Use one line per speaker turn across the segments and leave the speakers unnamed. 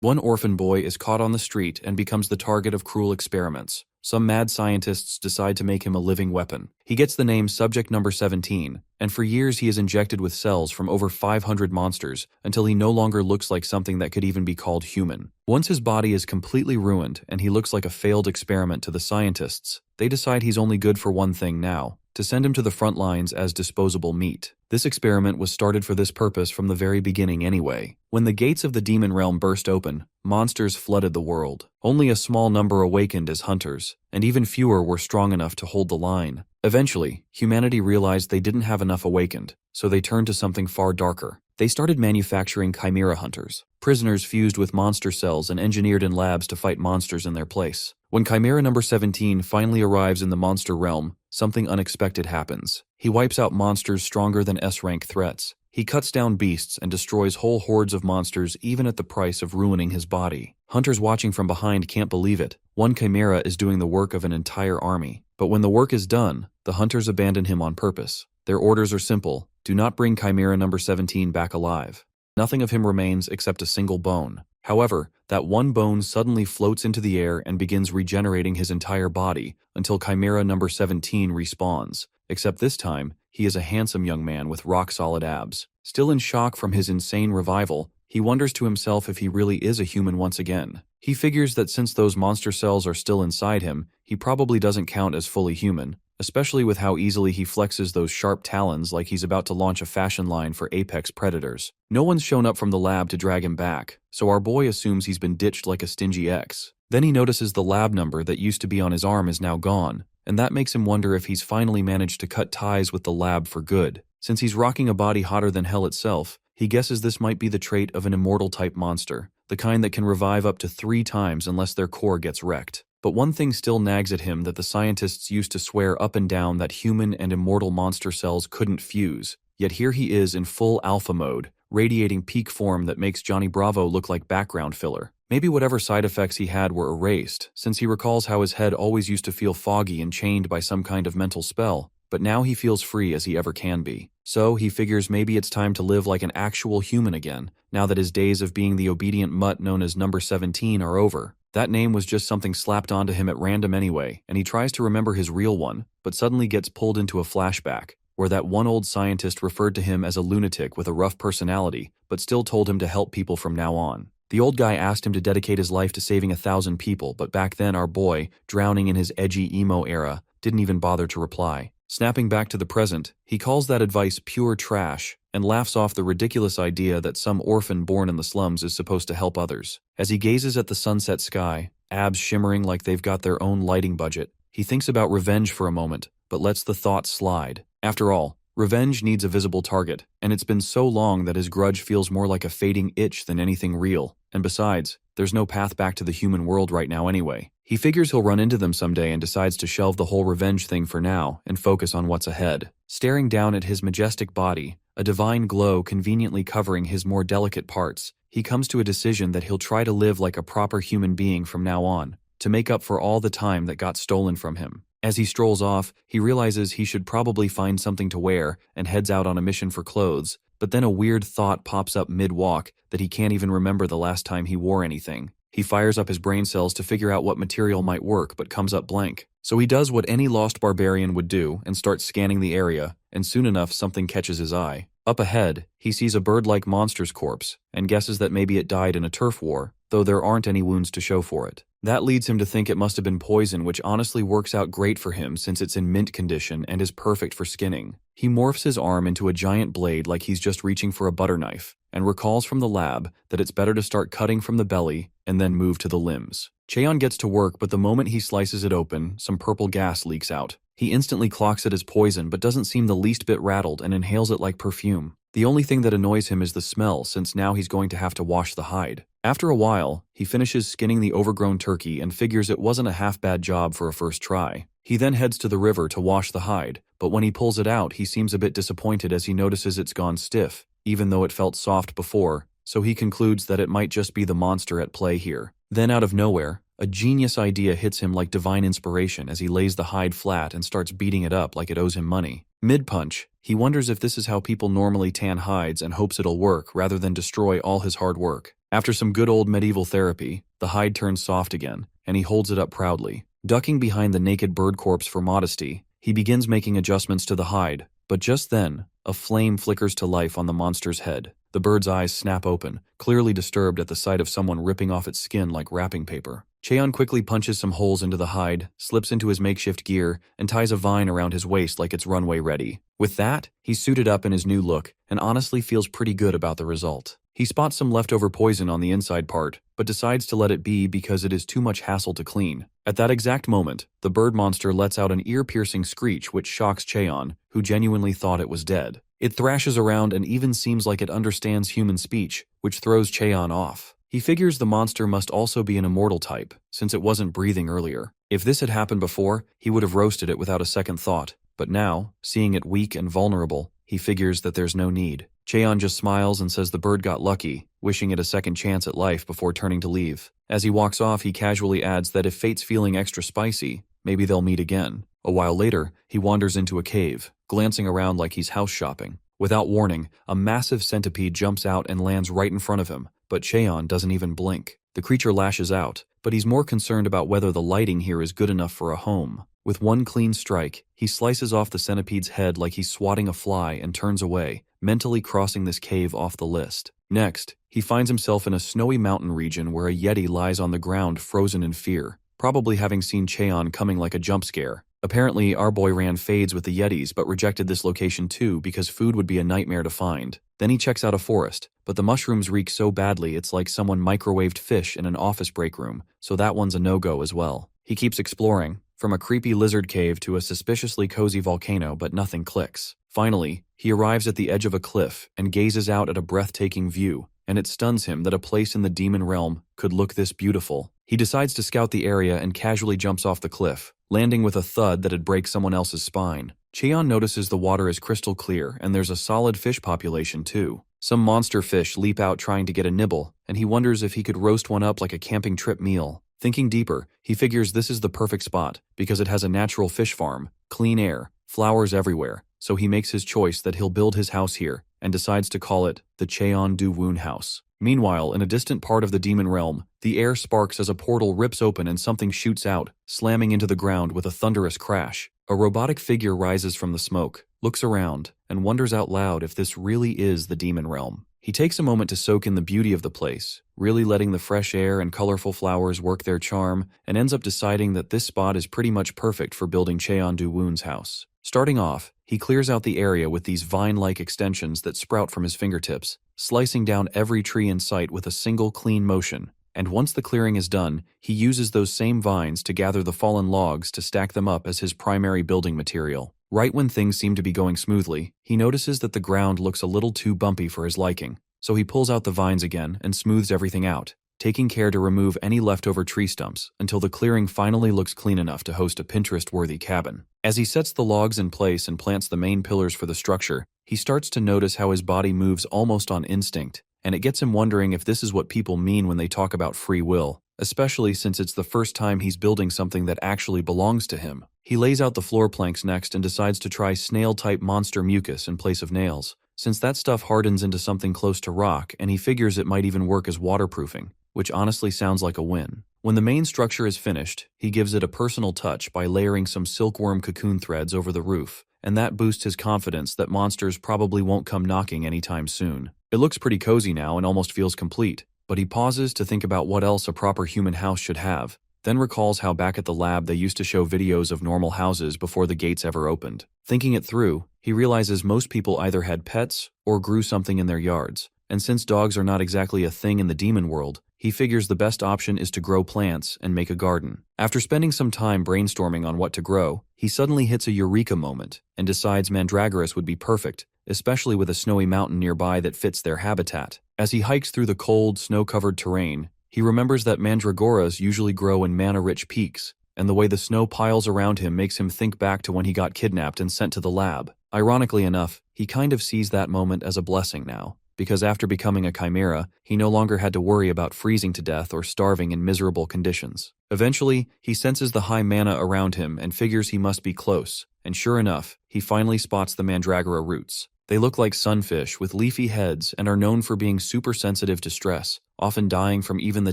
One orphan boy is caught on the street and becomes the target of cruel experiments. Some mad scientists decide to make him a living weapon. He gets the name Subject Number 17, and for years he is injected with cells from over 500 monsters until he no longer looks like something that could even be called human. Once his body is completely ruined and he looks like a failed experiment to the scientists, they decide he's only good for one thing now: to send him to the front lines as disposable meat. This experiment was started for this purpose from the very beginning anyway. When the gates of the demon realm burst open, monsters flooded the world. Only a small number awakened as hunters, and even fewer were strong enough to hold the line. Eventually, humanity realized they didn't have enough awakened, so they turned to something far darker. They started manufacturing chimera hunters, prisoners fused with monster cells and engineered in labs to fight monsters in their place. When Chimera number 17 finally arrives in the monster realm, something unexpected happens. He wipes out monsters stronger than S-rank threats. He cuts down beasts and destroys whole hordes of monsters, even at the price of ruining his body. Hunters watching from behind can't believe it. One chimera is doing the work of an entire army. But when the work is done, the hunters abandon him on purpose. Their orders are simple: do not bring Chimera number 17 back alive. Nothing of him remains except a single bone. However, that one bone suddenly floats into the air and begins regenerating his entire body until Chimera number 17 respawns. Except this time, he is a handsome young man with rock-solid abs. Still in shock from his insane revival, he wonders to himself if he really is a human once again. He figures that since those monster cells are still inside him, he probably doesn't count as fully human, especially with how easily he flexes those sharp talons like he's about to launch a fashion line for apex predators. No one's shown up from the lab to drag him back, so our boy assumes he's been ditched like a stingy ex. Then he notices the lab number that used to be on his arm is now gone, and that makes him wonder if he's finally managed to cut ties with the lab for good. Since he's rocking a body hotter than hell itself, he guesses this might be the trait of an immortal type monster, the kind that can revive up to 3 times unless their core gets wrecked. But one thing still nags at him that the scientists used to swear up and down that human and immortal monster cells couldn't fuse, yet here he is in full alpha mode, radiating peak form that makes Johnny Bravo look like background filler. Maybe whatever side effects he had were erased, since he recalls how his head always used to feel foggy and chained by some kind of mental spell, but now he feels free as he ever can be. So he figures maybe it's time to live like an actual human again, now that his days of being the obedient mutt known as number 17 are over. That name was just something slapped onto him at random anyway, and he tries to remember his real one, but suddenly gets pulled into a flashback, where that one old scientist referred to him as a lunatic with a rough personality, but still told him to help people from now on. The old guy asked him to dedicate his life to saving 1,000 people, but back then our boy, drowning in his edgy emo era, didn't even bother to reply. Snapping back to the present, he calls that advice pure trash and laughs off the ridiculous idea that some orphan born in the slums is supposed to help others. As he gazes at the sunset sky, abs shimmering like they've got their own lighting budget, he thinks about revenge for a moment, but lets the thought slide. After all, revenge needs a visible target, and it's been so long that his grudge feels more like a fading itch than anything real. And besides, there's no path back to the human world right now anyway. He figures he'll run into them someday and decides to shelve the whole revenge thing for now and focus on what's ahead. Staring down at his majestic body, a divine glow conveniently covering his more delicate parts, he comes to a decision that he'll try to live like a proper human being from now on, to make up for all the time that got stolen from him. As he strolls off, he realizes he should probably find something to wear and heads out on a mission for clothes, but then a weird thought pops up mid-walk that he can't even remember the last time he wore anything. He fires up his brain cells to figure out what material might work, but comes up blank. So he does what any lost barbarian would do and starts scanning the area, and soon enough something catches his eye. Up ahead, he sees a bird-like monster's corpse, and guesses that maybe it died in a turf war, though there aren't any wounds to show for it. That leads him to think it must have been poison, which honestly works out great for him since it's in mint condition and is perfect for skinning. He morphs his arm into a giant blade like he's just reaching for a butter knife, and recalls from the lab that it's better to start cutting from the belly and then move to the limbs. Cheon gets to work, but the moment he slices it open, some purple gas leaks out. He instantly clocks it as poison, but doesn't seem the least bit rattled and inhales it like perfume. The only thing that annoys him is the smell, since now he's going to have to wash the hide. After a while, he finishes skinning the overgrown turkey and figures it wasn't a half-bad job for a first try. He then heads to the river to wash the hide, but when he pulls it out, he seems a bit disappointed as he notices it's gone stiff, even though it felt soft before, so he concludes that it might just be the monster at play here. Then out of nowhere, a genius idea hits him like divine inspiration as he lays the hide flat and starts beating it up like it owes him money. Mid-punch, he wonders if this is how people normally tan hides and hopes it'll work rather than destroy all his hard work. After some good old medieval therapy, the hide turns soft again, and he holds it up proudly. Ducking behind the naked bird corpse for modesty, he begins making adjustments to the hide, but just then, a flame flickers to life on the monster's head. The bird's eyes snap open, clearly disturbed at the sight of someone ripping off its skin like wrapping paper. Cheon quickly punches some holes into the hide, slips into his makeshift gear, and ties a vine around his waist like it's runway ready. With that, he's suited up in his new look, and honestly feels pretty good about the result. He spots some leftover poison on the inside part, but decides to let it be because it is too much hassle to clean. At that exact moment, the bird monster lets out an ear-piercing screech which shocks Cheon, who genuinely thought it was dead. It thrashes around and even seems like it understands human speech, which throws Cheon off. He figures the monster must also be an immortal type, since it wasn't breathing earlier. If this had happened before, he would have roasted it without a second thought, but now, seeing it weak and vulnerable, he figures that there's no need. Cheon just smiles and says the bird got lucky, wishing it a second chance at life before turning to leave. As he walks off, he casually adds that if fate's feeling extra spicy, maybe they'll meet again. A while later, he wanders into a cave, glancing around like he's house shopping. Without warning, a massive centipede jumps out and lands right in front of him, but Cheon doesn't even blink. The creature lashes out, but he's more concerned about whether the lighting here is good enough for a home. With one clean strike, he slices off the centipede's head like he's swatting a fly and turns away, mentally crossing this cave off the list. Next, he finds himself in a snowy mountain region where a yeti lies on the ground frozen in fear, probably having seen Cheon coming like a jump scare. Apparently, our boy ran fades with the yetis but rejected this location too because food would be a nightmare to find. Then he checks out a forest, but the mushrooms reek so badly it's like someone microwaved fish in an office break room, so that one's a no-go as well. He keeps exploring, from a creepy lizard cave to a suspiciously cozy volcano, but nothing clicks. Finally, he arrives at the edge of a cliff and gazes out at a breathtaking view, and it stuns him that a place in the demon realm could look this beautiful. He decides to scout the area and casually jumps off the cliff, landing with a thud that'd break someone else's spine. Cheon notices the water is crystal clear and there's a solid fish population too. Some monster fish leap out trying to get a nibble, and he wonders if he could roast one up like a camping trip meal. Thinking deeper, he figures this is the perfect spot because it has a natural fish farm, clean air, flowers everywhere, so he makes his choice that he'll build his house here and decides to call it the Cheon Du Woon House. Meanwhile, in a distant part of the demon realm, the air sparks as a portal rips open and something shoots out, slamming into the ground with a thunderous crash. A robotic figure rises from the smoke, looks around, and wonders out loud if this really is the demon realm. He takes a moment to soak in the beauty of the place, really letting the fresh air and colorful flowers work their charm, and ends up deciding that this spot is pretty much perfect for building Cheon Du Woon's house. Starting off, he clears out the area with these vine-like extensions that sprout from his fingertips, slicing down every tree in sight with a single clean motion. And once the clearing is done, he uses those same vines to gather the fallen logs to stack them up as his primary building material. Right when things seem to be going smoothly, he notices that the ground looks a little too bumpy for his liking, so he pulls out the vines again and smooths everything out, taking care to remove any leftover tree stumps until the clearing finally looks clean enough to host a Pinterest-worthy cabin. As he sets the logs in place and plants the main pillars for the structure, he starts to notice how his body moves almost on instinct, and it gets him wondering if this is what people mean when they talk about free will, especially since it's the first time he's building something that actually belongs to him. He lays out the floor planks next and decides to try snail-type monster mucus in place of nails, since that stuff hardens into something close to rock and he figures it might even work as waterproofing, which honestly sounds like a win. When the main structure is finished, he gives it a personal touch by layering some silkworm cocoon threads over the roof, and that boosts his confidence that monsters probably won't come knocking anytime soon. It looks pretty cozy now and almost feels complete, but he pauses to think about what else a proper human house should have, then recalls how back at the lab they used to show videos of normal houses before the gates ever opened. Thinking it through, he realizes most people either had pets or grew something in their yards, and since dogs are not exactly a thing in the demon world, he figures the best option is to grow plants and make a garden. After spending some time brainstorming on what to grow, he suddenly hits a eureka moment and decides mandragoras would be perfect, especially with a snowy mountain nearby that fits their habitat. As he hikes through the cold, snow-covered terrain, he remembers that mandragoras usually grow in mana-rich peaks, and the way the snow piles around him makes him think back to when he got kidnapped and sent to the lab. Ironically enough, he kind of sees that moment as a blessing now, because after becoming a chimera, he no longer had to worry about freezing to death or starving in miserable conditions. Eventually, he senses the high mana around him and figures he must be close, and sure enough, he finally spots the mandragora roots. They look like sunfish with leafy heads and are known for being super sensitive to stress, often dying from even the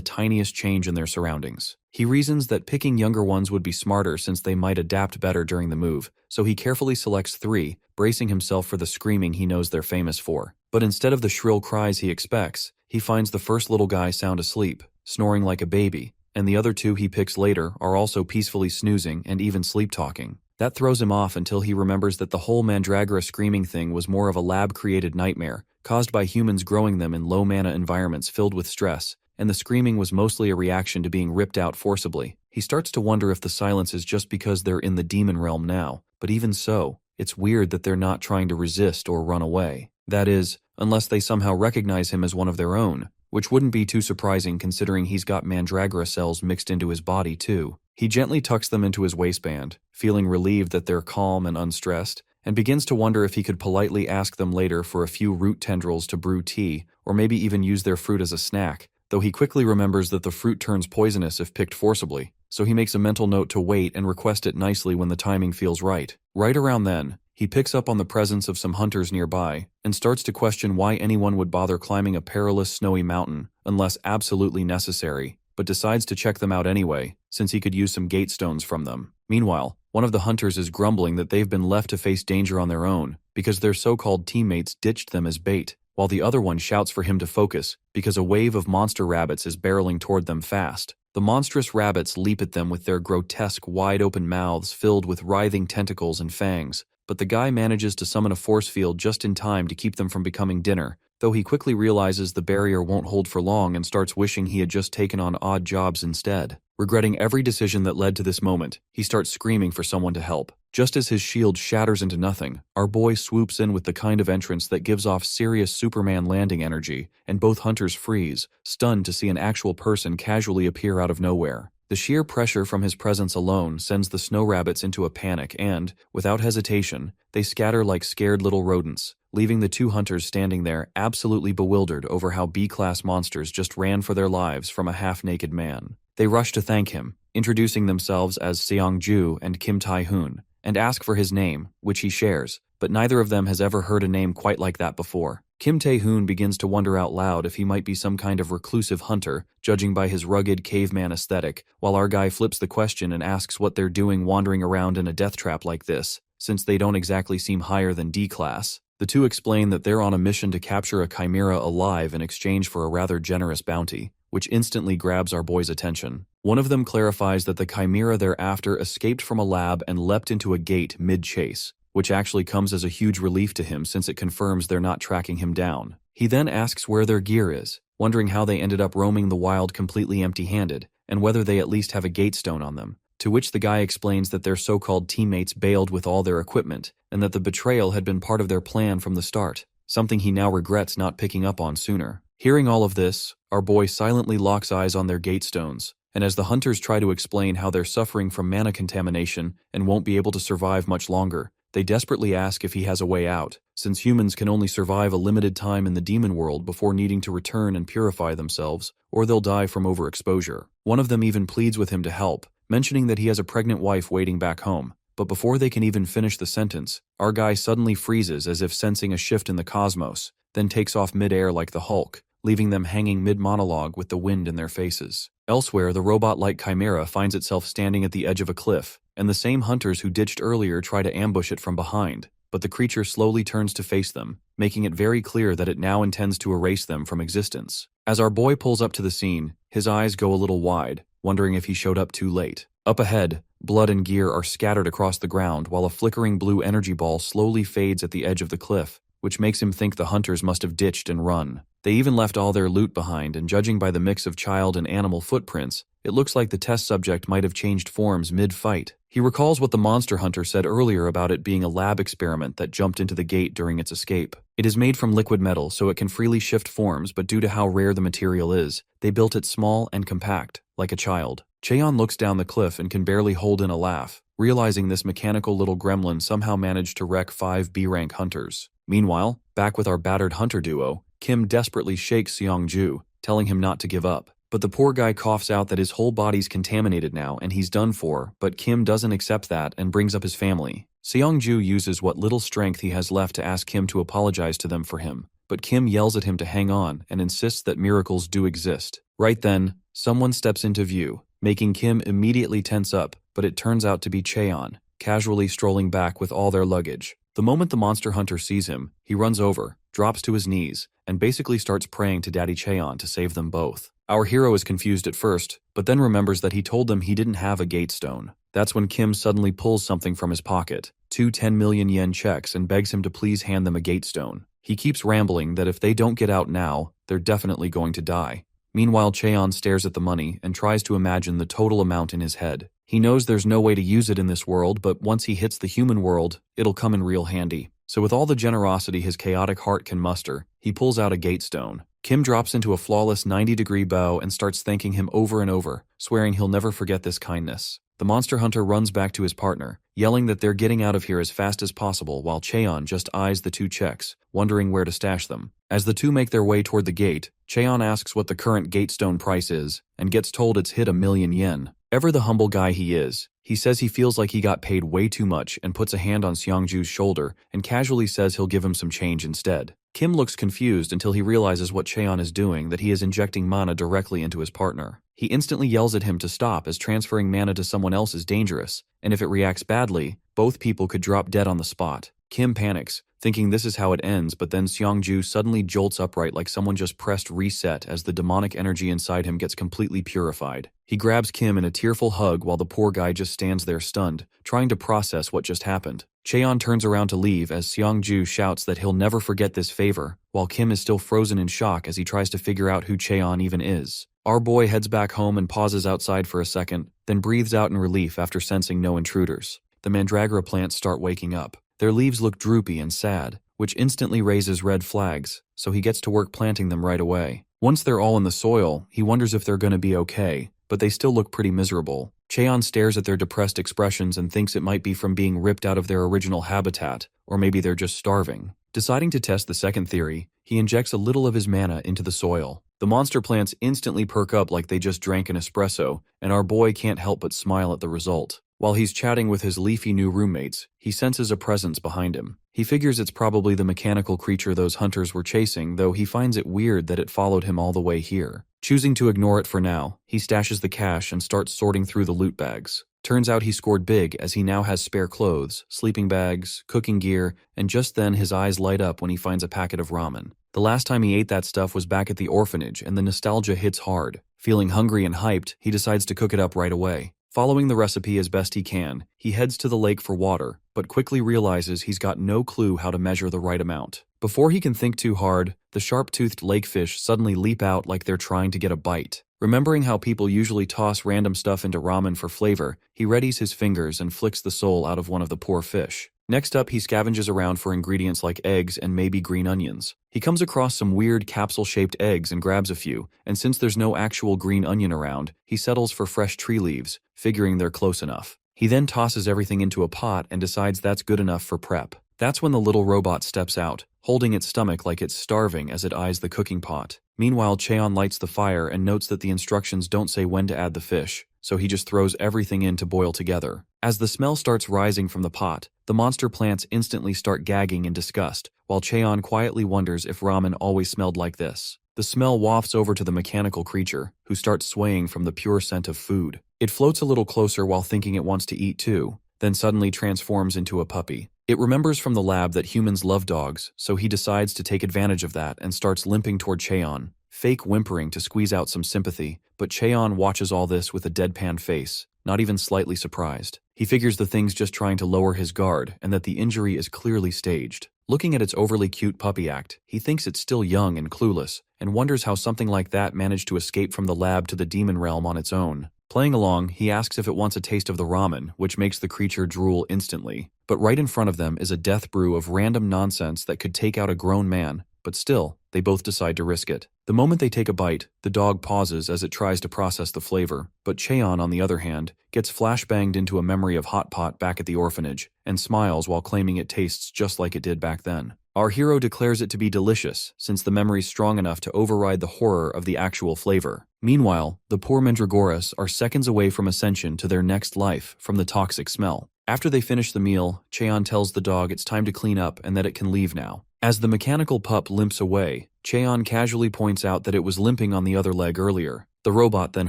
tiniest change in their surroundings. He reasons that picking younger ones would be smarter since they might adapt better during the move, so he carefully selects 3, bracing himself for the screaming he knows they're famous for. But instead of the shrill cries he expects, he finds the first little guy sound asleep, snoring like a baby, and the other 2 he picks later are also peacefully snoozing and even sleep-talking. That throws him off until he remembers that the whole mandragora screaming thing was more of a lab-created nightmare, caused by humans growing them in low-mana environments filled with stress, and the screaming was mostly a reaction to being ripped out forcibly. He starts to wonder if the silence is just because they're in the demon realm now, but even so, it's weird that they're not trying to resist or run away. That is, unless they somehow recognize him as one of their own, which wouldn't be too surprising considering he's got mandragora cells mixed into his body too. He gently tucks them into his waistband, feeling relieved that they're calm and unstressed, and begins to wonder if he could politely ask them later for a few root tendrils to brew tea, or maybe even use their fruit as a snack, though he quickly remembers that the fruit turns poisonous if picked forcibly, so he makes a mental note to wait and request it nicely when the timing feels right. Right around then, he picks up on the presence of some hunters nearby, and starts to question why anyone would bother climbing a perilous snowy mountain unless absolutely necessary, but decides to check them out anyway, since he could use some gate stones from them. Meanwhile, one of the hunters is grumbling that they've been left to face danger on their own, because their so-called teammates ditched them as bait, while the other one shouts for him to focus, because a wave of monster rabbits is barreling toward them fast. The monstrous rabbits leap at them with their grotesque wide-open mouths filled with writhing tentacles and fangs, but the guy manages to summon a force field just in time to keep them from becoming dinner, though he quickly realizes the barrier won't hold for long and starts wishing he had just taken on odd jobs instead. Regretting every decision that led to this moment, he starts screaming for someone to help. Just as his shield shatters into nothing, our boy swoops in with the kind of entrance that gives off serious Superman landing energy, and both hunters freeze, stunned to see an actual person casually appear out of nowhere. The sheer pressure from his presence alone sends the snow rabbits into a panic and, without hesitation, they scatter like scared little rodents, leaving the 2 hunters standing there absolutely bewildered over how B-class monsters just ran for their lives from a half-naked man. They rush to thank him, introducing themselves as Seong-ju and Kim Tae-hoon, and ask for his name, which he shares, but neither of them has ever heard a name quite like that before. Kim Tae-hoon begins to wonder out loud if he might be some kind of reclusive hunter, judging by his rugged caveman aesthetic, while our guy flips the question and asks what they're doing wandering around in a death trap like this, since they don't exactly seem higher than D-class. The 2 explain that they're on a mission to capture a chimera alive in exchange for a rather generous bounty, which instantly grabs our boy's attention. One of them clarifies that the chimera they're after escaped from a lab and leapt into a gate mid-chase, which actually comes as a huge relief to him since it confirms they're not tracking him down. He then asks where their gear is, wondering how they ended up roaming the wild completely empty-handed, and whether they at least have a gate stone on them, to which the guy explains that their so-called teammates bailed with all their equipment, and that the betrayal had been part of their plan from the start, something he now regrets not picking up on sooner. Hearing all of this, our boy silently locks eyes on their gate stones, and as the hunters try to explain how they're suffering from mana contamination and won't be able to survive much longer, they desperately ask if he has a way out, since humans can only survive a limited time in the demon world before needing to return and purify themselves, or they'll die from overexposure. One of them even pleads with him to help, mentioning that he has a pregnant wife waiting back home. But before they can even finish the sentence, our guy suddenly freezes as if sensing a shift in the cosmos, then takes off mid-air like the Hulk, leaving them hanging mid-monologue with the wind in their faces. Elsewhere, the robot-like chimera finds itself standing at the edge of a cliff, and the same hunters who ditched earlier try to ambush it from behind, but the creature slowly turns to face them, making it very clear that it now intends to erase them from existence. As our boy pulls up to the scene, his eyes go a little wide, wondering if he showed up too late. Up ahead, blood and gear are scattered across the ground while a flickering blue energy ball slowly fades at the edge of the cliff, which makes him think the hunters must have ditched and run. They even left all their loot behind, and judging by the mix of child and animal footprints, it looks like the test subject might have changed forms mid-fight. He recalls what the monster hunter said earlier about it being a lab experiment that jumped into the gate during its escape. It is made from liquid metal, so it can freely shift forms, but due to how rare the material is, they built it small and compact, like a child. Cheon looks down the cliff and can barely hold in a laugh, realizing this mechanical little gremlin somehow managed to wreck 5 B-rank hunters. Meanwhile, back with our battered hunter duo, Kim desperately shakes Seong-ju, telling him not to give up. But the poor guy coughs out that his whole body's contaminated now and he's done for, but Kim doesn't accept that and brings up his family. Seongju uses what little strength he has left to ask Kim to apologize to them for him, but Kim yells at him to hang on and insists that miracles do exist. Right then, someone steps into view, making Kim immediately tense up, but it turns out to be Cheon, casually strolling back with all their luggage. The moment the monster hunter sees him, he runs over, drops to his knees, and basically starts praying to Daddy Cheon to save them both. Our hero is confused at first, but then remembers that he told them he didn't have a gate stone. That's when Kim suddenly pulls something from his pocket, 2 10 million yen checks, and begs him to please hand them a gate stone. He keeps rambling that if they don't get out now, they're definitely going to die. Meanwhile, Cheon stares at the money and tries to imagine the total amount in his head. He knows there's no way to use it in this world, but once he hits the human world, it'll come in real handy. So with all the generosity his chaotic heart can muster, he pulls out a gate stone. Kim drops into a flawless 90-degree bow and starts thanking him over and over, swearing he'll never forget this kindness. The monster hunter runs back to his partner, yelling that they're getting out of here as fast as possible while Cheon just eyes the 2 checks, wondering where to stash them. As the two make their way toward the gate, Cheon asks what the current gate stone price is, and gets told it's hit 1 million yen. Ever the humble guy he is, he says he feels like he got paid way too much and puts a hand on Seongju's shoulder and casually says he'll give him some change instead. Kim looks confused until he realizes what Cheon is doing, that he is injecting mana directly into his partner. He instantly yells at him to stop, as transferring mana to someone else is dangerous, and if it reacts badly, both people could drop dead on the spot. Kim panics, thinking this is how it ends, but then Seongju suddenly jolts upright like someone just pressed reset as the demonic energy inside him gets completely purified. He grabs Kim in a tearful hug while the poor guy just stands there stunned, trying to process what just happened. Cheon turns around to leave as Seongju shouts that he'll never forget this favor, while Kim is still frozen in shock as he tries to figure out who Cheon even is. Our boy heads back home and pauses outside for a second, then breathes out in relief after sensing no intruders. The mandragora plants start waking up. Their leaves look droopy and sad, which instantly raises red flags, so he gets to work planting them right away. Once they're all in the soil, he wonders if they're going to be okay, but they still look pretty miserable. Cheon stares at their depressed expressions and thinks it might be from being ripped out of their original habitat, or maybe they're just starving. Deciding to test the second theory, he injects a little of his mana into the soil. The monster plants instantly perk up like they just drank an espresso, and our boy can't help but smile at the result. While he's chatting with his leafy new roommates, he senses a presence behind him. He figures it's probably the mechanical creature those hunters were chasing, though he finds it weird that it followed him all the way here. Choosing to ignore it for now, he stashes the cash and starts sorting through the loot bags. Turns out he scored big, as he now has spare clothes, sleeping bags, cooking gear, and just then his eyes light up when he finds a packet of ramen. The last time he ate that stuff was back at the orphanage, and the nostalgia hits hard. Feeling hungry and hyped, he decides to cook it up right away. Following the recipe as best he can, he heads to the lake for water, but quickly realizes he's got no clue how to measure the right amount. Before he can think too hard, the sharp-toothed lakefish suddenly leap out like they're trying to get a bite. Remembering how people usually toss random stuff into ramen for flavor, he readies his fingers and flicks the soul out of one of the poor fish. Next up, he scavenges around for ingredients like eggs and maybe green onions. He comes across some weird capsule-shaped eggs and grabs a few, and since there's no actual green onion around, he settles for fresh tree leaves, figuring they're close enough. He then tosses everything into a pot and decides that's good enough for prep. That's when the little robot steps out, holding its stomach like it's starving as it eyes the cooking pot. Meanwhile, Cheon lights the fire and notes that the instructions don't say when to add the fish, so he just throws everything in to boil together. As the smell starts rising from the pot, the monster plants instantly start gagging in disgust, while Cheon quietly wonders if ramen always smelled like this. The smell wafts over to the mechanical creature, who starts swaying from the pure scent of food. It floats a little closer while thinking it wants to eat too, then suddenly transforms into a puppy. It remembers from the lab that humans love dogs, so he decides to take advantage of that and starts limping toward Cheon, fake whimpering to squeeze out some sympathy, but Cheon watches all this with a deadpan face, not even slightly surprised. He figures the thing's just trying to lower his guard and that the injury is clearly staged. Looking at its overly cute puppy act, he thinks it's still young and clueless, and wonders how something like that managed to escape from the lab to the demon realm on its own. Playing along, he asks if it wants a taste of the ramen, which makes the creature drool instantly. But right in front of them is a death brew of random nonsense that could take out a grown man, but still, they both decide to risk it. The moment they take a bite, the dog pauses as it tries to process the flavor, but Cheon, on the other hand, gets flashbanged into a memory of Hot Pot back at the orphanage, and smiles while claiming it tastes just like it did back then. Our hero declares it to be delicious, since the memory's strong enough to override the horror of the actual flavor. Meanwhile, the poor mandragoras are seconds away from ascension to their next life from the toxic smell. After they finish the meal, Cheon tells the dog it's time to clean up and that it can leave now. As the mechanical pup limps away, Cheon casually points out that it was limping on the other leg earlier. The robot then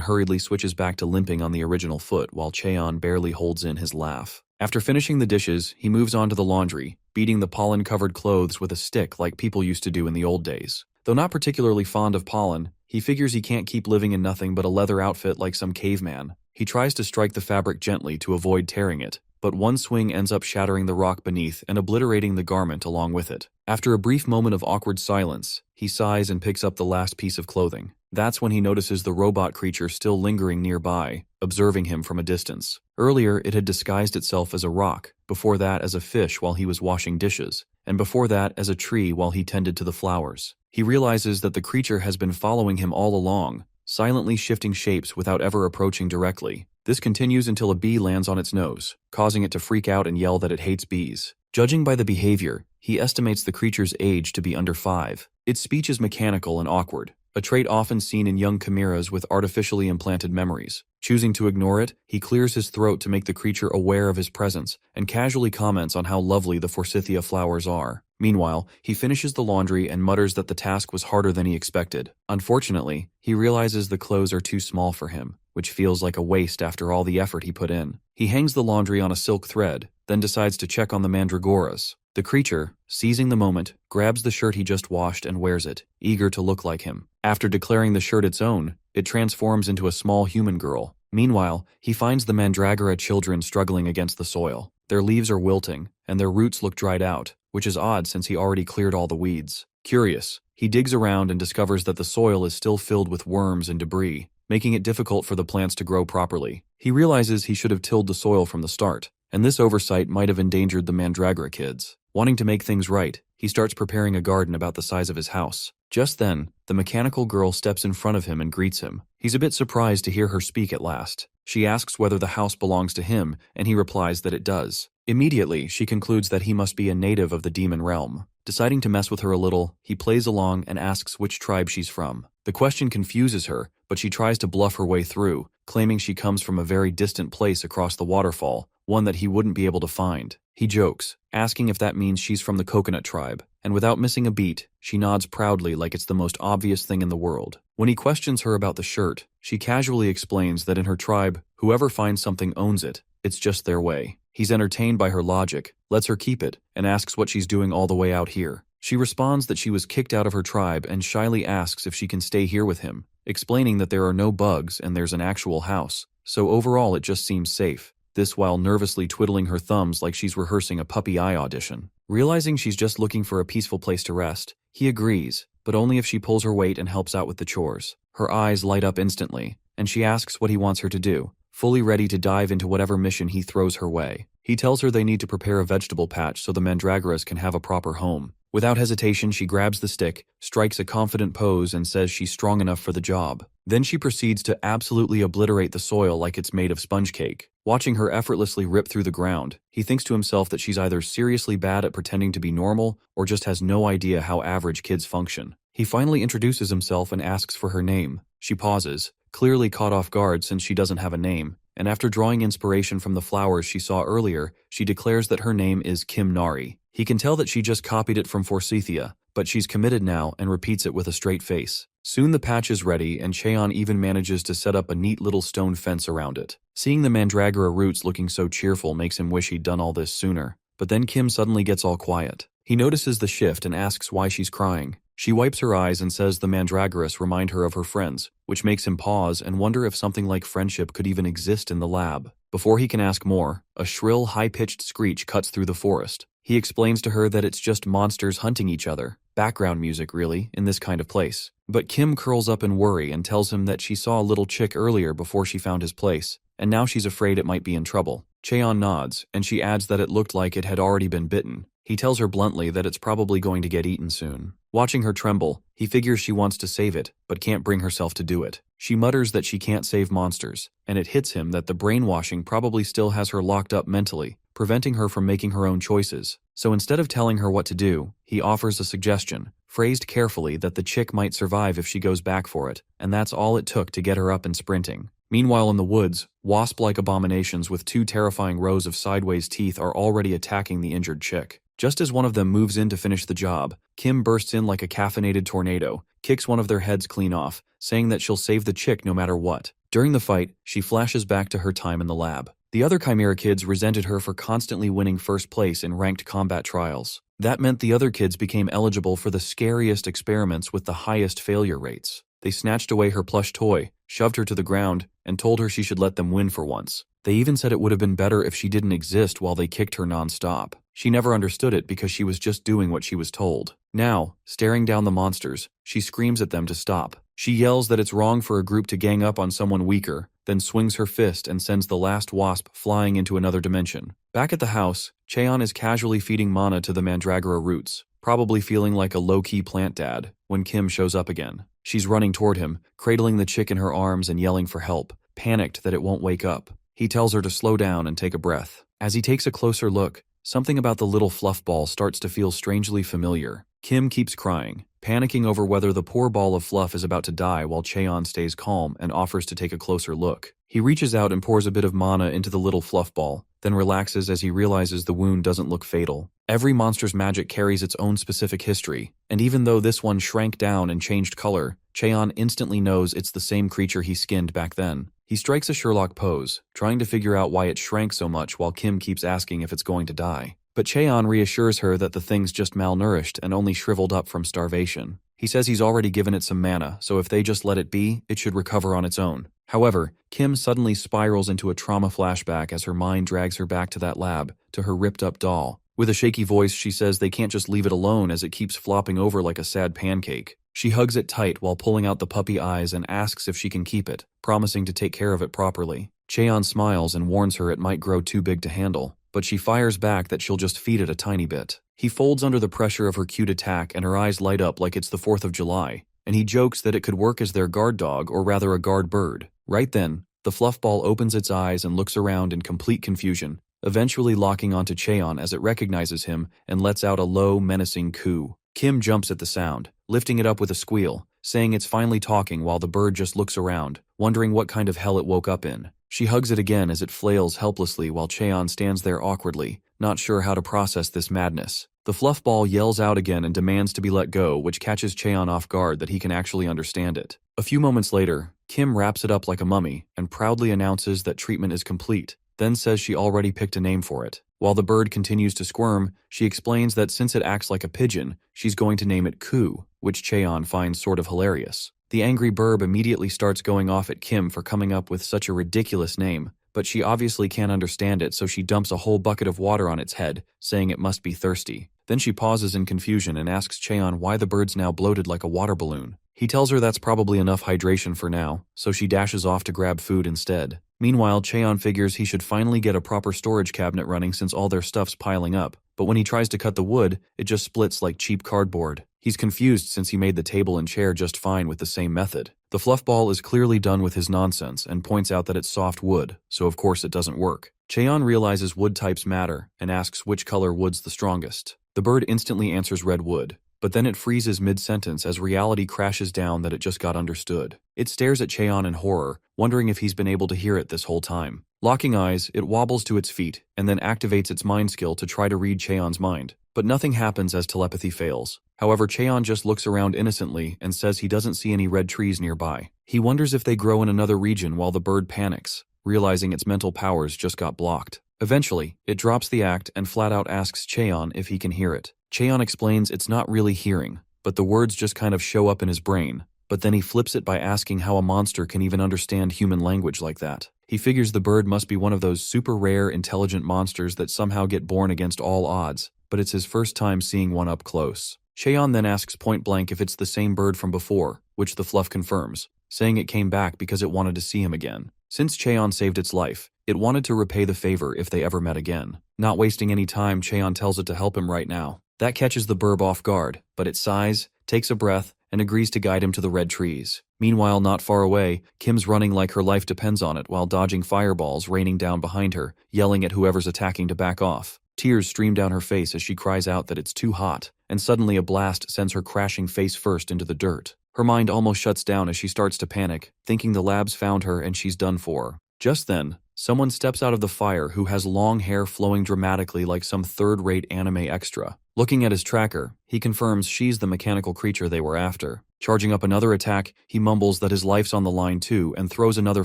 hurriedly switches back to limping on the original foot while Cheon barely holds in his laugh. After finishing the dishes, he moves on to the laundry, beating the pollen-covered clothes with a stick like people used to do in the old days. Though not particularly fond of pollen, he figures he can't keep living in nothing but a leather outfit like some caveman. He tries to strike the fabric gently to avoid tearing it, but one swing ends up shattering the rock beneath and obliterating the garment along with it. After a brief moment of awkward silence, he sighs and picks up the last piece of clothing. That's when he notices the robot creature still lingering nearby, observing him from a distance. Earlier, it had disguised itself as a rock, before that as a fish while he was washing dishes, and before that as a tree while he tended to the flowers. He realizes that the creature has been following him all along, silently shifting shapes without ever approaching directly. This continues until a bee lands on its nose, causing it to freak out and yell that it hates bees. Judging by the behavior, he estimates the creature's age to be under 5. Its speech is mechanical and awkward, a trait often seen in young chimeras with artificially implanted memories. Choosing to ignore it, he clears his throat to make the creature aware of his presence and casually comments on how lovely the forsythia flowers are. Meanwhile, he finishes the laundry and mutters that the task was harder than he expected. Unfortunately, he realizes the clothes are too small for him, which feels like a waste after all the effort he put in. He hangs the laundry on a silk thread, then decides to check on the mandragoras. The creature, seizing the moment, grabs the shirt he just washed and wears it, eager to look like him. After declaring the shirt its own, it transforms into a small human girl. Meanwhile, he finds the mandragora children struggling against the soil. Their leaves are wilting, and their roots look dried out, which is odd since he already cleared all the weeds. Curious, he digs around and discovers that the soil is still filled with worms and debris, making it difficult for the plants to grow properly. He realizes he should have tilled the soil from the start, and this oversight might have endangered the mandragora kids. Wanting to make things right, he starts preparing a garden about the size of his house. Just then, the mechanical girl steps in front of him and greets him. He's a bit surprised to hear her speak at last. She asks whether the house belongs to him, and he replies that it does. Immediately, she concludes that he must be a native of the demon realm. Deciding to mess with her a little, he plays along and asks which tribe she's from. The question confuses her, but she tries to bluff her way through, claiming she comes from a very distant place across the waterfall, one that he wouldn't be able to find. He jokes, asking if that means she's from the coconut tribe, and without missing a beat, she nods proudly like it's the most obvious thing in the world. When he questions her about the shirt, she casually explains that in her tribe, whoever finds something owns it. It's just their way. He's entertained by her logic, lets her keep it, and asks what she's doing all the way out here. She responds that she was kicked out of her tribe and shyly asks if she can stay here with him, explaining that there are no bugs and there's an actual house, so overall it just seems safe. This while nervously twiddling her thumbs like she's rehearsing a puppy eye audition. Realizing she's just looking for a peaceful place to rest, he agrees, but only if she pulls her weight and helps out with the chores. Her eyes light up instantly, and she asks what he wants her to do, fully ready to dive into whatever mission he throws her way. He tells her they need to prepare a vegetable patch so the mandragoras can have a proper home. Without hesitation, she grabs the stick, strikes a confident pose, and says she's strong enough for the job. Then she proceeds to absolutely obliterate the soil like it's made of sponge cake. Watching her effortlessly rip through the ground, he thinks to himself that she's either seriously bad at pretending to be normal or just has no idea how average kids function. He finally introduces himself and asks for her name. She pauses, clearly caught off guard since she doesn't have a name, and after drawing inspiration from the flowers she saw earlier, she declares that her name is Kim Nari. He can tell that she just copied it from Forsythia, but she's committed now and repeats it with a straight face. Soon the patch is ready, and Cheon even manages to set up a neat little stone fence around it. Seeing the mandragora roots looking so cheerful makes him wish he'd done all this sooner. But then Kim suddenly gets all quiet. He notices the shift and asks why she's crying. She wipes her eyes and says the mandragoras remind her of her friends, which makes him pause and wonder if something like friendship could even exist in the lab. Before he can ask more, a shrill, high-pitched screech cuts through the forest. He explains to her that it's just monsters hunting each other. Background music, really, in this kind of place. But Kim curls up in worry and tells him that she saw a little chick earlier before she found his place, and now she's afraid it might be in trouble. Cheon nods, and she adds that it looked like it had already been bitten. He tells her bluntly that it's probably going to get eaten soon. Watching her tremble, he figures she wants to save it, but can't bring herself to do it. She mutters that she can't save monsters, and it hits him that the brainwashing probably still has her locked up mentally, preventing her from making her own choices. So instead of telling her what to do, he offers a suggestion, phrased carefully that the chick might survive if she goes back for it, and that's all it took to get her up and sprinting. Meanwhile in the woods, wasp-like abominations with 2 terrifying rows of sideways teeth are already attacking the injured chick. Just as one of them moves in to finish the job, Kim bursts in like a caffeinated tornado, kicks one of their heads clean off, saying that she'll save the chick no matter what. During the fight, she flashes back to her time in the lab. The other Chimera kids resented her for constantly winning first place in ranked combat trials. That meant the other kids became eligible for the scariest experiments with the highest failure rates. They snatched away her plush toy, shoved her to the ground, and told her she should let them win for once. They even said it would have been better if she didn't exist while they kicked her non-stop. She never understood it because she was just doing what she was told. Now, staring down the monsters, she screams at them to stop. She yells that it's wrong for a group to gang up on someone weaker, then swings her fist and sends the last wasp flying into another dimension. Back at the house, Cheon is casually feeding mana to the mandragora roots, probably feeling like a low-key plant dad, when Kim shows up again. She's running toward him, cradling the chick in her arms and yelling for help, panicked that it won't wake up. He tells her to slow down and take a breath. As he takes a closer look, something about the little fluff ball starts to feel strangely familiar. Kim keeps crying, panicking over whether the poor ball of fluff is about to die while Cheon stays calm and offers to take a closer look. He reaches out and pours a bit of mana into the little fluff ball, then relaxes as he realizes the wound doesn't look fatal. Every monster's magic carries its own specific history, and even though this one shrank down and changed color, Cheon instantly knows it's the same creature he skinned back then. He strikes a Sherlock pose, trying to figure out why it shrank so much while Kim keeps asking if it's going to die. But Cheon reassures her that the thing's just malnourished and only shriveled up from starvation. He says he's already given it some mana, so if they just let it be, it should recover on its own. However, Kim suddenly spirals into a trauma flashback as her mind drags her back to that lab, to her ripped-up doll. With a shaky voice, she says they can't just leave it alone as it keeps flopping over like a sad pancake. She hugs it tight while pulling out the puppy eyes and asks if she can keep it, promising to take care of it properly. Cheon smiles and warns her it might grow too big to handle, but she fires back that she'll just feed it a tiny bit. He folds under the pressure of her cute attack and her eyes light up like it's the 4th of July, and he jokes that it could work as their guard dog or rather a guard bird. Right then, the fluff ball opens its eyes and looks around in complete confusion, eventually locking onto Cheon as it recognizes him and lets out a low, menacing coo. Kim jumps at the sound, lifting it up with a squeal, saying it's finally talking while the bird just looks around, wondering what kind of hell it woke up in. She hugs it again as it flails helplessly while Cheon stands there awkwardly, not sure how to process this madness. The fluff ball yells out again and demands to be let go, which catches Cheon off guard that he can actually understand it. A few moments later, Kim wraps it up like a mummy and proudly announces that treatment is complete, then says she already picked a name for it. While the bird continues to squirm, she explains that since it acts like a pigeon, she's going to name it Coo, which Cheon finds sort of hilarious. The angry burb immediately starts going off at Kim for coming up with such a ridiculous name, but she obviously can't understand it, so she dumps a whole bucket of water on its head, saying it must be thirsty. Then she pauses in confusion and asks Cheon why the bird's now bloated like a water balloon. He tells her that's probably enough hydration for now, so she dashes off to grab food instead. Meanwhile, Cheon figures he should finally get a proper storage cabinet running since all their stuff's piling up, but when he tries to cut the wood, it just splits like cheap cardboard. He's confused since he made the table and chair just fine with the same method. The fluff ball is clearly done with his nonsense and points out that it's soft wood, so of course it doesn't work. Cheon realizes wood types matter and asks which color wood's the strongest. The bird instantly answers red wood, but then it freezes mid-sentence as reality crashes down that it just got understood. It stares at Cheon in horror, wondering if he's been able to hear it this whole time. Locking eyes, it wobbles to its feet and then activates its mind skill to try to read Cheon's mind. But nothing happens as telepathy fails. However, Cheon just looks around innocently and says he doesn't see any red trees nearby. He wonders if they grow in another region while the bird panics, realizing its mental powers just got blocked. Eventually, it drops the act and flat out asks Cheon if he can hear it. Cheon explains it's not really hearing, but the words just kind of show up in his brain. But then he flips it by asking how a monster can even understand human language like that. He figures the bird must be one of those super rare, intelligent monsters that somehow get born against all odds, but it's his first time seeing one up close. Cheon then asks point blank if it's the same bird from before, which the fluff confirms, saying it came back because it wanted to see him again. Since Cheon saved its life, it wanted to repay the favor if they ever met again. Not wasting any time, Cheon tells it to help him right now. That catches the burb off guard, but it sighs, takes a breath, and agrees to guide him to the red trees. Meanwhile, not far away, Kim's running like her life depends on it while dodging fireballs raining down behind her, yelling at whoever's attacking to back off. Tears stream down her face as she cries out that it's too hot, and suddenly a blast sends her crashing face first into the dirt. Her mind almost shuts down as she starts to panic, thinking the labs found her and she's done for. Just then, someone steps out of the fire who has long hair flowing dramatically like some third-rate anime extra. Looking at his tracker, he confirms she's the mechanical creature they were after. Charging up another attack, he mumbles that his life's on the line too and throws another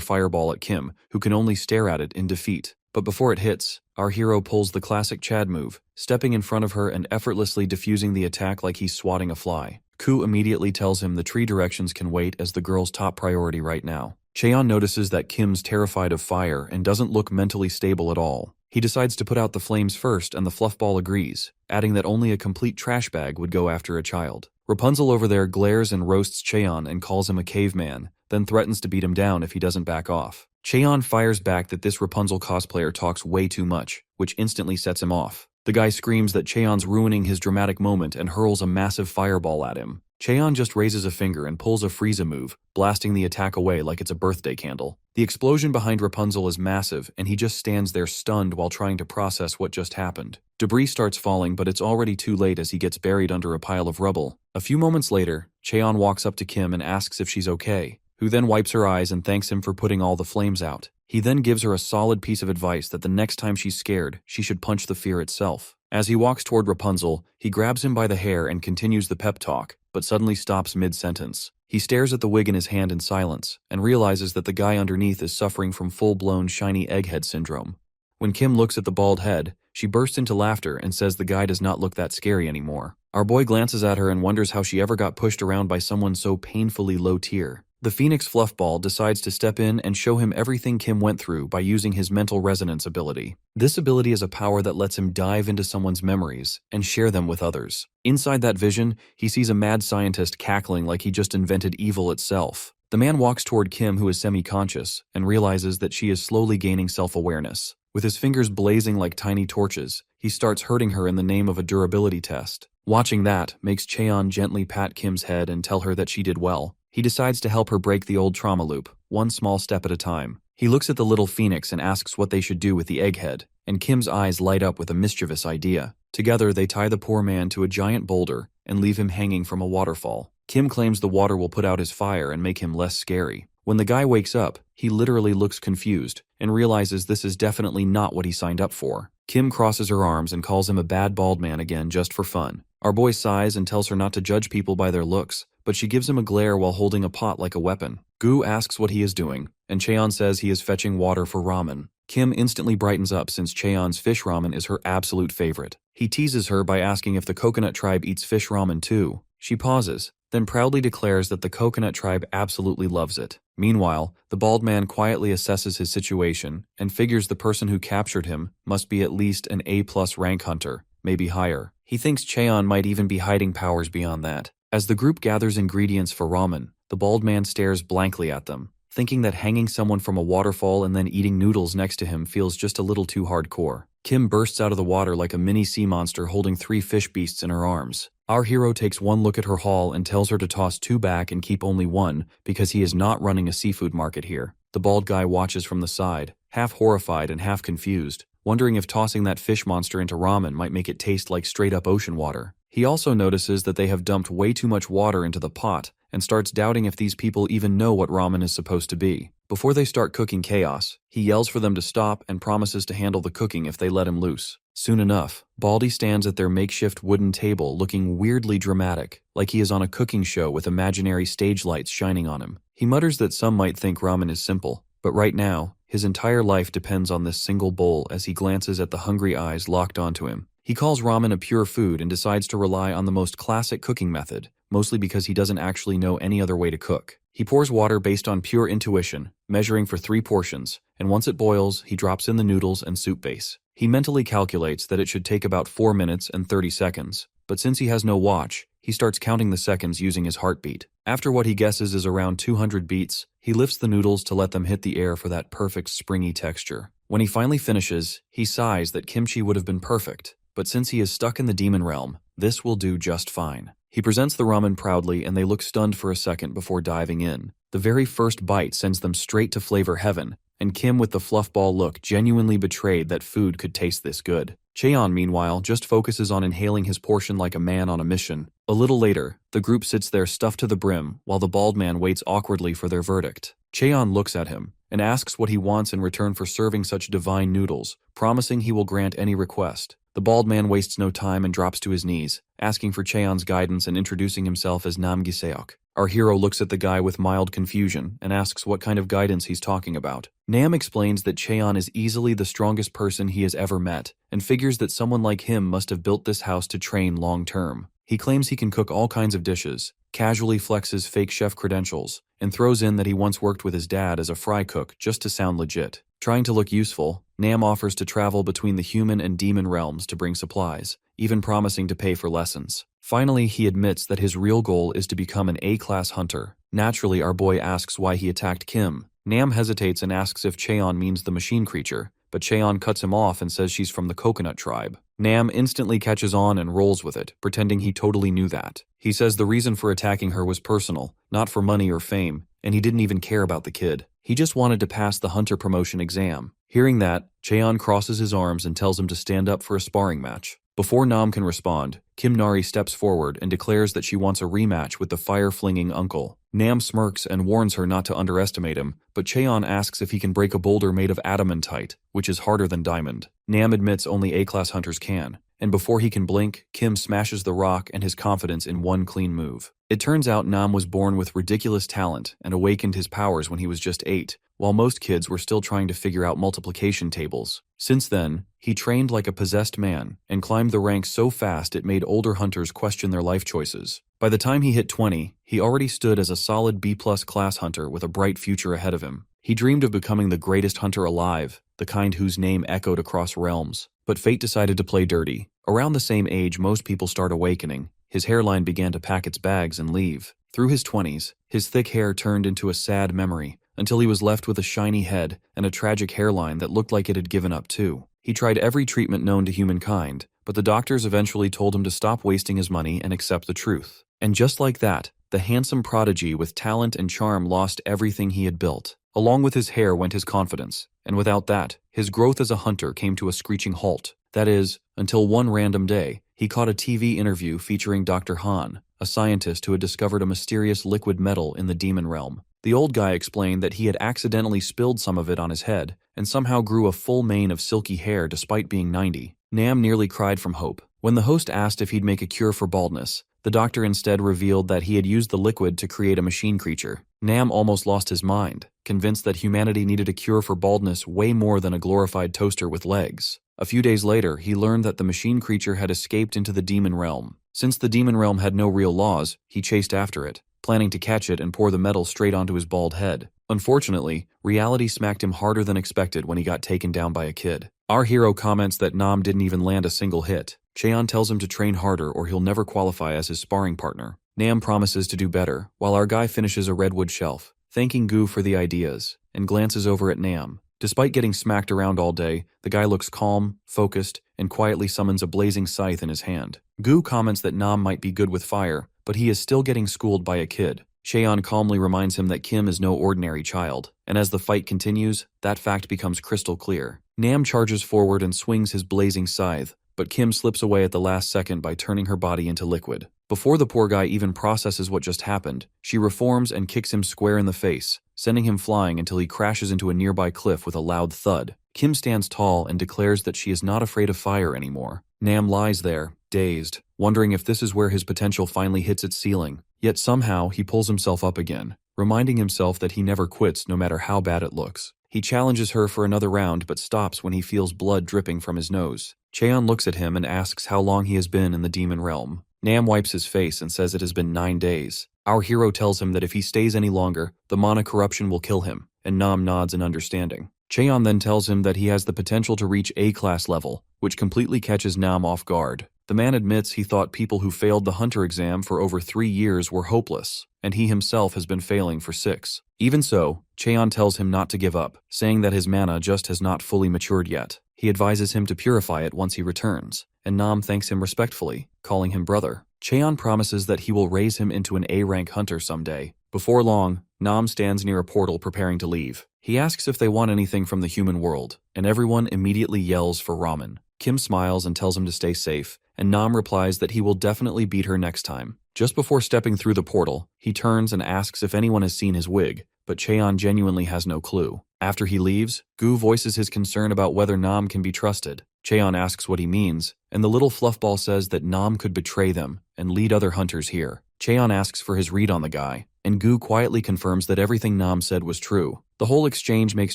fireball at Kim, who can only stare at it in defeat. But before it hits, our hero pulls the classic Chad move, stepping in front of her and effortlessly defusing the attack like he's swatting a fly. Ku immediately tells him the tree directions can wait as the girl's top priority right now. Cheon notices that Kim's terrified of fire and doesn't look mentally stable at all. He decides to put out the flames first and the fluffball agrees, adding that only a complete trash bag would go after a child. Rapunzel over there glares and roasts Cheon and calls him a caveman, then threatens to beat him down if he doesn't back off. Cheon fires back that this Rapunzel cosplayer talks way too much, which instantly sets him off. The guy screams that Cheon's ruining his dramatic moment and hurls a massive fireball at him. Cheon just raises a finger and pulls a Frieza move, blasting the attack away like it's a birthday candle. The explosion behind Rapunzel is massive, and he just stands there stunned while trying to process what just happened. Debris starts falling, but it's already too late as he gets buried under a pile of rubble. A few moments later, Cheon walks up to Kim and asks if she's okay, who then wipes her eyes and thanks him for putting all the flames out. He then gives her a solid piece of advice that the next time she's scared, she should punch the fear itself. As he walks toward Rapunzel, he grabs him by the hair and continues the pep talk, but suddenly stops mid-sentence. He stares at the wig in his hand in silence, and realizes that the guy underneath is suffering from full-blown shiny egghead syndrome. When Kim looks at the bald head, she bursts into laughter and says the guy does not look that scary anymore. Our boy glances at her and wonders how she ever got pushed around by someone so painfully low tier. The Phoenix Fluffball decides to step in and show him everything Kim went through by using his mental resonance ability. This ability is a power that lets him dive into someone's memories and share them with others. Inside that vision, he sees a mad scientist cackling like he just invented evil itself. The man walks toward Kim, who is semi-conscious, and realizes that she is slowly gaining self-awareness. With his fingers blazing like tiny torches, he starts hurting her in the name of a durability test. Watching that makes Cheon gently pat Kim's head and tell her that she did well. He decides to help her break the old trauma loop, one small step at a time. He looks at the little phoenix and asks what they should do with the egghead, and Kim's eyes light up with a mischievous idea. Together, they tie the poor man to a giant boulder and leave him hanging from a waterfall. Kim claims the water will put out his fire and make him less scary. When the guy wakes up, he literally looks confused and realizes this is definitely not what he signed up for. Kim crosses her arms and calls him a bad bald man again just for fun. Our boy sighs and tells her not to judge people by their looks, but she gives him a glare while holding a pot like a weapon. Gu asks what he is doing, and Cheon says he is fetching water for ramen. Kim instantly brightens up since Cheon's fish ramen is her absolute favorite. He teases her by asking if the coconut tribe eats fish ramen too. She pauses, then proudly declares that the coconut tribe absolutely loves it. Meanwhile, the bald man quietly assesses his situation and figures the person who captured him must be at least an A+ rank hunter, maybe higher. He thinks Cheon might even be hiding powers beyond that. As the group gathers ingredients for ramen, the bald man stares blankly at them, thinking that hanging someone from a waterfall and then eating noodles next to him feels just a little too hardcore. Kim bursts out of the water like a mini sea monster holding 3 fish beasts in her arms. Our hero takes one look at her haul and tells her to toss 2 back and keep only 1 because he is not running a seafood market here. The bald guy watches from the side, half horrified and half confused, wondering if tossing that fish monster into ramen might make it taste like straight-up ocean water. He also notices that they have dumped way too much water into the pot and starts doubting if these people even know what ramen is supposed to be. Before they start cooking chaos, he yells for them to stop and promises to handle the cooking if they let him loose. Soon enough, Baldy stands at their makeshift wooden table looking weirdly dramatic, like he is on a cooking show with imaginary stage lights shining on him. He mutters that some might think ramen is simple, but right now, his entire life depends on this single bowl as he glances at the hungry eyes locked onto him. He calls ramen a pure food and decides to rely on the most classic cooking method, mostly because he doesn't actually know any other way to cook. He pours water based on pure intuition, measuring for 3 portions, and once it boils, he drops in the noodles and soup base. He mentally calculates that it should take about 4 minutes and 30 seconds, but since he has no watch, he starts counting the seconds using his heartbeat. After what he guesses is around 200 beats, he lifts the noodles to let them hit the air for that perfect springy texture. When he finally finishes, he sighs that kimchi would have been perfect, but since he is stuck in the demon realm, this will do just fine. He presents the ramen proudly and they look stunned for a second before diving in. The very first bite sends them straight to flavor heaven, and Kim with the fluffball look genuinely betrayed that food could taste this good. Cheon, meanwhile, just focuses on inhaling his portion like a man on a mission. A little later, the group sits there stuffed to the brim while the bald man waits awkwardly for their verdict. Cheon looks at him and asks what he wants in return for serving such divine noodles, promising he will grant any request. The bald man wastes no time and drops to his knees, asking for Cheon's guidance and introducing himself as Nam Giseok. Our hero looks at the guy with mild confusion and asks what kind of guidance he's talking about. Nam explains that Cheon is easily the strongest person he has ever met, and figures that someone like him must have built this house to train long-term. He claims he can cook all kinds of dishes, casually flexes fake chef credentials, and throws in that he once worked with his dad as a fry cook just to sound legit. Trying to look useful, Nam offers to travel between the human and demon realms to bring supplies, even promising to pay for lessons. Finally, he admits that his real goal is to become an A-class hunter. Naturally, our boy asks why he attacked Kim. Nam hesitates and asks if Cheon means the machine creature, but Cheon cuts him off and says she's from the coconut tribe. Nam instantly catches on and rolls with it, pretending he totally knew that. He says the reason for attacking her was personal, not for money or fame, and he didn't even care about the kid. He just wanted to pass the hunter promotion exam. Hearing that, Cheon crosses his arms and tells him to stand up for a sparring match. Before Nam can respond, Kim Nari steps forward and declares that she wants a rematch with the fire-flinging uncle. Nam smirks and warns her not to underestimate him, but Cheon asks if he can break a boulder made of adamantite, which is harder than diamond. Nam admits only A-class hunters can, and before he can blink, Kim smashes the rock and his confidence in one clean move. It turns out Nam was born with ridiculous talent and awakened his powers when he was just 8, while most kids were still trying to figure out multiplication tables. Since then, he trained like a possessed man and climbed the ranks so fast it made older hunters question their life choices. By the time he hit 20, he already stood as a solid B-plus class hunter with a bright future ahead of him. He dreamed of becoming the greatest hunter alive, the kind whose name echoed across realms. But fate decided to play dirty. Around the same age most people start awakening, his hairline began to pack its bags and leave. Through his 20s, his thick hair turned into a sad memory, until he was left with a shiny head and a tragic hairline that looked like it had given up too. He tried every treatment known to humankind, but the doctors eventually told him to stop wasting his money and accept the truth. And just like that, the handsome prodigy with talent and charm lost everything he had built. Along with his hair went his confidence, and without that, his growth as a hunter came to a screeching halt. That is, until one random day, he caught a TV interview featuring Dr. Han, a scientist who had discovered a mysterious liquid metal in the demon realm. The old guy explained that he had accidentally spilled some of it on his head, and somehow grew a full mane of silky hair despite being 90. Nam nearly cried from hope. When the host asked if he'd make a cure for baldness, the doctor instead revealed that he had used the liquid to create a machine creature. Nam almost lost his mind, convinced that humanity needed a cure for baldness way more than a glorified toaster with legs. A few days later, he learned that the machine creature had escaped into the demon realm. Since the demon realm had no real laws, he chased after it, planning to catch it and pour the metal straight onto his bald head. Unfortunately, reality smacked him harder than expected when he got taken down by a kid. Our hero comments that Nam didn't even land a single hit. Cheon tells him to train harder or he'll never qualify as his sparring partner. Nam promises to do better, while our guy finishes a redwood shelf, thanking Gu for the ideas, and glances over at Nam. Despite getting smacked around all day, the guy looks calm, focused, and quietly summons a blazing scythe in his hand. Gu comments that Nam might be good with fire, but he is still getting schooled by a kid. Cheon calmly reminds him that Kim is no ordinary child, and as the fight continues, that fact becomes crystal clear. Nam charges forward and swings his blazing scythe, but Kim slips away at the last second by turning her body into liquid. Before the poor guy even processes what just happened, she reforms and kicks him square in the face, sending him flying until he crashes into a nearby cliff with a loud thud. Kim stands tall and declares that she is not afraid of fire anymore. Nam lies there, dazed, wondering if this is where his potential finally hits its ceiling. Yet somehow he pulls himself up again, reminding himself that he never quits no matter how bad it looks. He challenges her for another round but stops when he feels blood dripping from his nose. Cheon looks at him and asks how long he has been in the demon realm. Nam wipes his face and says it has been 9 days. Our hero tells him that if he stays any longer, the mana corruption will kill him, and Nam nods in understanding. Cheon then tells him that he has the potential to reach A-class level, which completely catches Nam off guard. The man admits he thought people who failed the hunter exam for over 3 years were hopeless, and he himself has been failing for 6. Even so, Cheon tells him not to give up, saying that his mana just has not fully matured yet. He advises him to purify it once he returns, and Nam thanks him respectfully, calling him brother. Cheon promises that he will raise him into an A-rank hunter someday. Before long, Nam stands near a portal preparing to leave. He asks if they want anything from the human world, and everyone immediately yells for ramen. Kim smiles and tells him to stay safe, and Nam replies that he will definitely beat her next time. Just before stepping through the portal, he turns and asks if anyone has seen his wig, but Cheon genuinely has no clue. After he leaves, Gu voices his concern about whether Nam can be trusted. Cheon asks what he means, and the little fluffball says that Nam could betray them and lead other hunters here. Cheon asks for his read on the guy, and Gu quietly confirms that everything Nam said was true. The whole exchange makes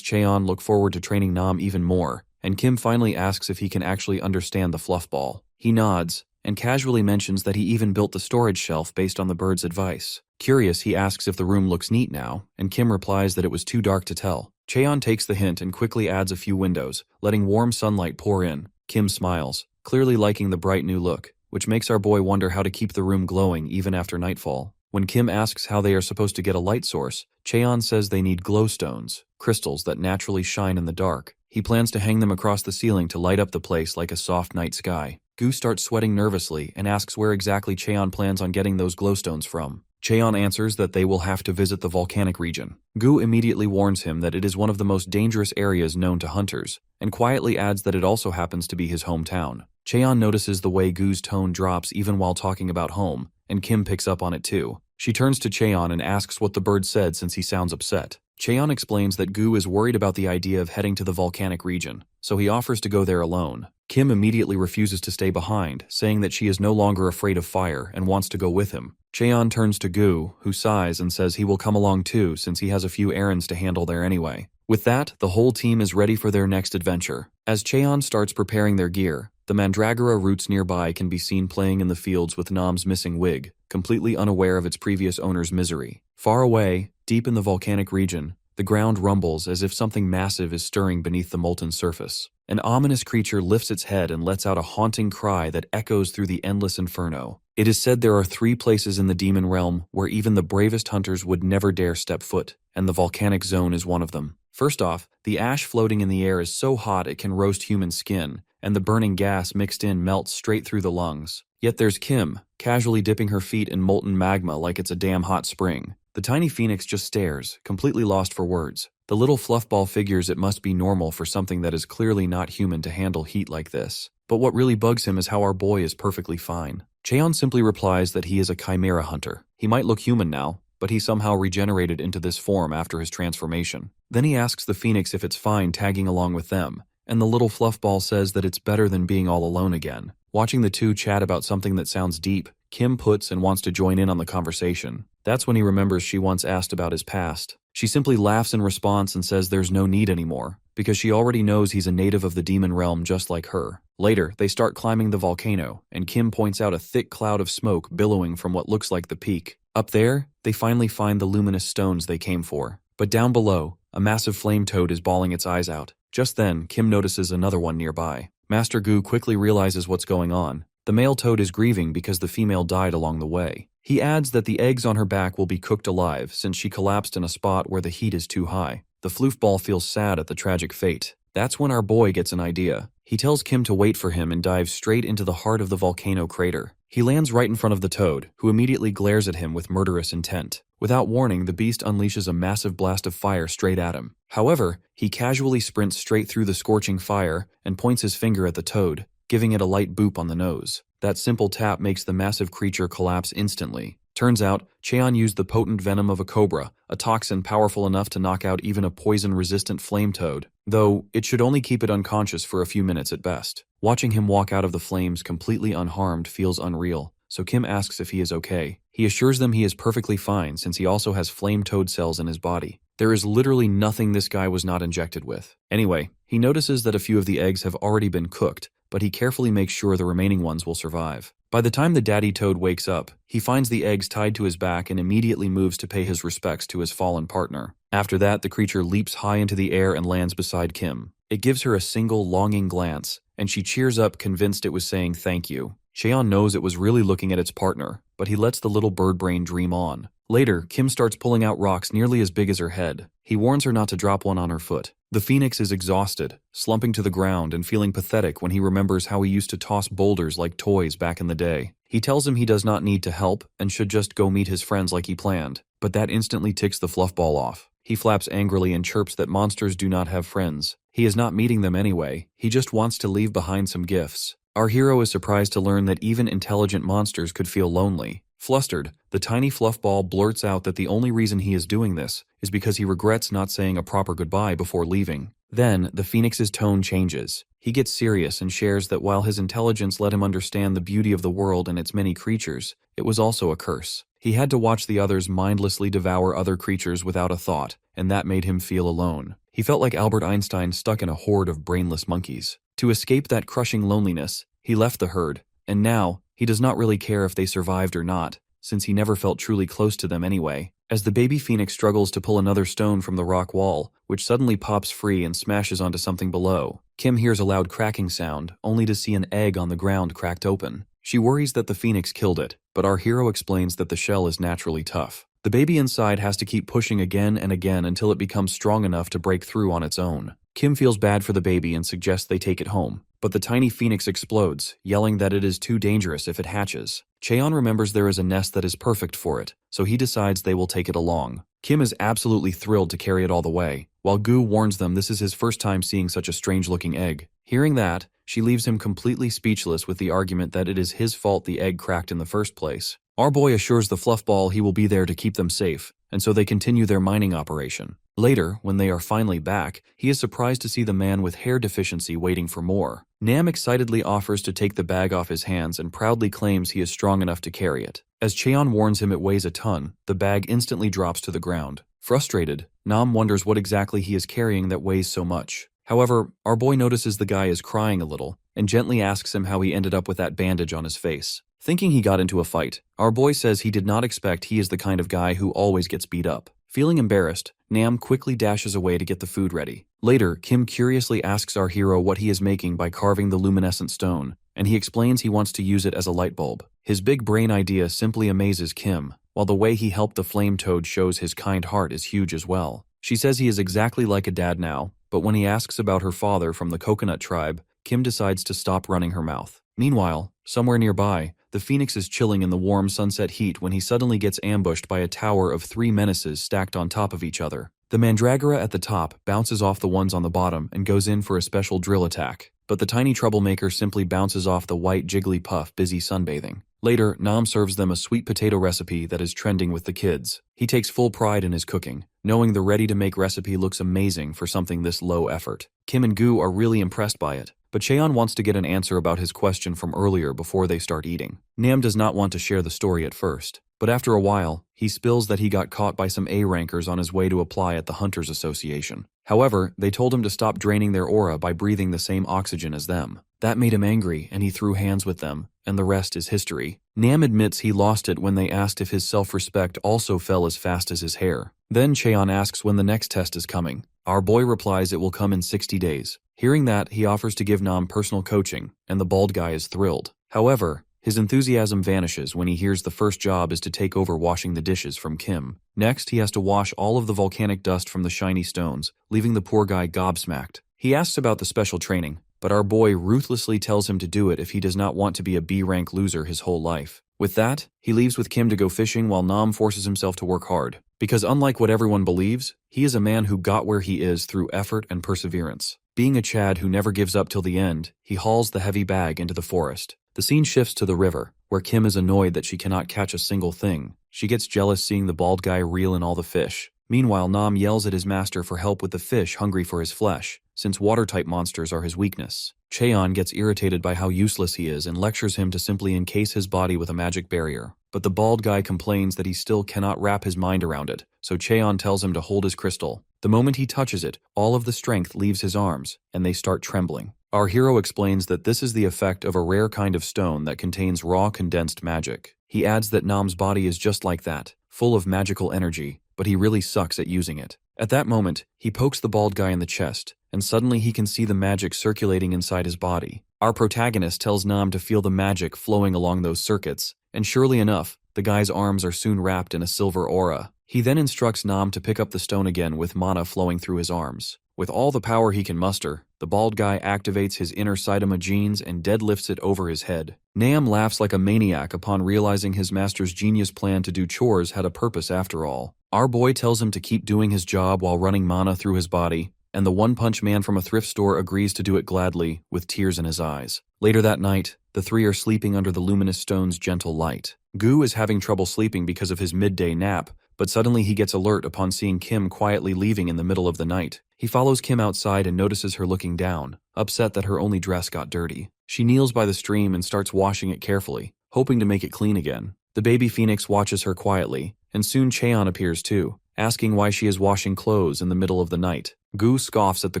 Cheon look forward to training Nam even more, and Kim finally asks if he can actually understand the fluffball. He nods, and casually mentions that he even built the storage shelf based on the bird's advice. Curious, he asks if the room looks neat now, and Kim replies that it was too dark to tell. Cheon takes the hint and quickly adds a few windows, letting warm sunlight pour in. Kim smiles, clearly liking the bright new look, which makes our boy wonder how to keep the room glowing even after nightfall. When Kim asks how they are supposed to get a light source, Cheon says they need glowstones, crystals that naturally shine in the dark. He plans to hang them across the ceiling to light up the place like a soft night sky. Gu starts sweating nervously and asks where exactly Cheon plans on getting those glowstones from. Cheon answers that they will have to visit the volcanic region. Gu immediately warns him that it is one of the most dangerous areas known to hunters, and quietly adds that it also happens to be his hometown. Cheon notices the way Gu's tone drops even while talking about home, and Kim picks up on it too. She turns to Cheon and asks what the bird said since he sounds upset. Cheon explains that Gu is worried about the idea of heading to the volcanic region, so he offers to go there alone. Kim immediately refuses to stay behind, saying that she is no longer afraid of fire and wants to go with him. Cheon turns to Gu, who sighs and says he will come along too since he has a few errands to handle there anyway. With that, the whole team is ready for their next adventure. As Cheon starts preparing their gear, the mandragora roots nearby can be seen playing in the fields with Nam's missing wig, completely unaware of its previous owner's misery. Far away, deep in the volcanic region, the ground rumbles as if something massive is stirring beneath the molten surface. An ominous creature lifts its head and lets out a haunting cry that echoes through the endless inferno. It is said there are 3 places in the demon realm where even the bravest hunters would never dare step foot, and the volcanic zone is one of them. First off, the ash floating in the air is so hot it can roast human skin, and the burning gas mixed in melts straight through the lungs. Yet there's Kim, casually dipping her feet in molten magma like it's a damn hot spring. The tiny phoenix just stares, completely lost for words. The little fluffball figures it must be normal for something that is clearly not human to handle heat like this. But what really bugs him is how our boy is perfectly fine. Cheon simply replies that he is a chimera hunter. He might look human now, but he somehow regenerated into this form after his transformation. Then he asks the phoenix if it's fine tagging along with them, and the little fluffball says that it's better than being all alone again. Watching the two chat about something that sounds deep, Kim puts and wants to join in on the conversation. That's when he remembers she once asked about his past. She simply laughs in response and says there's no need anymore, because she already knows he's a native of the demon realm just like her. Later, they start climbing the volcano, and Kim points out a thick cloud of smoke billowing from what looks like the peak. Up there, they finally find the luminous stones they came for. But down below, a massive flame toad is bawling its eyes out. Just then, Kim notices another one nearby. Master Gu quickly realizes what's going on. The male toad is grieving because the female died along the way. He adds that the eggs on her back will be cooked alive since she collapsed in a spot where the heat is too high. The floofball feels sad at the tragic fate. That's when our boy gets an idea. He tells Kim to wait for him and dives straight into the heart of the volcano crater. He lands right in front of the toad, who immediately glares at him with murderous intent. Without warning, the beast unleashes a massive blast of fire straight at him. However, he casually sprints straight through the scorching fire and points his finger at the toad, giving it a light boop on the nose. That simple tap makes the massive creature collapse instantly. Turns out, Cheon used the potent venom of a cobra, a toxin powerful enough to knock out even a poison-resistant flame toad, though it should only keep it unconscious for a few minutes at best. Watching him walk out of the flames completely unharmed feels unreal, so Kim asks if he is okay. He assures them he is perfectly fine since he also has flame toad cells in his body. There is literally nothing this guy was not injected with. Anyway, he notices that a few of the eggs have already been cooked, but he carefully makes sure the remaining ones will survive. By the time the daddy toad wakes up, he finds the eggs tied to his back and immediately moves to pay his respects to his fallen partner. After that, the creature leaps high into the air and lands beside Kim. It gives her a single longing glance, and she cheers up convinced it was saying thank you. Cheon knows it was really looking at its partner, but he lets the little bird brain dream on. Later, Kim starts pulling out rocks nearly as big as her head. He warns her not to drop one on her foot. The phoenix is exhausted, slumping to the ground and feeling pathetic when he remembers how he used to toss boulders like toys back in the day. He tells him he does not need to help and should just go meet his friends like he planned, but that instantly ticks the fluffball off. He flaps angrily and chirps that monsters do not have friends. He is not meeting them anyway, he just wants to leave behind some gifts. Our hero is surprised to learn that even intelligent monsters could feel lonely. Flustered, the tiny fluffball blurts out that the only reason he is doing this is because he regrets not saying a proper goodbye before leaving. Then, the Phoenix's tone changes. He gets serious and shares that while his intelligence let him understand the beauty of the world and its many creatures, it was also a curse. He had to watch the others mindlessly devour other creatures without a thought, and that made him feel alone. He felt like Albert Einstein stuck in a horde of brainless monkeys. To escape that crushing loneliness, he left the herd, and now, he does not really care if they survived or not, since he never felt truly close to them anyway. As the baby phoenix struggles to pull another stone from the rock wall, which suddenly pops free and smashes onto something below, Kim hears a loud cracking sound, only to see an egg on the ground cracked open. She worries that the phoenix killed it, but our hero explains that the shell is naturally tough. The baby inside has to keep pushing again and again until it becomes strong enough to break through on its own. Kim feels bad for the baby and suggests they take it home, but the tiny phoenix explodes, yelling that it is too dangerous if it hatches. Cheon remembers there is a nest that is perfect for it, so he decides they will take it along. Kim is absolutely thrilled to carry it all the way, while Gu warns them this is his first time seeing such a strange-looking egg. Hearing that, she leaves him completely speechless with the argument that it is his fault the egg cracked in the first place. Our boy assures the fluffball he will be there to keep them safe, and so they continue their mining operation. Later, when they are finally back, he is surprised to see the man with hair deficiency waiting for more. Nam excitedly offers to take the bag off his hands and proudly claims he is strong enough to carry it. As Cheon warns him it weighs a ton, the bag instantly drops to the ground. Frustrated, Nam wonders what exactly he is carrying that weighs so much. However, our boy notices the guy is crying a little, and gently asks him how he ended up with that bandage on his face. Thinking he got into a fight, our boy says he did not expect he is the kind of guy who always gets beat up. Feeling embarrassed, Nam quickly dashes away to get the food ready. Later, Kim curiously asks our hero what he is making by carving the luminescent stone, and he explains he wants to use it as a light bulb. His big brain idea simply amazes Kim, while the way he helped the flame toad shows his kind heart is huge as well. She says he is exactly like a dad now, but when he asks about her father from the coconut tribe, Kim decides to stop running her mouth. Meanwhile, somewhere nearby, the phoenix is chilling in the warm sunset heat when he suddenly gets ambushed by a tower of 3 menaces stacked on top of each other. The mandragora at the top bounces off the ones on the bottom and goes in for a special drill attack, but the tiny troublemaker simply bounces off the white Jigglypuff busy sunbathing. Later, Nam serves them a sweet potato recipe that is trending with the kids. He takes full pride in his cooking, knowing the ready-to-make recipe looks amazing for something this low effort. Kim and Gu are really impressed by it, but Cheon wants to get an answer about his question from earlier before they start eating. Nam does not want to share the story at first, but after a while, he spills that he got caught by some A-rankers on his way to apply at the Hunters Association. However, they told him to stop draining their aura by breathing the same oxygen as them. That made him angry, and he threw hands with them, and the rest is history. Nam admits he lost it when they asked if his self-respect also fell as fast as his hair. Then Cheon asks when the next test is coming. Our boy replies it will come in 60 days. Hearing that, he offers to give Nam personal coaching, and the bald guy is thrilled. However, his enthusiasm vanishes when he hears the first job is to take over washing the dishes from Kim. Next, he has to wash all of the volcanic dust from the shiny stones, leaving the poor guy gobsmacked. He asks about the special training, but our boy ruthlessly tells him to do it if he does not want to be a B-rank loser his whole life. With that, he leaves with Kim to go fishing while Nam forces himself to work hard. Because unlike what everyone believes, he is a man who got where he is through effort and perseverance. Being a Chad who never gives up till the end, he hauls the heavy bag into the forest. The scene shifts to the river, where Kim is annoyed that she cannot catch a single thing. She gets jealous seeing the bald guy reel in all the fish. Meanwhile, Nam yells at his master for help with the fish hungry for his flesh, since water-type monsters are his weakness. Cheon gets irritated by how useless he is and lectures him to simply encase his body with a magic barrier. But the bald guy complains that he still cannot wrap his mind around it, so Cheon tells him to hold his crystal. The moment he touches it, all of the strength leaves his arms, and they start trembling. Our hero explains that this is the effect of a rare kind of stone that contains raw condensed magic. He adds that Nam's body is just like that, full of magical energy, but he really sucks at using it. At that moment, he pokes the bald guy in the chest, and suddenly he can see the magic circulating inside his body. Our protagonist tells Nam to feel the magic flowing along those circuits, and surely enough, the guy's arms are soon wrapped in a silver aura. He then instructs Nam to pick up the stone again with mana flowing through his arms. With all the power he can muster, the bald guy activates his inner Saitama genes and deadlifts it over his head. Nam laughs like a maniac upon realizing his master's genius plan to do chores had a purpose after all. Our boy tells him to keep doing his job while running mana through his body, and the one-punch man from a thrift store agrees to do it gladly, with tears in his eyes. Later that night, the three are sleeping under the luminous stone's gentle light. Gu is having trouble sleeping because of his midday nap, but suddenly he gets alert upon seeing Kim quietly leaving in the middle of the night. He follows Kim outside and notices her looking down, upset that her only dress got dirty. She kneels by the stream and starts washing it carefully, hoping to make it clean again. The baby phoenix watches her quietly, and soon Cheon appears too, asking why she is washing clothes in the middle of the night. Gu scoffs at the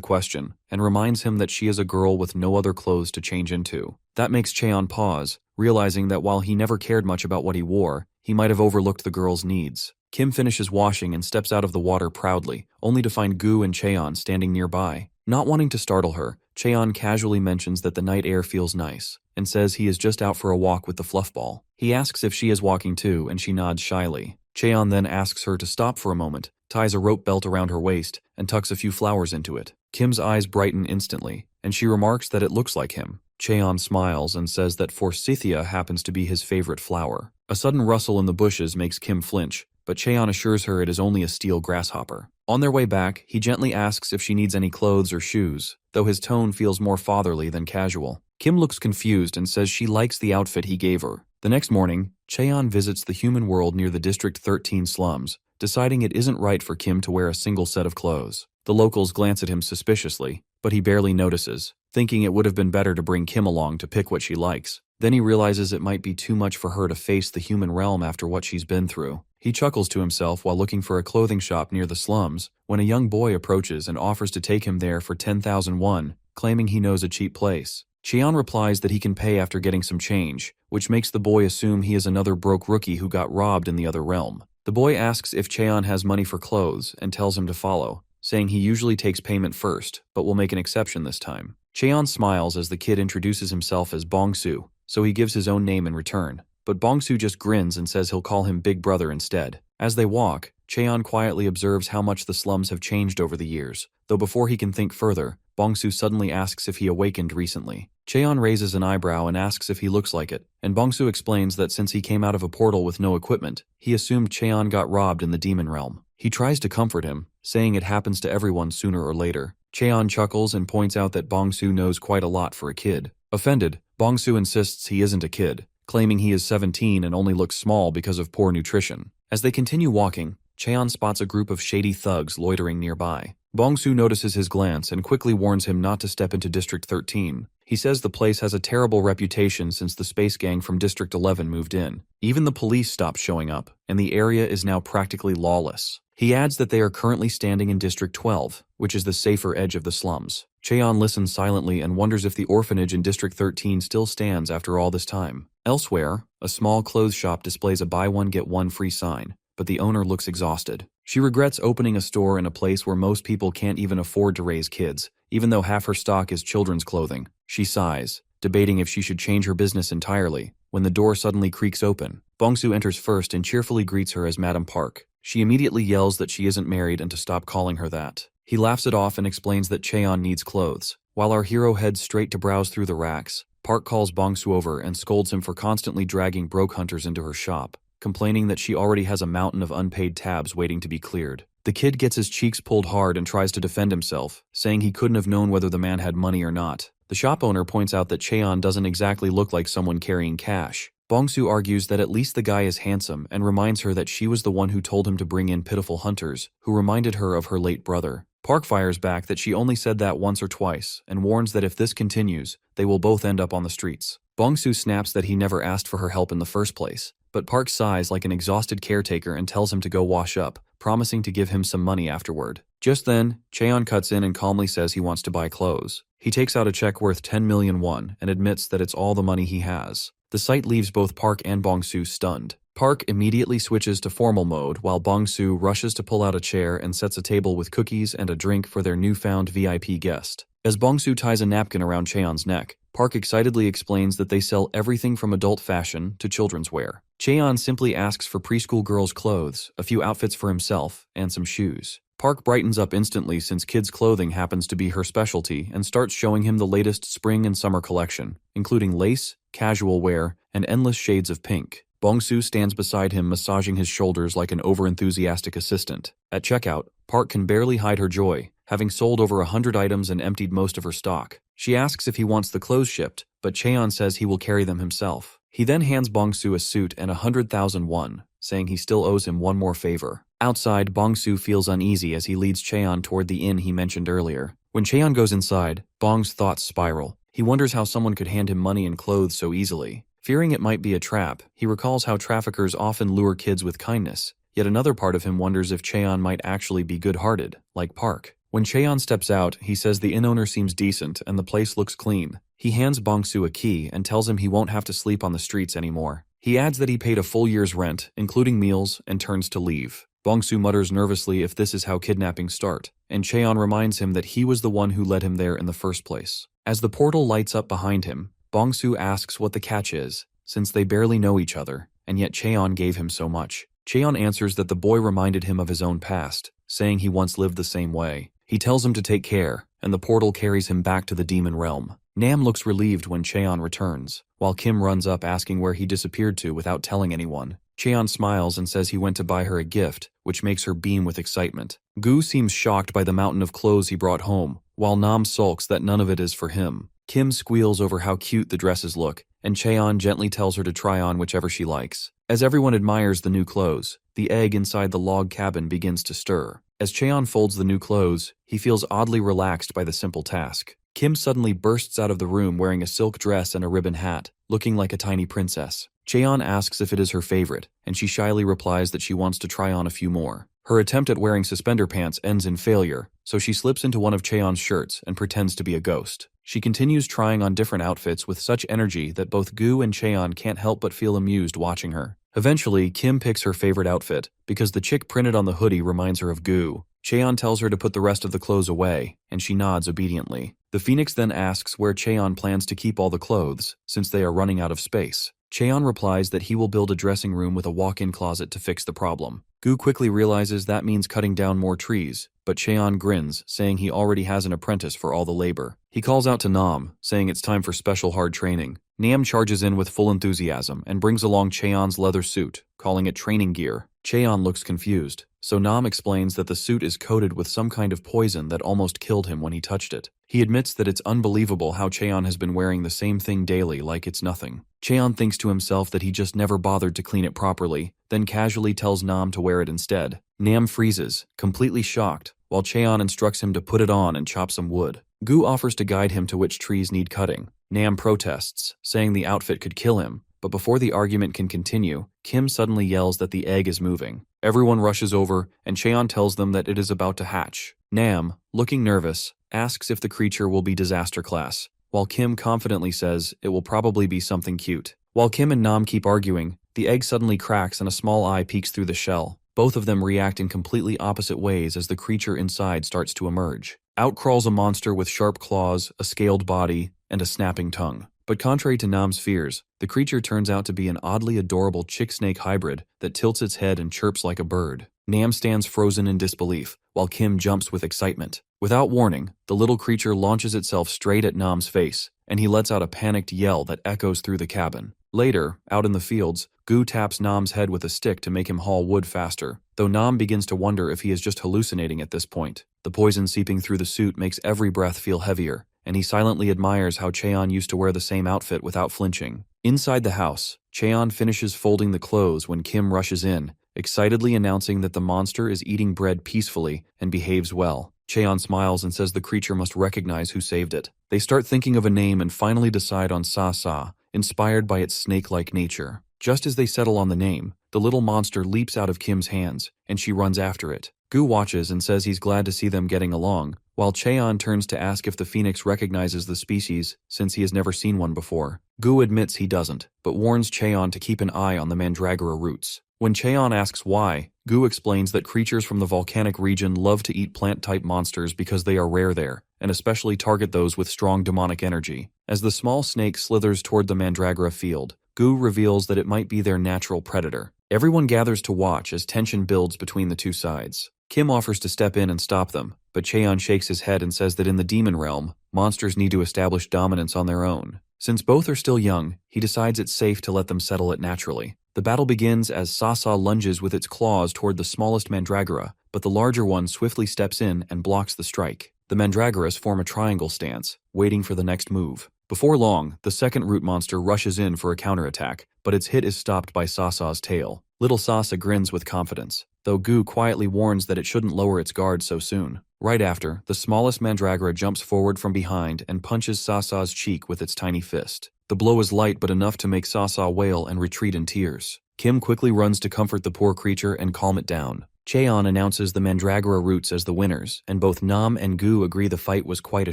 question, and reminds him that she is a girl with no other clothes to change into. That makes Cheon pause, realizing that while he never cared much about what he wore, he might have overlooked the girl's needs. Kim finishes washing and steps out of the water proudly, only to find Gu and Cheon standing nearby. Not wanting to startle her, Cheon casually mentions that the night air feels nice, and says he is just out for a walk with the fluff ball. He asks if she is walking too, and she nods shyly. Cheon then asks her to stop for a moment, ties a rope belt around her waist, and tucks a few flowers into it. Kim's eyes brighten instantly, and she remarks that it looks like him. Cheon smiles and says that forsythia happens to be his favorite flower. A sudden rustle in the bushes makes Kim flinch, but Cheon assures her it is only a steel grasshopper. On their way back, he gently asks if she needs any clothes or shoes, though his tone feels more fatherly than casual. Kim looks confused and says she likes the outfit he gave her. The next morning, Cheon visits the human world near the District 13 slums, deciding it isn't right for Kim to wear a single set of clothes. The locals glance at him suspiciously, but he barely notices, thinking it would have been better to bring Kim along to pick what she likes. Then he realizes it might be too much for her to face the human realm after what she's been through. He chuckles to himself while looking for a clothing shop near the slums, when a young boy approaches and offers to take him there for 10,000 won, claiming he knows a cheap place. Cheon replies that he can pay after getting some change, which makes the boy assume he is another broke rookie who got robbed in the other realm. The boy asks if Cheon has money for clothes and tells him to follow, saying he usually takes payment first, but will make an exception this time. Cheon smiles as the kid introduces himself as Bongsu, so he gives his own name in return, but Bongsu just grins and says he'll call him Big Brother instead. As they walk, Cheon quietly observes how much the slums have changed over the years, though before he can think further, Bongsu suddenly asks if he awakened recently. Cheon raises an eyebrow and asks if he looks like it, and Bongsu explains that since he came out of a portal with no equipment, he assumed Cheon got robbed in the demon realm. He tries to comfort him, saying it happens to everyone sooner or later. Cheon chuckles and points out that Bongsu knows quite a lot for a kid. Offended, Bongsu insists he isn't a kid, claiming he is 17 and only looks small because of poor nutrition. As they continue walking, Cheon spots a group of shady thugs loitering nearby. Bongsu notices his glance and quickly warns him not to step into District 13. He says the place has a terrible reputation since the space gang from District 11 moved in. Even the police stopped showing up, and the area is now practically lawless. He adds that they are currently standing in District 12, which is the safer edge of the slums. Cheon listens silently and wonders if the orphanage in District 13 still stands after all this time. Elsewhere, a small clothes shop displays a buy one get one free sign, but the owner looks exhausted. She regrets opening a store in a place where most people can't even afford to raise kids, even though half her stock is children's clothing. She sighs, debating if she should change her business entirely, when the door suddenly creaks open. Bongsu enters first and cheerfully greets her as Madam Park. She immediately yells that she isn't married and to stop calling her that. He laughs it off and explains that Cheon needs clothes. While our hero heads straight to browse through the racks, Park calls Bongsu over and scolds him for constantly dragging broke hunters into her shop, complaining that she already has a mountain of unpaid tabs waiting to be cleared. The kid gets his cheeks pulled hard and tries to defend himself, saying he couldn't have known whether the man had money or not. The shop owner points out that Cheon doesn't exactly look like someone carrying cash. Bongsu argues that at least the guy is handsome and reminds her that she was the one who told him to bring in pitiful hunters, who reminded her of her late brother. Park fires back that she only said that once or twice and warns that if this continues, they will both end up on the streets. Bongsu snaps that he never asked for her help in the first place, but Park sighs like an exhausted caretaker and tells him to go wash up, promising to give him some money afterward. Just then, Cheon cuts in and calmly says he wants to buy clothes. He takes out a check worth 10 million won and admits that it's all the money he has. The sight leaves both Park and Bongsu stunned. Park immediately switches to formal mode while Bongsu rushes to pull out a chair and sets a table with cookies and a drink for their newfound VIP guest. As Bongsu ties a napkin around Cheon's neck, Park excitedly explains that they sell everything from adult fashion to children's wear. Cheon simply asks for preschool girls' clothes, a few outfits for himself, and some shoes. Park brightens up instantly since kids' clothing happens to be her specialty and starts showing him the latest spring and summer collection, including lace, casual wear, and endless shades of pink. Bongsu stands beside him, massaging his shoulders like an overenthusiastic assistant. At checkout, Park can barely hide her joy, having sold over 100 items and emptied most of her stock. She asks if he wants the clothes shipped, but Cheon says he will carry them himself. He then hands Bongsu a suit and 100,000 won, saying he still owes him one more favor. Outside, Bongsu feels uneasy as he leads Cheon toward the inn he mentioned earlier. When Cheon goes inside, Bong's thoughts spiral. He wonders how someone could hand him money and clothes so easily. Fearing it might be a trap, he recalls how traffickers often lure kids with kindness. Yet another part of him wonders if Cheon might actually be good-hearted, like Park. When Cheon steps out, he says the inn owner seems decent and the place looks clean. He hands Bongsu a key and tells him he won't have to sleep on the streets anymore. He adds that he paid a full year's rent, including meals, and turns to leave. Bongsu mutters nervously if this is how kidnappings start, and Cheon reminds him that he was the one who led him there in the first place. As the portal lights up behind him, Bongsu asks what the catch is, since they barely know each other, and yet Cheon gave him so much. Cheon answers that the boy reminded him of his own past, saying he once lived the same way. He tells him to take care, and the portal carries him back to the demon realm. Nam looks relieved when Cheon returns, while Kim runs up asking where he disappeared to without telling anyone. Cheon smiles and says he went to buy her a gift, which makes her beam with excitement. Gu seems shocked by the mountain of clothes he brought home, while Nam sulks that none of it is for him. Kim squeals over how cute the dresses look, and Cheon gently tells her to try on whichever she likes. As everyone admires the new clothes, the egg inside the log cabin begins to stir. As Cheon folds the new clothes, he feels oddly relaxed by the simple task. Kim suddenly bursts out of the room wearing a silk dress and a ribbon hat, looking like a tiny princess. Cheon asks if it is her favorite, and she shyly replies that she wants to try on a few more. Her attempt at wearing suspender pants ends in failure, so she slips into one of Cheon's shirts and pretends to be a ghost. She continues trying on different outfits with such energy that both Gu and Cheon can't help but feel amused watching her. Eventually, Kim picks her favorite outfit, because the chick printed on the hoodie reminds her of Gu. Cheon tells her to put the rest of the clothes away, and she nods obediently. The Phoenix then asks where Cheon plans to keep all the clothes, since they are running out of space. Cheon replies that he will build a dressing room with a walk-in closet to fix the problem. Gu quickly realizes that means cutting down more trees, but Cheon grins, saying he already has an apprentice for all the labor. He calls out to Nam, saying it's time for special hard training. Nam charges in with full enthusiasm and brings along Cheon's leather suit, calling it training gear. Cheon looks confused, so Nam explains that the suit is coated with some kind of poison that almost killed him when he touched it. He admits that it's unbelievable how Cheon has been wearing the same thing daily like it's nothing. Cheon thinks to himself that he just never bothered to clean it properly, then casually tells Nam to wear it instead. Nam freezes, completely shocked, while Cheon instructs him to put it on and chop some wood. Gu offers to guide him to which trees need cutting. Nam protests, saying the outfit could kill him, but before the argument can continue, Kim suddenly yells that the egg is moving. Everyone rushes over, and Cheon tells them that it is about to hatch. Nam, looking nervous, asks if the creature will be disaster class, while Kim confidently says it will probably be something cute. While Kim and Nam keep arguing, the egg suddenly cracks and a small eye peeks through the shell. Both of them react in completely opposite ways as the creature inside starts to emerge. Out crawls a monster with sharp claws, a scaled body, and a snapping tongue. But contrary to Nam's fears, the creature turns out to be an oddly adorable chick-snake hybrid that tilts its head and chirps like a bird. Nam stands frozen in disbelief, while Kim jumps with excitement. Without warning, the little creature launches itself straight at Nam's face, and he lets out a panicked yell that echoes through the cabin. Later, out in the fields, Gu taps Nam's head with a stick to make him haul wood faster, though Nam begins to wonder if he is just hallucinating at this point. The poison seeping through the suit makes every breath feel heavier, and he silently admires how Cheon used to wear the same outfit without flinching. Inside the house, Cheon finishes folding the clothes when Kim rushes in, excitedly announcing that the monster is eating bread peacefully and behaves well. Cheon smiles and says the creature must recognize who saved it. They start thinking of a name and finally decide on Sa, inspired by its snake-like nature. Just as they settle on the name, the little monster leaps out of Kim's hands, and she runs after it. Gu watches and says he's glad to see them getting along, while Cheon turns to ask if the phoenix recognizes the species, since he has never seen one before. Gu admits he doesn't, but warns Cheon to keep an eye on the mandragora roots. When Cheon asks why, Gu explains that creatures from the volcanic region love to eat plant-type monsters because they are rare there, and especially target those with strong demonic energy. As the small snake slithers toward the mandragora field, Gu reveals that it might be their natural predator. Everyone gathers to watch as tension builds between the two sides. Kim offers to step in and stop them, but Cheon shakes his head and says that in the demon realm, monsters need to establish dominance on their own. Since both are still young, he decides it's safe to let them settle it naturally. The battle begins as Sasa lunges with its claws toward the smallest mandragora, but the larger one swiftly steps in and blocks the strike. The mandragoras form a triangle stance, waiting for the next move. Before long, the second root monster rushes in for a counterattack, but its hit is stopped by Sasa's tail. Little Sasa grins with confidence, though Gu quietly warns that it shouldn't lower its guard so soon. Right after, the smallest mandragora jumps forward from behind and punches Sasa's cheek with its tiny fist. The blow is light but enough to make Sasa wail and retreat in tears. Kim quickly runs to comfort the poor creature and calm it down. Cheon announces the mandragora roots as the winners, and both Nam and Gu agree the fight was quite a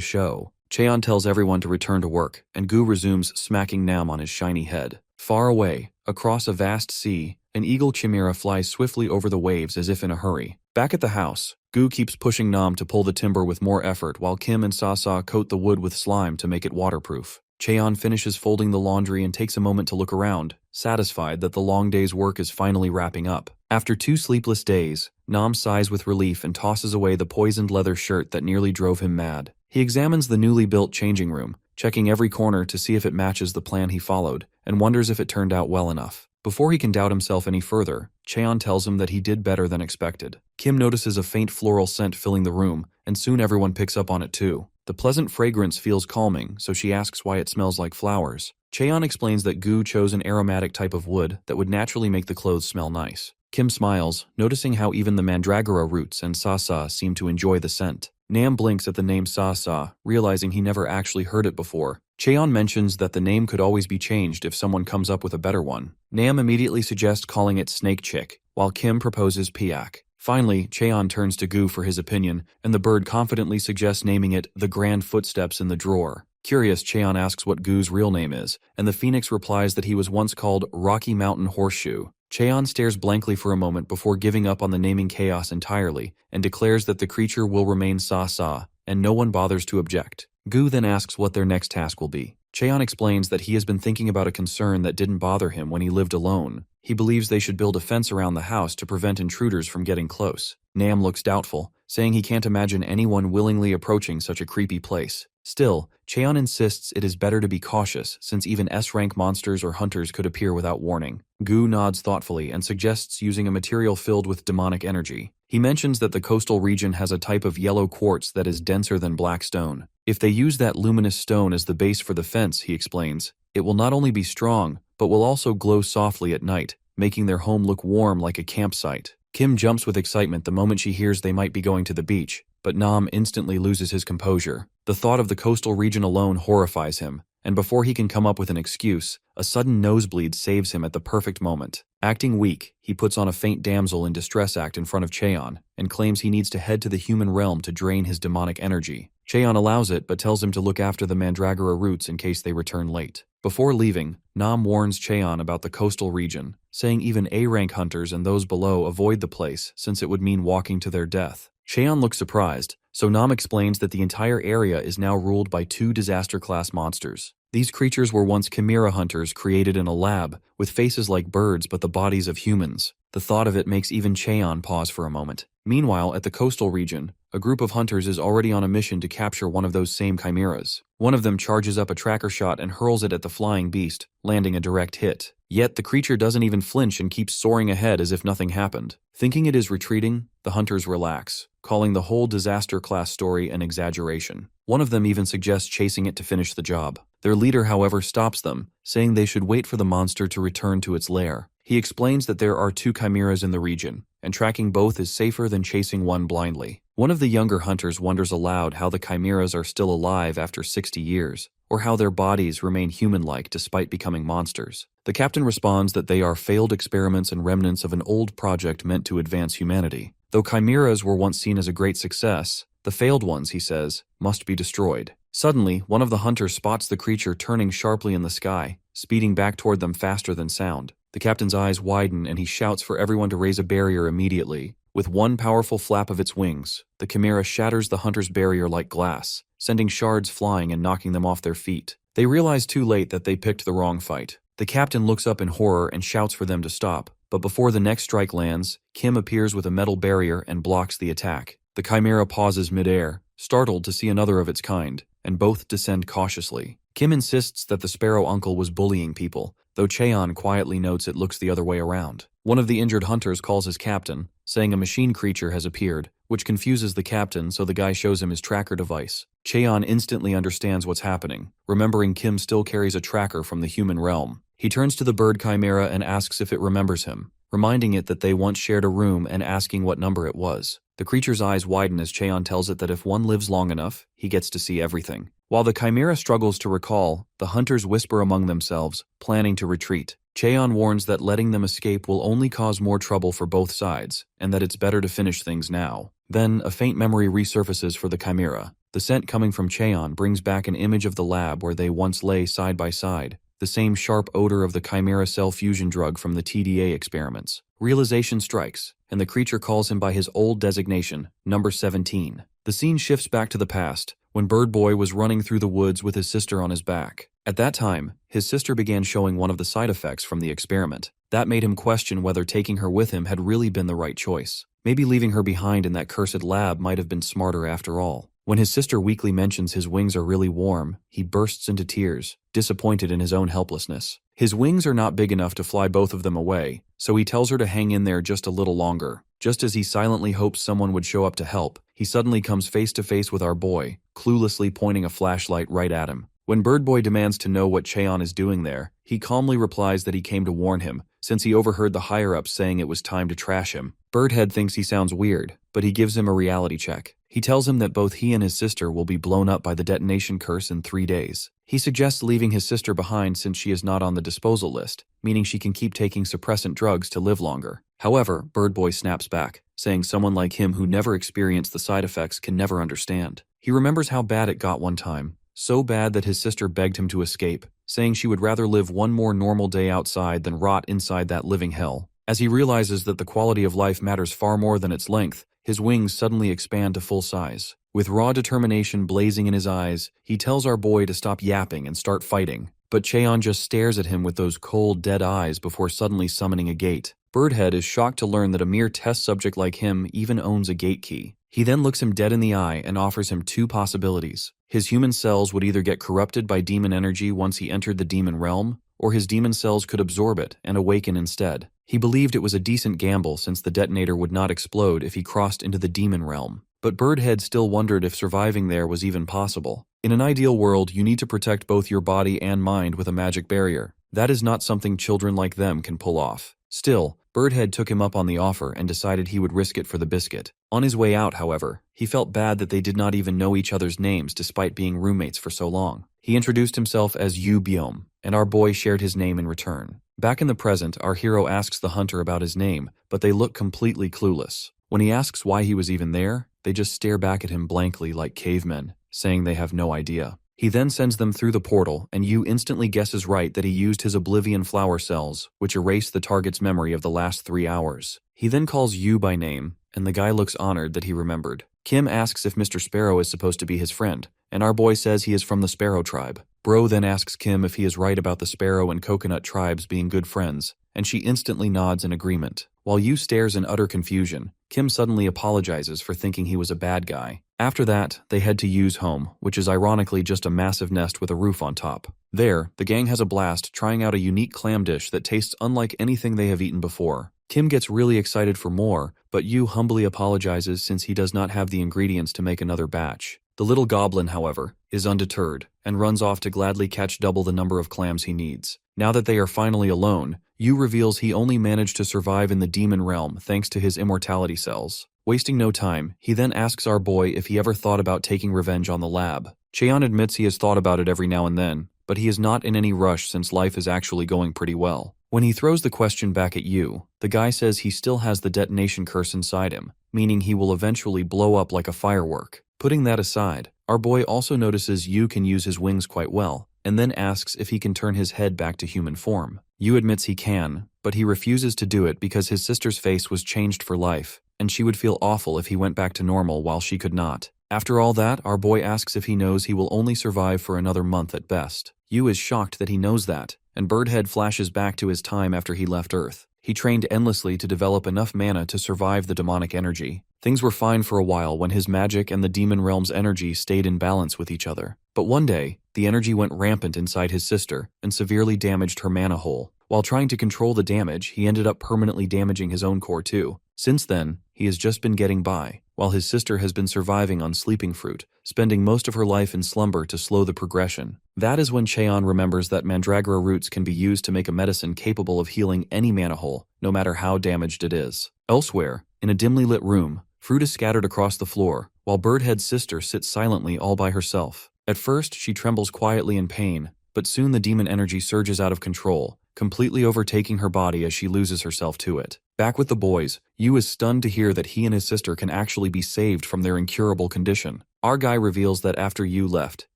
show. Cheon tells everyone to return to work, and Gu resumes smacking Nam on his shiny head. Far away, across a vast sea, an eagle chimera flies swiftly over the waves as if in a hurry. Back at the house, Gu keeps pushing Nam to pull the timber with more effort while Kim and Sasa coat the wood with slime to make it waterproof. Cheon finishes folding the laundry and takes a moment to look around, satisfied that the long day's work is finally wrapping up. After 2 sleepless days, Nam sighs with relief and tosses away the poisoned leather shirt that nearly drove him mad. He examines the newly built changing room, checking every corner to see if it matches the plan he followed, and wonders if it turned out well enough. Before he can doubt himself any further, Cheon tells him that he did better than expected. Kim notices a faint floral scent filling the room, and soon everyone picks up on it too. The pleasant fragrance feels calming, so she asks why it smells like flowers. Cheon explains that Gu chose an aromatic type of wood that would naturally make the clothes smell nice. Kim smiles, noticing how even the mandragora roots and Sasa seem to enjoy the scent. Nam blinks at the name Sasa, realizing he never actually heard it before. Cheon mentions that the name could always be changed if someone comes up with a better one. Nam immediately suggests calling it Snake Chick, while Kim proposes Piak. Finally, Cheon turns to Gu for his opinion, and the bird confidently suggests naming it the Grand Footsteps in the Drawer. Curious, Cheon asks what Gu's real name is, and the phoenix replies that he was once called Rocky Mountain Horseshoe. Cheon stares blankly for a moment before giving up on the naming chaos entirely, and declares that the creature will remain Sa, and no one bothers to object. Gu then asks what their next task will be. Cheon explains that he has been thinking about a concern that didn't bother him when he lived alone. He believes they should build a fence around the house to prevent intruders from getting close. Nam looks doubtful, saying he can't imagine anyone willingly approaching such a creepy place. Still, Cheon insists it is better to be cautious, since even S-rank monsters or hunters could appear without warning. Gu nods thoughtfully and suggests using a material filled with demonic energy. He mentions that the coastal region has a type of yellow quartz that is denser than black stone. If they use that luminous stone as the base for the fence, he explains, it will not only be strong, but will also glow softly at night, making their home look warm like a campsite. Kim jumps with excitement the moment she hears they might be going to the beach, but Nam instantly loses his composure. The thought of the coastal region alone horrifies him, and before he can come up with an excuse, a sudden nosebleed saves him at the perfect moment. Acting weak, he puts on a faint damsel in distress act in front of Cheon, and claims he needs to head to the human realm to drain his demonic energy. Cheon allows it, but tells him to look after the mandragora roots in case they return late. Before leaving, Nam warns Cheon about the coastal region, saying even A-rank hunters and those below avoid the place since it would mean walking to their death. Cheon looks surprised, so Nam explains that the entire area is now ruled by 2 disaster-class monsters. These creatures were once chimera hunters created in a lab, with faces like birds but the bodies of humans. The thought of it makes even Cheon pause for a moment. Meanwhile, at the coastal region, a group of hunters is already on a mission to capture one of those same chimeras. One of them charges up a tracker shot and hurls it at the flying beast, landing a direct hit. Yet the creature doesn't even flinch and keeps soaring ahead as if nothing happened. Thinking it is retreating, the hunters relax, calling the whole disaster-class story an exaggeration. One of them even suggests chasing it to finish the job. Their leader, however, stops them, saying they should wait for the monster to return to its lair. He explains that there are 2 chimeras in the region, and tracking both is safer than chasing one blindly. One of the younger hunters wonders aloud how the chimeras are still alive after 60 years, or how their bodies remain human-like despite becoming monsters. The captain responds that they are failed experiments and remnants of an old project meant to advance humanity. Though chimeras were once seen as a great success, the failed ones, he says, must be destroyed. Suddenly, one of the hunters spots the creature turning sharply in the sky, speeding back toward them faster than sound. The captain's eyes widen and he shouts for everyone to raise a barrier immediately. With one powerful flap of its wings, the chimera shatters the hunter's barrier like glass, sending shards flying and knocking them off their feet. They realize too late that they picked the wrong fight. The captain looks up in horror and shouts for them to stop, but before the next strike lands, Kim appears with a metal barrier and blocks the attack. The chimera pauses midair, startled to see another of its kind, and both descend cautiously. Kim insists that the sparrow uncle was bullying people, though Cheon quietly notes it looks the other way around. One of the injured hunters calls his captain, saying a machine creature has appeared, which confuses the captain, so the guy shows him his tracker device. Cheon instantly understands what's happening, remembering Kim still carries a tracker from the human realm. He turns to the bird Chimera and asks if it remembers him, reminding it that they once shared a room and asking what number it was. The creature's eyes widen as Cheon tells it that if one lives long enough, he gets to see everything. While the Chimera struggles to recall, the hunters whisper among themselves, planning to retreat. Cheon warns that letting them escape will only cause more trouble for both sides, and that it's better to finish things now. Then, a faint memory resurfaces for the Chimera. The scent coming from Cheon brings back an image of the lab where they once lay side by side, the same sharp odor of the Chimera cell fusion drug from the TDA experiments. Realization strikes, and the creature calls him by his old designation, number 17. The scene shifts back to the past, when Bird Boy was running through the woods with his sister on his back. At that time, his sister began showing one of the side effects from the experiment. That made him question whether taking her with him had really been the right choice. Maybe leaving her behind in that cursed lab might have been smarter after all. When his sister weakly mentions his wings are really warm, he bursts into tears, disappointed in his own helplessness. His wings are not big enough to fly both of them away, so he tells her to hang in there just a little longer. Just as he silently hopes someone would show up to help, he suddenly comes face to face with our boy, cluelessly pointing a flashlight right at him. When Bird Boy demands to know what Cheon is doing there, he calmly replies that he came to warn him, since he overheard the higher-ups saying it was time to trash him. Birdhead thinks he sounds weird, but he gives him a reality check. He tells him that both he and his sister will be blown up by the detonation curse in 3 days. He suggests leaving his sister behind since she is not on the disposal list, meaning she can keep taking suppressant drugs to live longer. However, Bird Boy snaps back, saying someone like him who never experienced the side effects can never understand. He remembers how bad it got one time, so bad that his sister begged him to escape, saying she would rather live one more normal day outside than rot inside that living hell. As he realizes that the quality of life matters far more than its length, his wings suddenly expand to full size. With raw determination blazing in his eyes, he tells our boy to stop yapping and start fighting. But Cheon just stares at him with those cold, dead eyes before suddenly summoning a gate. Birdhead is shocked to learn that a mere test subject like him even owns a gate key. He then looks him dead in the eye and offers him 2 possibilities. His human cells would either get corrupted by demon energy once he entered the demon realm, or his demon cells could absorb it and awaken instead. He believed it was a decent gamble since the detonator would not explode if he crossed into the demon realm. But Birdhead still wondered if surviving there was even possible. In an ideal world, you need to protect both your body and mind with a magic barrier. That is not something children like them can pull off. Still, Birdhead took him up on the offer and decided he would risk it for the biscuit. On his way out, however, he felt bad that they did not even know each other's names despite being roommates for so long. He introduced himself as Yu Byom, and our boy shared his name in return. Back in the present, our hero asks the hunter about his name, but they look completely clueless. When he asks why he was even there, they just stare back at him blankly like cavemen, saying they have no idea. He then sends them through the portal, and Yu instantly guesses right that he used his oblivion flower cells, which erase the target's memory of the last 3 hours. He then calls Yu by name, and the guy looks honored that he remembered. Kim asks if Mr. Sparrow is supposed to be his friend, and our boy says he is from the Sparrow tribe. Bro then asks Kim if he is right about the Sparrow and Coconut tribes being good friends, and she instantly nods in agreement. While Yu stares in utter confusion, Kim suddenly apologizes for thinking he was a bad guy. After that, they head to Yu's home, which is ironically just a massive nest with a roof on top. There, the gang has a blast trying out a unique clam dish that tastes unlike anything they have eaten before. Kim gets really excited for more, but Yu humbly apologizes since he does not have the ingredients to make another batch. The little goblin, however, is undeterred and runs off to gladly catch double the number of clams he needs. Now that they are finally alone, Yu reveals he only managed to survive in the demon realm thanks to his immortality cells. Wasting no time, he then asks our boy if he ever thought about taking revenge on the lab. Cheon admits he has thought about it every now and then, but he is not in any rush since life is actually going pretty well. When he throws the question back at Yu, the guy says he still has the detonation curse inside him, meaning he will eventually blow up like a firework. Putting that aside, our boy also notices Yu can use his wings quite well, and then asks if he can turn his head back to human form. Yu admits he can, but he refuses to do it because his sister's face was changed for life, and she would feel awful if he went back to normal while she could not. After all that, our boy asks if he knows he will only survive for another month at best. Yu is shocked that he knows that, and Birdhead flashes back to his time after he left Earth. He trained endlessly to develop enough mana to survive the demonic energy. Things were fine for a while when his magic and the demon realm's energy stayed in balance with each other. But one day, The energy went rampant inside his sister and severely damaged her mana hole. While trying to control the damage, he ended up permanently damaging his own core too. Since then, he has just been getting by, while his sister has been surviving on sleeping fruit, spending most of her life in slumber to slow the progression. That is when Cheon remembers that mandragora roots can be used to make a medicine capable of healing any mana hole, no matter how damaged it is. Elsewhere, in a dimly lit room, fruit is scattered across the floor, while Birdhead's sister sits silently all by herself. At first, she trembles quietly in pain, but soon the demon energy surges out of control, completely overtaking her body as she loses herself to it. Back with the boys, Yu is stunned to hear that he and his sister can actually be saved from their incurable condition. Our guy reveals that after Yu left,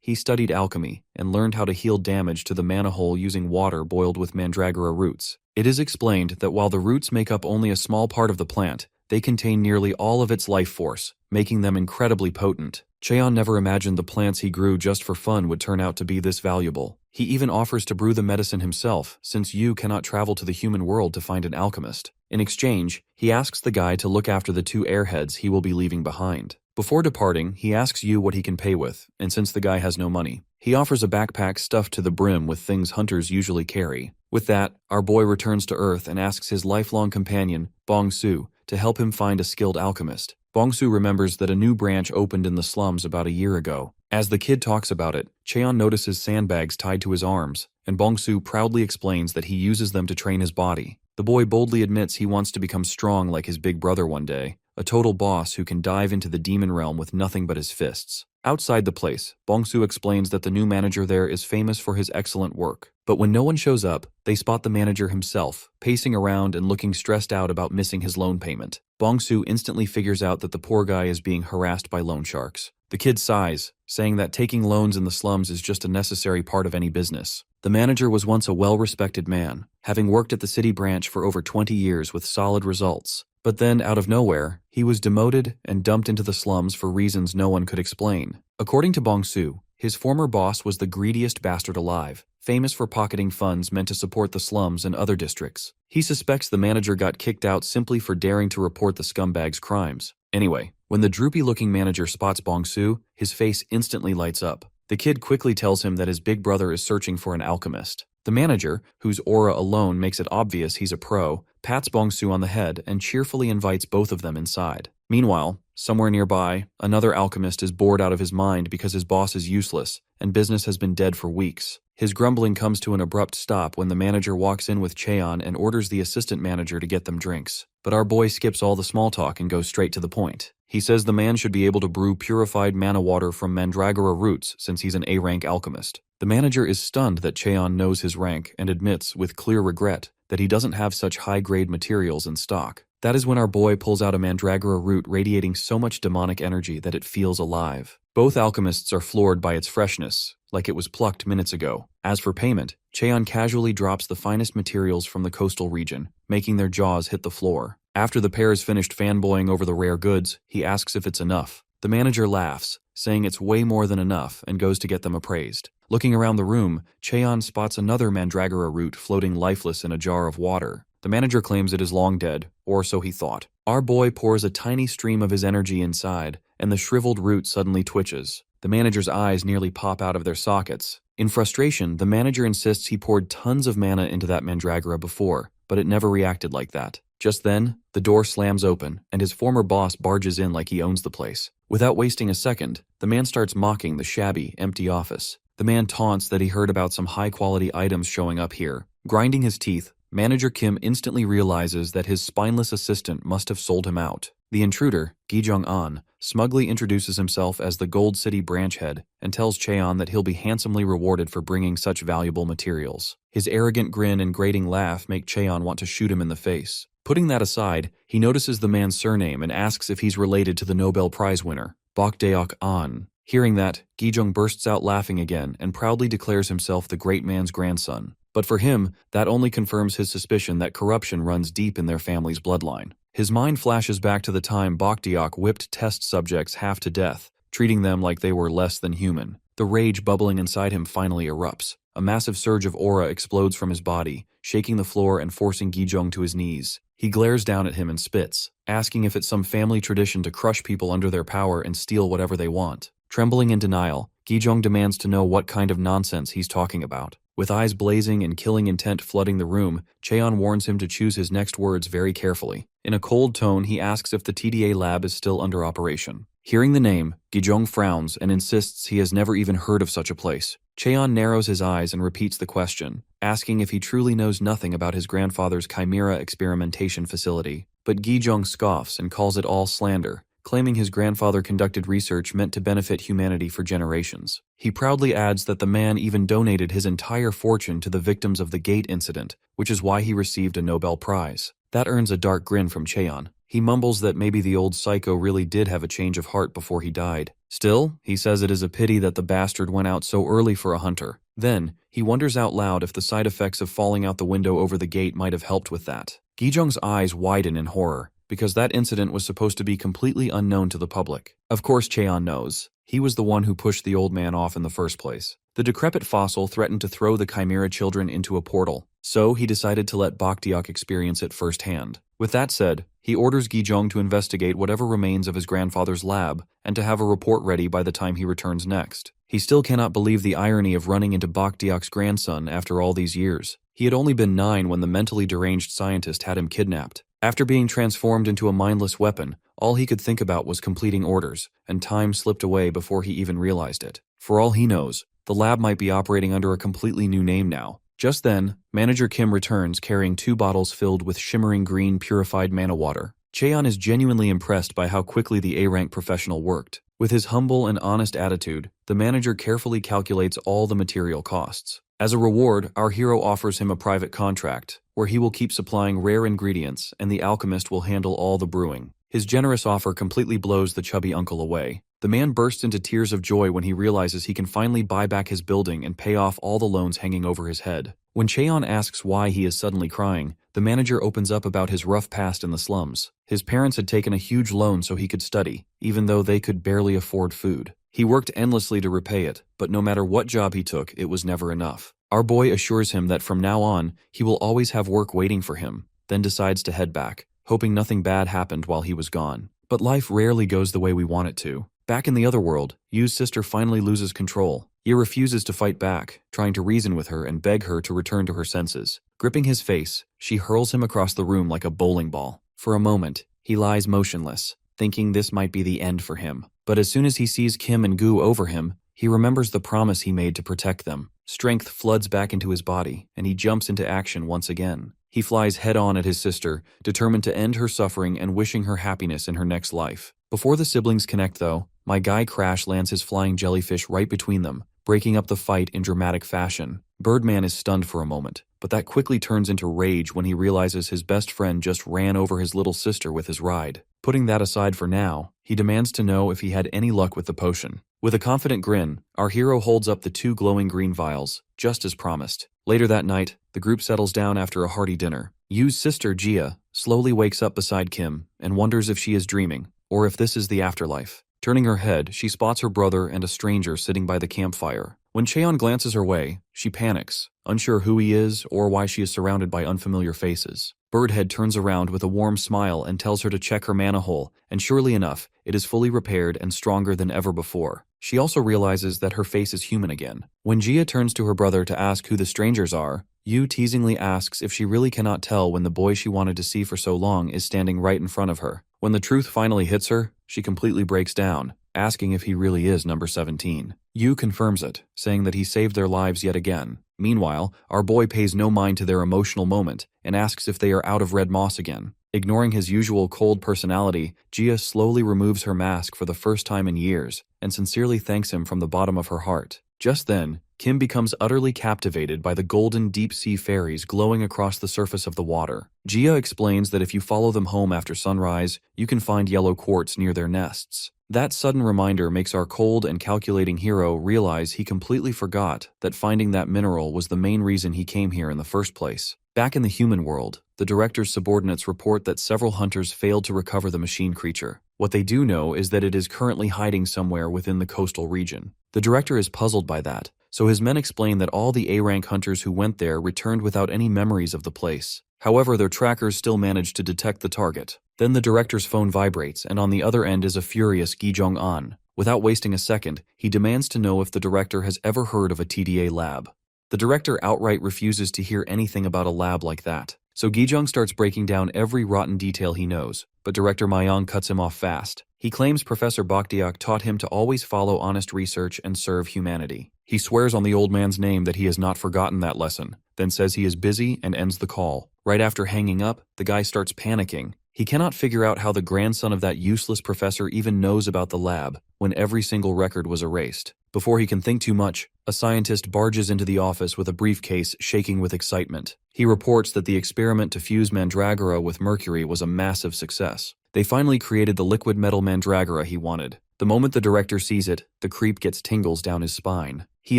he studied alchemy and learned how to heal damage to the mana hole using water boiled with mandragora roots. It is explained that while the roots make up only a small part of the plant, they contain nearly all of its life force, making them incredibly potent. Cheon never imagined the plants he grew just for fun would turn out to be this valuable. He even offers to brew the medicine himself, since Yu cannot travel to the human world to find an alchemist. In exchange, he asks the guy to look after the 2 airheads he will be leaving behind. Before departing, he asks Yu what he can pay with, and since the guy has no money, he offers a backpack stuffed to the brim with things hunters usually carry. With that, our boy returns to Earth and asks his lifelong companion, Bong-su, to help him find a skilled alchemist. Bong-su remembers that a new branch opened in the slums about a year ago. As the kid talks about it, Cheon notices sandbags tied to his arms, and Bong-su proudly explains that he uses them to train his body. The boy boldly admits he wants to become strong like his big brother one day, a total boss who can dive into the demon realm with nothing but his fists. Outside the place, Bong-su explains that the new manager there is famous for his excellent work. But when no one shows up, they spot the manager himself, pacing around and looking stressed out about missing his loan payment. Bong-su instantly figures out that the poor guy is being harassed by loan sharks. The kid sighs, saying that taking loans in the slums is just a necessary part of any business. The manager was once a well-respected man, having worked at the city branch for over 20 years with solid results. But then, out of nowhere, he was demoted and dumped into the slums for reasons no one could explain. According to Bong-su, his former boss was the greediest bastard alive, famous for pocketing funds meant to support the slums and other districts. He suspects the manager got kicked out simply for daring to report the scumbag's crimes. Anyway, when the droopy-looking manager spots Bong-su, his face instantly lights up. The kid quickly tells him that his big brother is searching for an alchemist. The manager, whose aura alone makes it obvious he's a pro, pats Bong-su on the head and cheerfully invites both of them inside. Meanwhile, somewhere nearby, another alchemist is bored out of his mind because his boss is useless and business has been dead for weeks. His grumbling comes to an abrupt stop when the manager walks in with Cheon and orders the assistant manager to get them drinks. But our boy skips all the small talk and goes straight to the point. He says the man should be able to brew purified mana water from mandragora roots since he's an A-rank alchemist. The manager is stunned that Cheon knows his rank and admits, with clear regret, that he doesn't have such high-grade materials in stock. That is when our boy pulls out a mandragora root radiating so much demonic energy that it feels alive. Both alchemists are floored by its freshness, like it was plucked minutes ago. As for payment, Cheon casually drops the finest materials from the coastal region, making their jaws hit the floor. After the pair is finished fanboying over the rare goods, he asks if it's enough. The manager laughs, saying it's way more than enough, and goes to get them appraised. Looking around the room, Cheon spots another mandragora root floating lifeless in a jar of water. The manager claims it is long dead, or so he thought. Our boy pours a tiny stream of his energy inside, and the shriveled root suddenly twitches. The manager's eyes nearly pop out of their sockets. In frustration, the manager insists he poured tons of mana into that mandragora before, but it never reacted like that. Just then, the door slams open, and his former boss barges in like he owns the place. Without wasting a second, the man starts mocking the shabby, empty office. The man taunts that he heard about some high-quality items showing up here. Grinding his teeth, Manager Kim instantly realizes that his spineless assistant must have sold him out. The intruder, Gi Jong-an, smugly introduces himself as the Gold City branch head and tells Cheon that he'll be handsomely rewarded for bringing such valuable materials. His arrogant grin and grating laugh make Cheon want to shoot him in the face. Putting that aside, he notices the man's surname and asks if he's related to the Nobel Prize winner, Bok Deok-an. Hearing that, Gi Jong bursts out laughing again and proudly declares himself the great man's grandson. But for him, that only confirms his suspicion that corruption runs deep in their family's bloodline. His mind flashes back to the time Bokdeok whipped test subjects half to death, treating them like they were less than human. The rage bubbling inside him finally erupts. A massive surge of aura explodes from his body, shaking the floor and forcing Gijong to his knees. He glares down at him and spits, asking if it's some family tradition to crush people under their power and steal whatever they want. Trembling in denial, Gijong demands to know what kind of nonsense he's talking about. With eyes blazing and killing intent flooding the room, Cheon warns him to choose his next words very carefully. In a cold tone, he asks if the TDA lab is still under operation. Hearing the name, Gijong frowns and insists he has never even heard of such a place. Cheon narrows his eyes and repeats the question, asking if he truly knows nothing about his grandfather's Chimera experimentation facility. But Gijong scoffs and calls it all slander, claiming his grandfather conducted research meant to benefit humanity for generations. He proudly adds that the man even donated his entire fortune to the victims of the Gate incident, which is why he received a Nobel Prize. That earns a dark grin from Cheon. He mumbles that maybe the old psycho really did have a change of heart before he died. Still, he says it is a pity that the bastard went out so early for a hunter. Then, he wonders out loud if the side effects of falling out the window over the gate might have helped with that. Gijong's eyes widen in horror, because that incident was supposed to be completely unknown to the public. Of course Cheon knows. He was the one who pushed the old man off in the first place. The decrepit fossil threatened to throw the Chimera children into a portal, so he decided to let Baktiok experience it firsthand. With that said, he orders Gijong to investigate whatever remains of his grandfather's lab and to have a report ready by the time he returns next. He still cannot believe the irony of running into Baktiok's grandson after all these years. He had only been 9 when the mentally deranged scientist had him kidnapped. After being transformed into a mindless weapon, all he could think about was completing orders, and time slipped away before he even realized it. For all he knows, the lab might be operating under a completely new name now. Just then, Manager Kim returns carrying 2 bottles filled with shimmering green purified mana water. Cheon is genuinely impressed by how quickly the A-rank professional worked. With his humble and honest attitude, the manager carefully calculates all the material costs. As a reward, our hero offers him a private contract, where he will keep supplying rare ingredients and the alchemist will handle all the brewing. His generous offer completely blows the chubby uncle away. The man bursts into tears of joy when he realizes he can finally buy back his building and pay off all the loans hanging over his head. When Cheon asks why he is suddenly crying, the manager opens up about his rough past in the slums. His parents had taken a huge loan so he could study, even though they could barely afford food. He worked endlessly to repay it, but no matter what job he took, it was never enough. Our boy assures him that from now on, he will always have work waiting for him, then decides to head back, hoping nothing bad happened while he was gone. But life rarely goes the way we want it to. Back in the other world, Yu's sister finally loses control. Yi refuses to fight back, trying to reason with her and beg her to return to her senses. Gripping his face, she hurls him across the room like a bowling ball. For a moment, he lies motionless, thinking this might be the end for him. But as soon as he sees Kim and Gu over him, he remembers the promise he made to protect them. Strength floods back into his body, and he jumps into action once again. He flies head-on at his sister, determined to end her suffering and wishing her happiness in her next life. Before the siblings connect though, my guy Crash lands his flying jellyfish right between them, breaking up the fight in dramatic fashion. Birdman is stunned for a moment, but that quickly turns into rage when he realizes his best friend just ran over his little sister with his ride. Putting that aside for now, he demands to know if he had any luck with the potion. With a confident grin, our hero holds up the 2 glowing green vials, just as promised. Later that night, the group settles down after a hearty dinner. Yu's sister, Jia, slowly wakes up beside Kim and wonders if she is dreaming, or if this is the afterlife. Turning her head, she spots her brother and a stranger sitting by the campfire. When Cheon glances her way, she panics, unsure who he is or why she is surrounded by unfamiliar faces. Birdhead turns around with a warm smile and tells her to check her mana hole, and surely enough, it is fully repaired and stronger than ever before. She also realizes that her face is human again. When Jia turns to her brother to ask who the strangers are, Yu teasingly asks if she really cannot tell when the boy she wanted to see for so long is standing right in front of her. When the truth finally hits her, she completely breaks down, asking if he really is number 17. Yu confirms it, saying that he saved their lives yet again. Meanwhile, our boy pays no mind to their emotional moment and asks if they are out of red moss again. Ignoring his usual cold personality, Jia slowly removes her mask for the first time in years and sincerely thanks him from the bottom of her heart. Just then, Kim becomes utterly captivated by the golden deep-sea fairies glowing across the surface of the water. Jia explains that if you follow them home after sunrise, you can find yellow quartz near their nests. That sudden reminder makes our cold and calculating hero realize he completely forgot that finding that mineral was the main reason he came here in the first place. Back in the human world, the director's subordinates report that several hunters failed to recover the machine creature. What they do know is that it is currently hiding somewhere within the coastal region. The director is puzzled by that, so his men explain that all the A-rank hunters who went there returned without any memories of the place. However, their trackers still managed to detect the target. Then the director's phone vibrates, and on the other end is a furious Gijong An. Without wasting a second, he demands to know if the director has ever heard of a TDA lab. The director outright refuses to hear anything about a lab like that. So Gijong starts breaking down every rotten detail he knows, but director Mayong cuts him off fast. He claims Professor Bakhtiak taught him to always follow honest research and serve humanity. He swears on the old man's name that he has not forgotten that lesson, then says he is busy and ends the call. Right after hanging up, the guy starts panicking. He cannot figure out how the grandson of that useless professor even knows about the lab when every single record was erased. Before he can think too much, a scientist barges into the office with a briefcase shaking with excitement. He reports that the experiment to fuse mandragora with mercury was a massive success. They finally created the liquid metal mandragora he wanted. The moment the director sees it, the creep gets tingles down his spine. He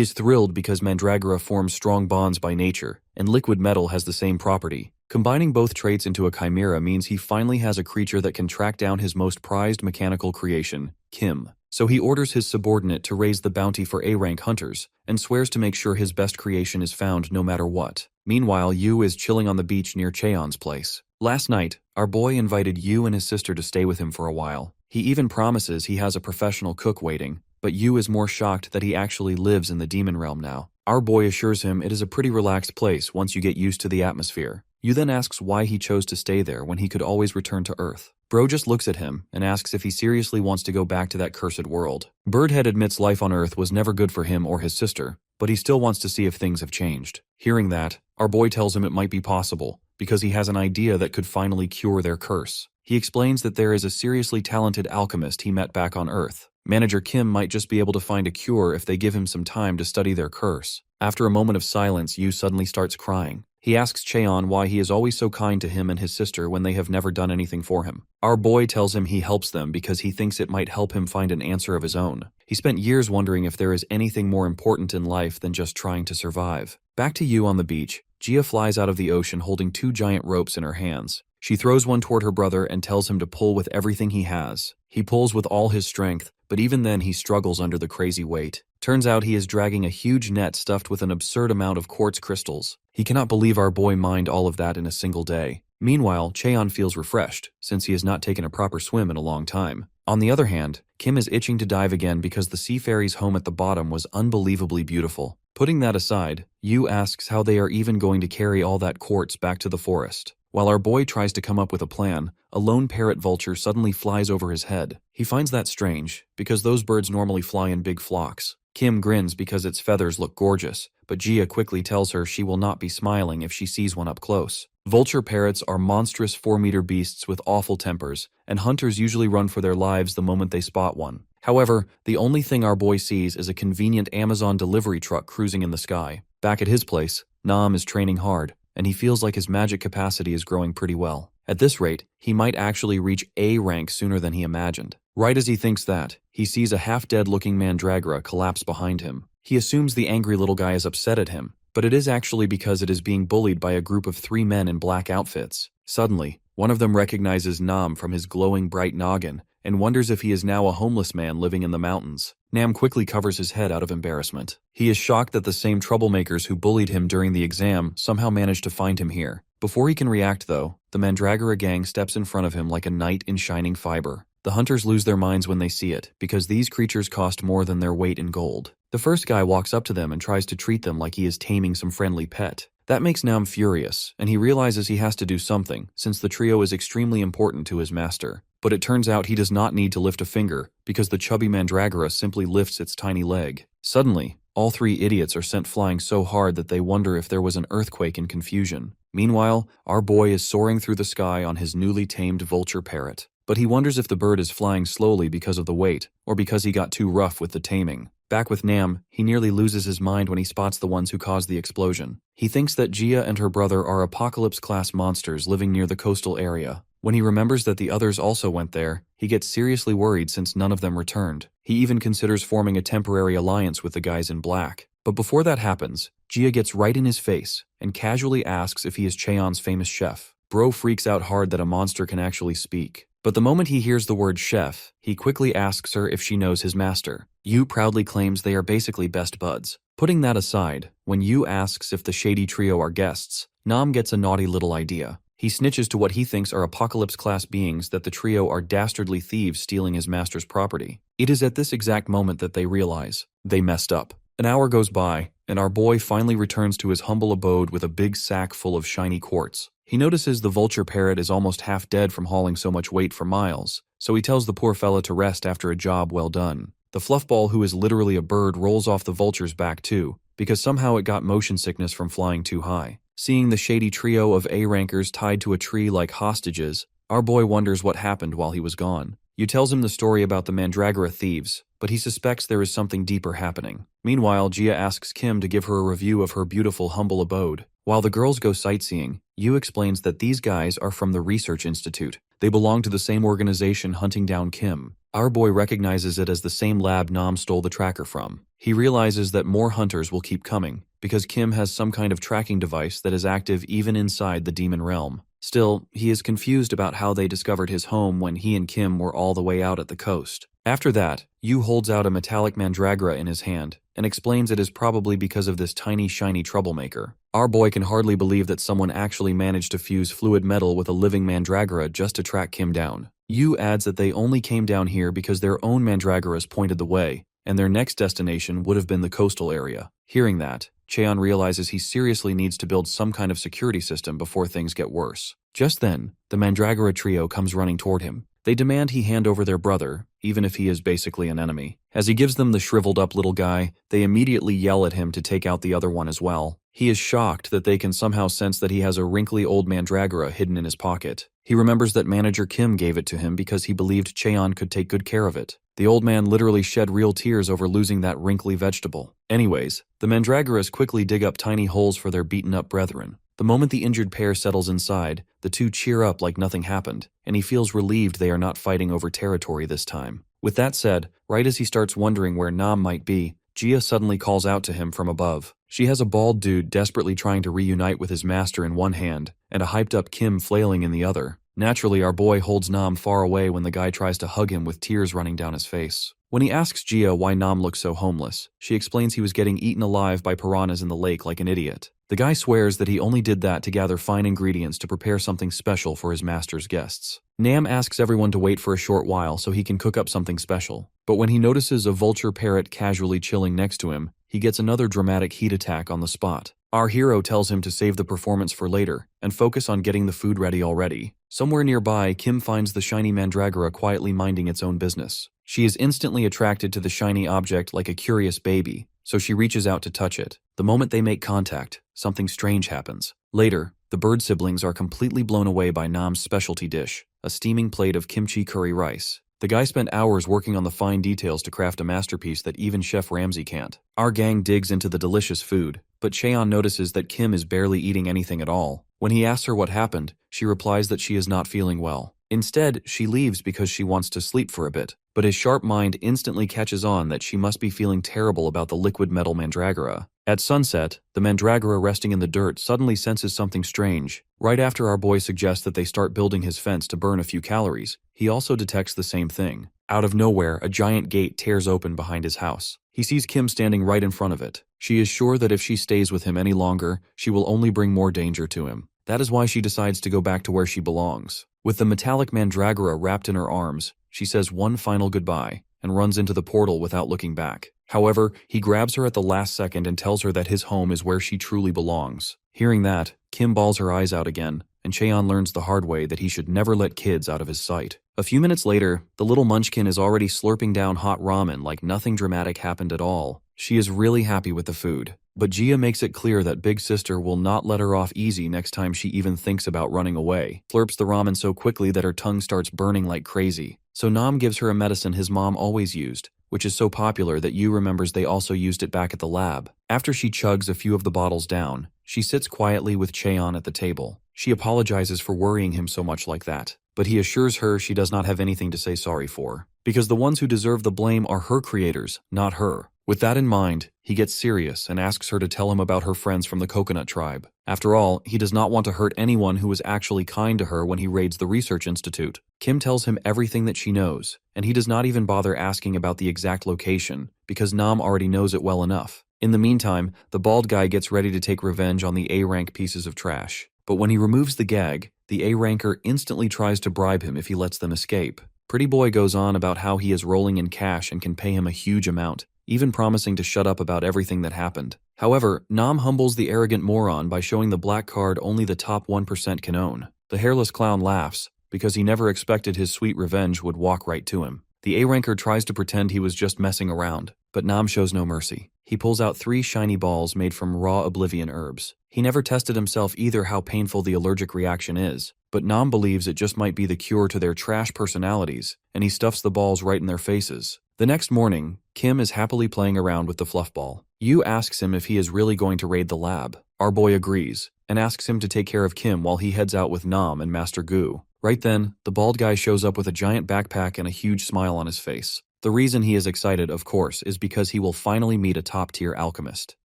is thrilled because mandragora forms strong bonds by nature, and liquid metal has the same property. Combining both traits into a chimera means he finally has a creature that can track down his most prized mechanical creation, Kim. So he orders his subordinate to raise the bounty for A-rank hunters, and swears to make sure his best creation is found no matter what. Meanwhile, Yu is chilling on the beach near Cheon's place. Last night, our boy invited Yu and his sister to stay with him for a while. He even promises he has a professional cook waiting, but Yu is more shocked that he actually lives in the demon realm now. Our boy assures him it is a pretty relaxed place once you get used to the atmosphere. Yu then asks why he chose to stay there when he could always return to Earth. Bro just looks at him and asks if he seriously wants to go back to that cursed world. Birdhead admits life on Earth was never good for him or his sister, but he still wants to see if things have changed. Hearing that, our boy tells him it might be possible, because he has an idea that could finally cure their curse. He explains that there is a seriously talented alchemist he met back on Earth. Manager Kim might just be able to find a cure if they give him some time to study their curse. After a moment of silence, Yu suddenly starts crying. He asks Cheon why he is always so kind to him and his sister when they have never done anything for him. Our boy tells him he helps them because he thinks it might help him find an answer of his own. He spent years wondering if there is anything more important in life than just trying to survive. Back to Yu on the beach, Jia flies out of the ocean holding 2 giant ropes in her hands. She throws one toward her brother and tells him to pull with everything he has. He pulls with all his strength, but even then he struggles under the crazy weight. Turns out he is dragging a huge net stuffed with an absurd amount of quartz crystals. He cannot believe our boy mined all of that in a single day. Meanwhile, Cheon feels refreshed, since he has not taken a proper swim in a long time. On the other hand, Kim is itching to dive again because the sea fairy's home at the bottom was unbelievably beautiful. Putting that aside, Yu asks how they are even going to carry all that quartz back to the forest. While our boy tries to come up with a plan, a lone parrot vulture suddenly flies over his head. He finds that strange, because those birds normally fly in big flocks. Kim grins because its feathers look gorgeous, but Jia quickly tells her she will not be smiling if she sees one up close. Vulture parrots are monstrous 4-meter beasts with awful tempers, and hunters usually run for their lives the moment they spot one. However, the only thing our boy sees is a convenient Amazon delivery truck cruising in the sky. Back at his place, Nam is training hard, and he feels like his magic capacity is growing pretty well. At this rate, he might actually reach A rank sooner than he imagined. Right as he thinks that, he sees a half-dead looking mandragora collapse behind him. He assumes the angry little guy is upset at him, but it is actually because it is being bullied by a group of 3 men in black outfits. Suddenly, one of them recognizes Nam from his glowing bright noggin and wonders if he is now a homeless man living in the mountains. Nam quickly covers his head out of embarrassment. He is shocked that the same troublemakers who bullied him during the exam somehow managed to find him here. Before he can react though, the Mandragora gang steps in front of him like a knight in shining fiber. The hunters lose their minds when they see it, because these creatures cost more than their weight in gold. The first guy walks up to them and tries to treat them like he is taming some friendly pet. That makes Nam furious, and he realizes he has to do something, since the trio is extremely important to his master. But it turns out he does not need to lift a finger, because the chubby Mandragora simply lifts its tiny leg. Suddenly, all 3 idiots are sent flying so hard that they wonder if there was an earthquake in confusion. Meanwhile, our boy is soaring through the sky on his newly tamed vulture parrot. But he wonders if the bird is flying slowly because of the weight, or because he got too rough with the taming. Back with Nam, he nearly loses his mind when he spots the ones who caused the explosion. He thinks that Jia and her brother are apocalypse-class monsters living near the coastal area. When he remembers that the others also went there, he gets seriously worried since none of them returned. He even considers forming a temporary alliance with the guys in black. But before that happens, Jia gets right in his face and casually asks if he is Cheon's famous chef. Bro freaks out hard that a monster can actually speak. But the moment he hears the word chef, he quickly asks her if she knows his master. Yu proudly claims they are basically best buds. Putting that aside, when Yu asks if the shady trio are guests, Nam gets a naughty little idea. He snitches to what he thinks are apocalypse-class beings that the trio are dastardly thieves stealing his master's property. It is at this exact moment that they realize they messed up. An hour goes by, and our boy finally returns to his humble abode with a big sack full of shiny quartz. He notices the vulture parrot is almost half dead from hauling so much weight for miles, so he tells the poor fella to rest after a job well done. The fluffball, who is literally a bird, rolls off the vulture's back too, because somehow it got motion sickness from flying too high. Seeing the shady trio of A-rankers tied to a tree like hostages, our boy wonders what happened while he was gone. Yu tells him the story about the Mandragora thieves, but he suspects there is something deeper happening. Meanwhile, Jia asks Kim to give her a review of her beautiful, humble abode. While the girls go sightseeing, Yu explains that these guys are from the Research Institute. They belong to the same organization hunting down Kim. Our boy recognizes it as the same lab Nam stole the tracker from. He realizes that more hunters will keep coming, because Kim has some kind of tracking device that is active even inside the demon realm. Still, he is confused about how they discovered his home when he and Kim were all the way out at the coast. After that, Yu holds out a metallic mandragora in his hand, and explains it is probably because of this tiny shiny troublemaker. Our boy can hardly believe that someone actually managed to fuse fluid metal with a living mandragora just to track Kim down. Yu adds that they only came down here because their own mandragoras pointed the way, and their next destination would have been the coastal area. Hearing that, Cheon realizes he seriously needs to build some kind of security system before things get worse. Just then, the Mandragora trio comes running toward him. They demand he hand over their brother, even if he is basically an enemy. As he gives them the shriveled-up little guy, they immediately yell at him to take out the other one as well. He is shocked that they can somehow sense that he has a wrinkly old mandragora hidden in his pocket. He remembers that manager Kim gave it to him because he believed Cheon could take good care of it. The old man literally shed real tears over losing that wrinkly vegetable. Anyways, the mandragoras quickly dig up tiny holes for their beaten-up brethren. The moment the injured pair settles inside, the two cheer up like nothing happened, and he feels relieved they are not fighting over territory this time. With that said, right as he starts wondering where Nam might be, Jia suddenly calls out to him from above. She has a bald dude desperately trying to reunite with his master in one hand, and a hyped-up Kim flailing in the other. Naturally, our boy holds Nam far away when the guy tries to hug him with tears running down his face. When he asks Jia why Nam looks so homeless, she explains he was getting eaten alive by piranhas in the lake like an idiot. The guy swears that he only did that to gather fine ingredients to prepare something special for his master's guests. Nam asks everyone to wait for a short while so he can cook up something special. But when he notices a vulture parrot casually chilling next to him, he gets another dramatic heat attack on the spot. Our hero tells him to save the performance for later and focus on getting the food ready already. Somewhere nearby, Kim finds the shiny mandragora quietly minding its own business. She is instantly attracted to the shiny object like a curious baby, so she reaches out to touch it. The moment they make contact, something strange happens. Later, the bird siblings are completely blown away by Nam's specialty dish, a steaming plate of kimchi curry rice. The guy spent hours working on the fine details to craft a masterpiece that even Chef Ramsay can't. Our gang digs into the delicious food, but Cheon notices that Kim is barely eating anything at all. When he asks her what happened, she replies that she is not feeling well. Instead, she leaves because she wants to sleep for a bit, but his sharp mind instantly catches on that she must be feeling terrible about the liquid metal mandragora. At sunset, the mandragora resting in the dirt suddenly senses something strange. Right after our boy suggests that they start building his fence to burn a few calories, he also detects the same thing. Out of nowhere, a giant gate tears open behind his house. He sees Kim standing right in front of it. She is sure that if she stays with him any longer, she will only bring more danger to him. That is why she decides to go back to where she belongs. With the metallic mandragora wrapped in her arms, she says one final goodbye and runs into the portal without looking back. However, he grabs her at the last second and tells her that his home is where she truly belongs. Hearing that, Kim bawls her eyes out again, and Cheon learns the hard way that he should never let kids out of his sight. A few minutes later, the little munchkin is already slurping down hot ramen like nothing dramatic happened at all. She is really happy with the food. But Jia makes it clear that Big Sister will not let her off easy next time she even thinks about running away. Slurps the ramen so quickly that her tongue starts burning like crazy. So Nam gives her a medicine his mom always used, which is so popular that Yu remembers they also used it back at the lab. After she chugs a few of the bottles down, she sits quietly with Cheon at the table. She apologizes for worrying him so much like that, but he assures her she does not have anything to say sorry for, because the ones who deserve the blame are her creators, not her. With that in mind, he gets serious and asks her to tell him about her friends from the Coconut Tribe. After all, he does not want to hurt anyone who was actually kind to her when he raids the Research Institute. Kim tells him everything that she knows, and he does not even bother asking about the exact location, because Nam already knows it well enough. In the meantime, the bald guy gets ready to take revenge on the A-rank pieces of trash. But when he removes the gag, the A ranker instantly tries to bribe him if he lets them escape. Pretty Boy goes on about how he is rolling in cash and can pay him a huge amount, even promising to shut up about everything that happened. However, Nam humbles the arrogant moron by showing the black card only the top 1% can own. The hairless clown laughs, because he never expected his sweet revenge would walk right to him. The A ranker tries to pretend he was just messing around, but Nam shows no mercy. He pulls out 3 shiny balls made from raw oblivion herbs. He never tested himself either how painful the allergic reaction is, but Nam believes it just might be the cure to their trash personalities, and he stuffs the balls right in their faces. The next morning, Kim is happily playing around with the fluff ball. Yu asks him if he is really going to raid the lab. Our boy agrees, and asks him to take care of Kim while he heads out with Nam and Master Gu. Right then, the bald guy shows up with a giant backpack and a huge smile on his face. The reason he is excited, of course, is because he will finally meet a top-tier alchemist.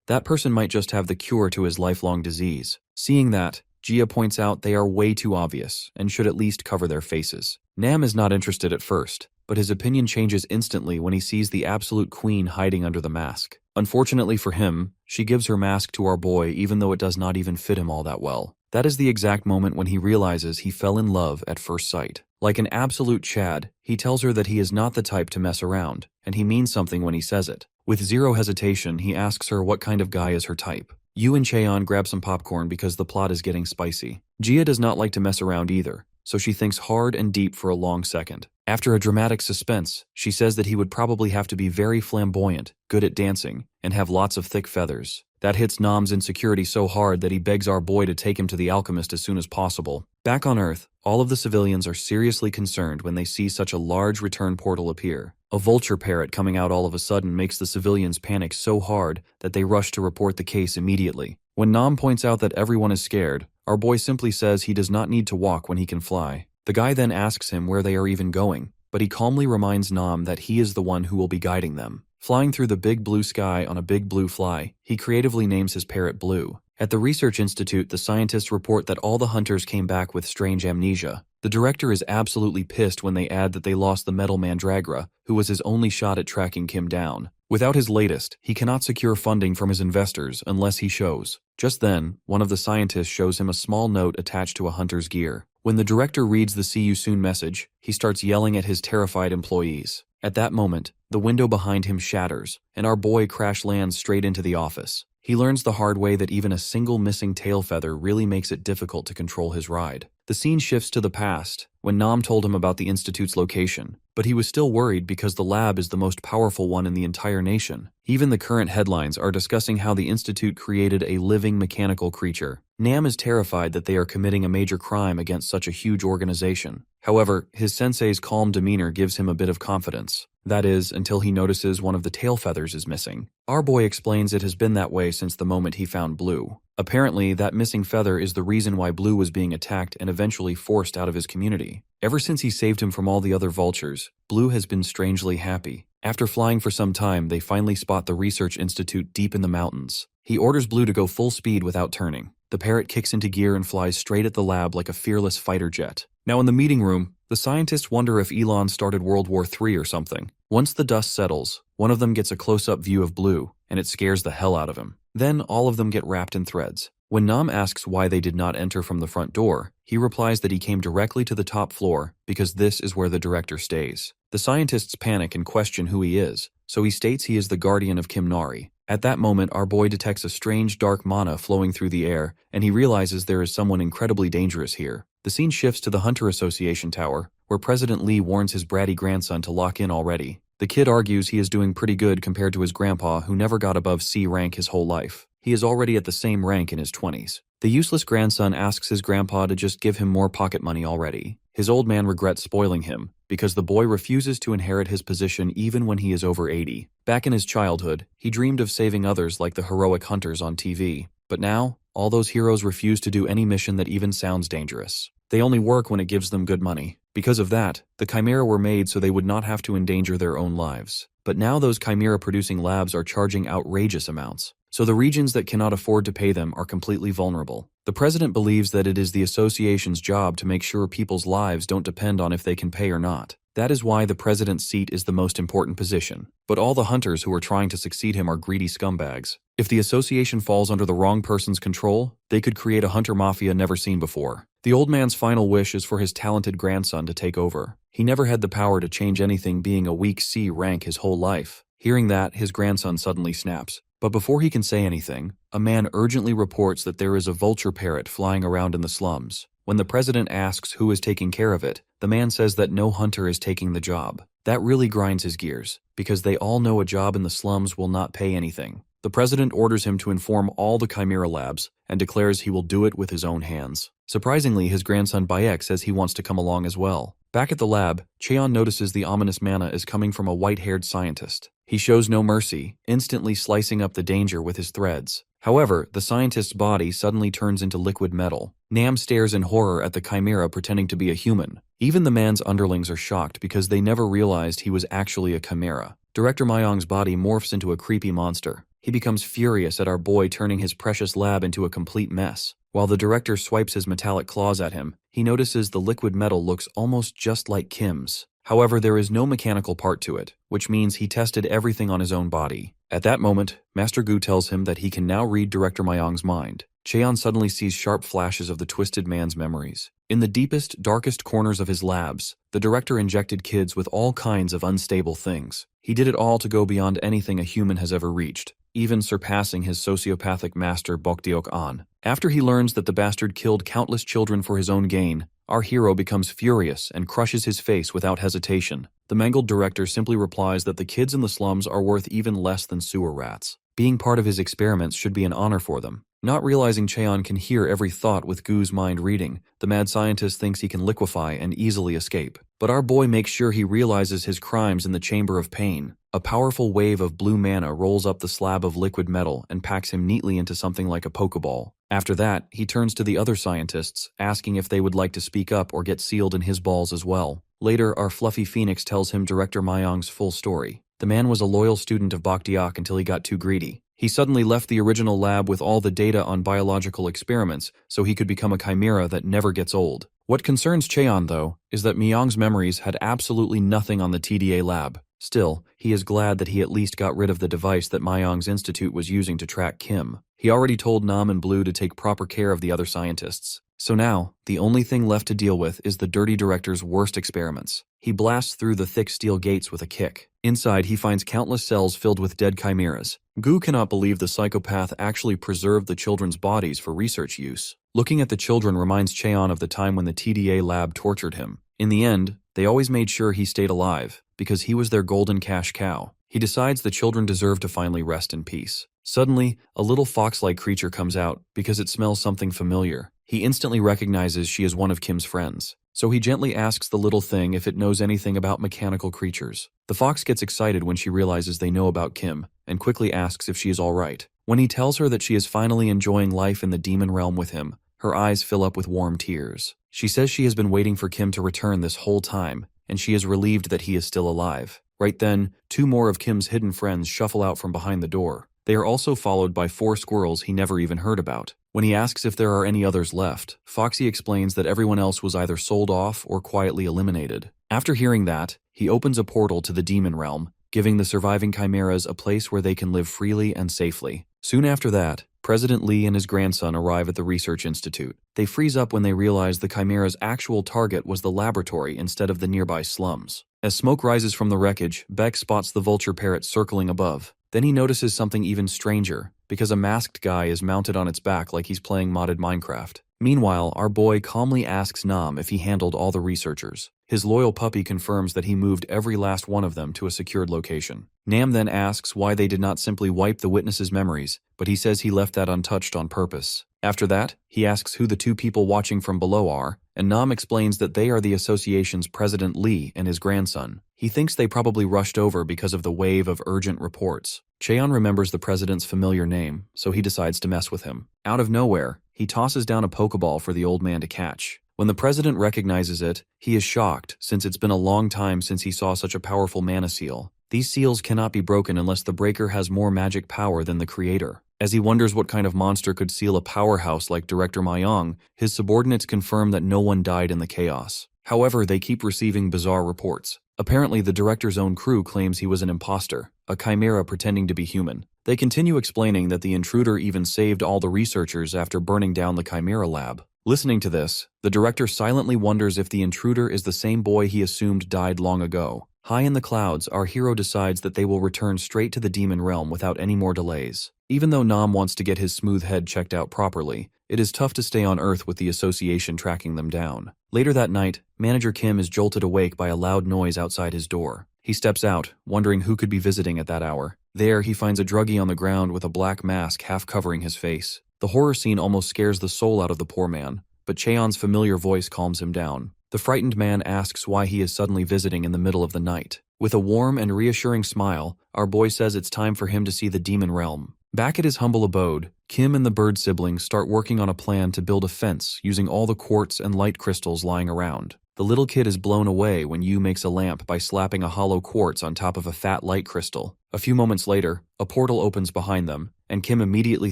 That person might just have the cure to his lifelong disease. Seeing that, Jia points out they are way too obvious and should at least cover their faces. Nam is not interested at first, but his opinion changes instantly when he sees the absolute queen hiding under the mask. Unfortunately for him, she gives her mask to our boy even though it does not even fit him all that well. That is the exact moment when he realizes he fell in love at first sight. Like an absolute Chad, he tells her that he is not the type to mess around, and he means something when he says it. With zero hesitation, he asks her what kind of guy is her type. Yu and Cheon grab some popcorn because the plot is getting spicy. Jia does not like to mess around either, so she thinks hard and deep for a long second. After a dramatic suspense, she says that he would probably have to be very flamboyant, good at dancing, and have lots of thick feathers. That hits Nam's insecurity so hard that he begs our boy to take him to the alchemist as soon as possible. Back on Earth, all of the civilians are seriously concerned when they see such a large return portal appear. A vulture parrot coming out all of a sudden makes the civilians panic so hard that they rush to report the case immediately. When Nam points out that everyone is scared, our boy simply says he does not need to walk when he can fly. The guy then asks him where they are even going, but he calmly reminds Nam that he is the one who will be guiding them. Flying through the big blue sky on a big blue fly, he creatively names his parrot Blue. At the research institute, the scientists report that all the hunters came back with strange amnesia. The director is absolutely pissed when they add that they lost the metal Mandragra, who was his only shot at tracking Kim down. Without his latest, he cannot secure funding from his investors unless he shows. Just then, one of the scientists shows him a small note attached to a hunter's gear. When the director reads the "See you soon" message, he starts yelling at his terrified employees. At that moment, the window behind him shatters, and our boy crash lands straight into the office. He learns the hard way that even a single missing tail feather really makes it difficult to control his ride. The scene shifts to the past, when Nam told him about the institute's location, but he was still worried because the lab is the most powerful one in the entire nation. Even the current headlines are discussing how the institute created a living mechanical creature. Nam is terrified that they are committing a major crime against such a huge organization. However, his sensei's calm demeanor gives him a bit of confidence. That is, until he notices one of the tail feathers is missing. Our boy explains it has been that way since the moment he found Blue. Apparently, that missing feather is the reason why Blue was being attacked and eventually forced out of his community. Ever since he saved him from all the other vultures, Blue has been strangely happy. After flying for some time, they finally spot the research institute deep in the mountains. He orders Blue to go full speed without turning. The parrot kicks into gear and flies straight at the lab like a fearless fighter jet. Now in the meeting room, the scientists wonder if Elon started World War III or something. Once the dust settles, one of them gets a close-up view of Blue, and it scares the hell out of him. Then all of them get wrapped in threads. When Nam asks why they did not enter from the front door, he replies that he came directly to the top floor because this is where the director stays. The scientists panic and question who he is, so he states he is the guardian of Kim Nari. At that moment, our boy detects a strange dark mana flowing through the air, and he realizes there is someone incredibly dangerous here. The scene shifts to the Hunter Association Tower, where President Lee warns his bratty grandson to lock in already. The kid argues he is doing pretty good compared to his grandpa, who never got above C rank his whole life. He is already at the same rank in his 20s. The useless grandson asks his grandpa to just give him more pocket money already. His old man regrets spoiling him, because the boy refuses to inherit his position even when he is over 80. Back in his childhood, he dreamed of saving others like the heroic hunters on TV. But now, all those heroes refuse to do any mission that even sounds dangerous. They only work when it gives them good money. Because of that, the Chimera were made so they would not have to endanger their own lives. But now those Chimera-producing labs are charging outrageous amounts. So the regions that cannot afford to pay them are completely vulnerable. The president believes that it is the association's job to make sure people's lives don't depend on if they can pay or not. That is why the president's seat is the most important position. But all the hunters who are trying to succeed him are greedy scumbags. If the association falls under the wrong person's control, they could create a hunter mafia never seen before. The old man's final wish is for his talented grandson to take over. He never had the power to change anything, being a weak C rank his whole life. Hearing that, his grandson suddenly snaps. But before he can say anything, a man urgently reports that there is a vulture parrot flying around in the slums. When the president asks who is taking care of it, the man says that no hunter is taking the job. That really grinds his gears, because they all know a job in the slums will not pay anything. The president orders him to inform all the Chimera labs and declares he will do it with his own hands. Surprisingly, his grandson Bayek says he wants to come along as well. Back at the lab, Cheon notices the ominous mana is coming from a white-haired scientist. He shows no mercy, instantly slicing up the danger with his threads. However, the scientist's body suddenly turns into liquid metal. Nam stares in horror at the Chimera pretending to be a human. Even the man's underlings are shocked because they never realized he was actually a Chimera. Director Myong's body morphs into a creepy monster. He becomes furious at our boy turning his precious lab into a complete mess. While the director swipes his metallic claws at him, he notices the liquid metal looks almost just like Kim's. However, there is no mechanical part to it, which means he tested everything on his own body. At that moment, Master Gu tells him that he can now read Director Myong's mind. Cheon suddenly sees sharp flashes of the twisted man's memories. In the deepest, darkest corners of his labs, the director injected kids with all kinds of unstable things. He did it all to go beyond anything a human has ever reached, even surpassing his sociopathic master Bokdeok An. After he learns that the bastard killed countless children for his own gain, our hero becomes furious and crushes his face without hesitation. The mangled director simply replies that the kids in the slums are worth even less than sewer rats. Being part of his experiments should be an honor for them. Not realizing Cheon can hear every thought with Gu's mind reading, the mad scientist thinks he can liquefy and easily escape. But our boy makes sure he realizes his crimes in the Chamber of Pain. A powerful wave of blue mana rolls up the slab of liquid metal and packs him neatly into something like a Pokeball. After that, he turns to the other scientists, asking if they would like to speak up or get sealed in his balls as well. Later, our fluffy phoenix tells him Director Myong's full story. The man was a loyal student of Bokdeok until he got too greedy. He suddenly left the original lab with all the data on biological experiments so he could become a chimera that never gets old. What concerns Cheon, though, is that Myong's memories had absolutely nothing on the TDA lab. Still, he is glad that he at least got rid of the device that Myong's institute was using to track Kim. He already told Nam and Blue to take proper care of the other scientists. So now, the only thing left to deal with is the dirty director's worst experiments. He blasts through the thick steel gates with a kick. Inside, he finds countless cells filled with dead chimeras. Gu cannot believe the psychopath actually preserved the children's bodies for research use. Looking at the children reminds Cheon of the time when the TDA lab tortured him. In the end, they always made sure he stayed alive, because he was their golden cash cow. He decides the children deserve to finally rest in peace. Suddenly, a little fox-like creature comes out because it smells something familiar. He instantly recognizes she is one of Kim's friends. So he gently asks the little thing if it knows anything about mechanical creatures. The fox gets excited when she realizes they know about Kim, and quickly asks if she is all right. When he tells her that she is finally enjoying life in the demon realm with him, her eyes fill up with warm tears. She says she has been waiting for Kim to return this whole time, and she is relieved that he is still alive. Right then, 2 more of Kim's hidden friends shuffle out from behind the door. They are also followed by 4 squirrels he never even heard about. When he asks if there are any others left, Foxy explains that everyone else was either sold off or quietly eliminated. After hearing that, he opens a portal to the demon realm, giving the surviving chimeras a place where they can live freely and safely. Soon after that, President Lee and his grandson arrive at the research institute. They freeze up when they realize the chimera's actual target was the laboratory instead of the nearby slums. As smoke rises from the wreckage, Beck spots the vulture parrot circling above. Then he notices something even stranger, because a masked guy is mounted on its back like he's playing modded Minecraft. Meanwhile, our boy calmly asks Nam if he handled all the researchers. His loyal puppy confirms that he moved every last one of them to a secured location. Nam then asks why they did not simply wipe the witnesses' memories, but he says he left that untouched on purpose. After that, he asks who the 2 people watching from below are, and Nam explains that they are the association's President Lee and his grandson. He thinks they probably rushed over because of the wave of urgent reports. Cheon remembers the president's familiar name, so he decides to mess with him. Out of nowhere, he tosses down a Pokeball for the old man to catch. When the president recognizes it, he is shocked since it's been a long time since he saw such a powerful mana seal. These seals cannot be broken unless the breaker has more magic power than the creator. As he wonders what kind of monster could seal a powerhouse like Director Myong, his subordinates confirm that no one died in the chaos. However, they keep receiving bizarre reports. Apparently, the director's own crew claims he was an imposter, a chimera pretending to be human. They continue explaining that the intruder even saved all the researchers after burning down the chimera lab. Listening to this, the director silently wonders if the intruder is the same boy he assumed died long ago. High in the clouds, our hero decides that they will return straight to the demon realm without any more delays. Even though Nam wants to get his smooth head checked out properly, it is tough to stay on Earth with the association tracking them down. Later that night, Manager Kim is jolted awake by a loud noise outside his door. He steps out, wondering who could be visiting at that hour. There, he finds a druggie on the ground with a black mask half covering his face. The horror scene almost scares the soul out of the poor man, but Cheon's familiar voice calms him down. The frightened man asks why he is suddenly visiting in the middle of the night. With a warm and reassuring smile, our boy says it's time for him to see the demon realm. Back at his humble abode, Kim and the bird siblings start working on a plan to build a fence using all the quartz and light crystals lying around. The little kid is blown away when Yu makes a lamp by slapping a hollow quartz on top of a fat light crystal. A few moments later, a portal opens behind them, and Kim immediately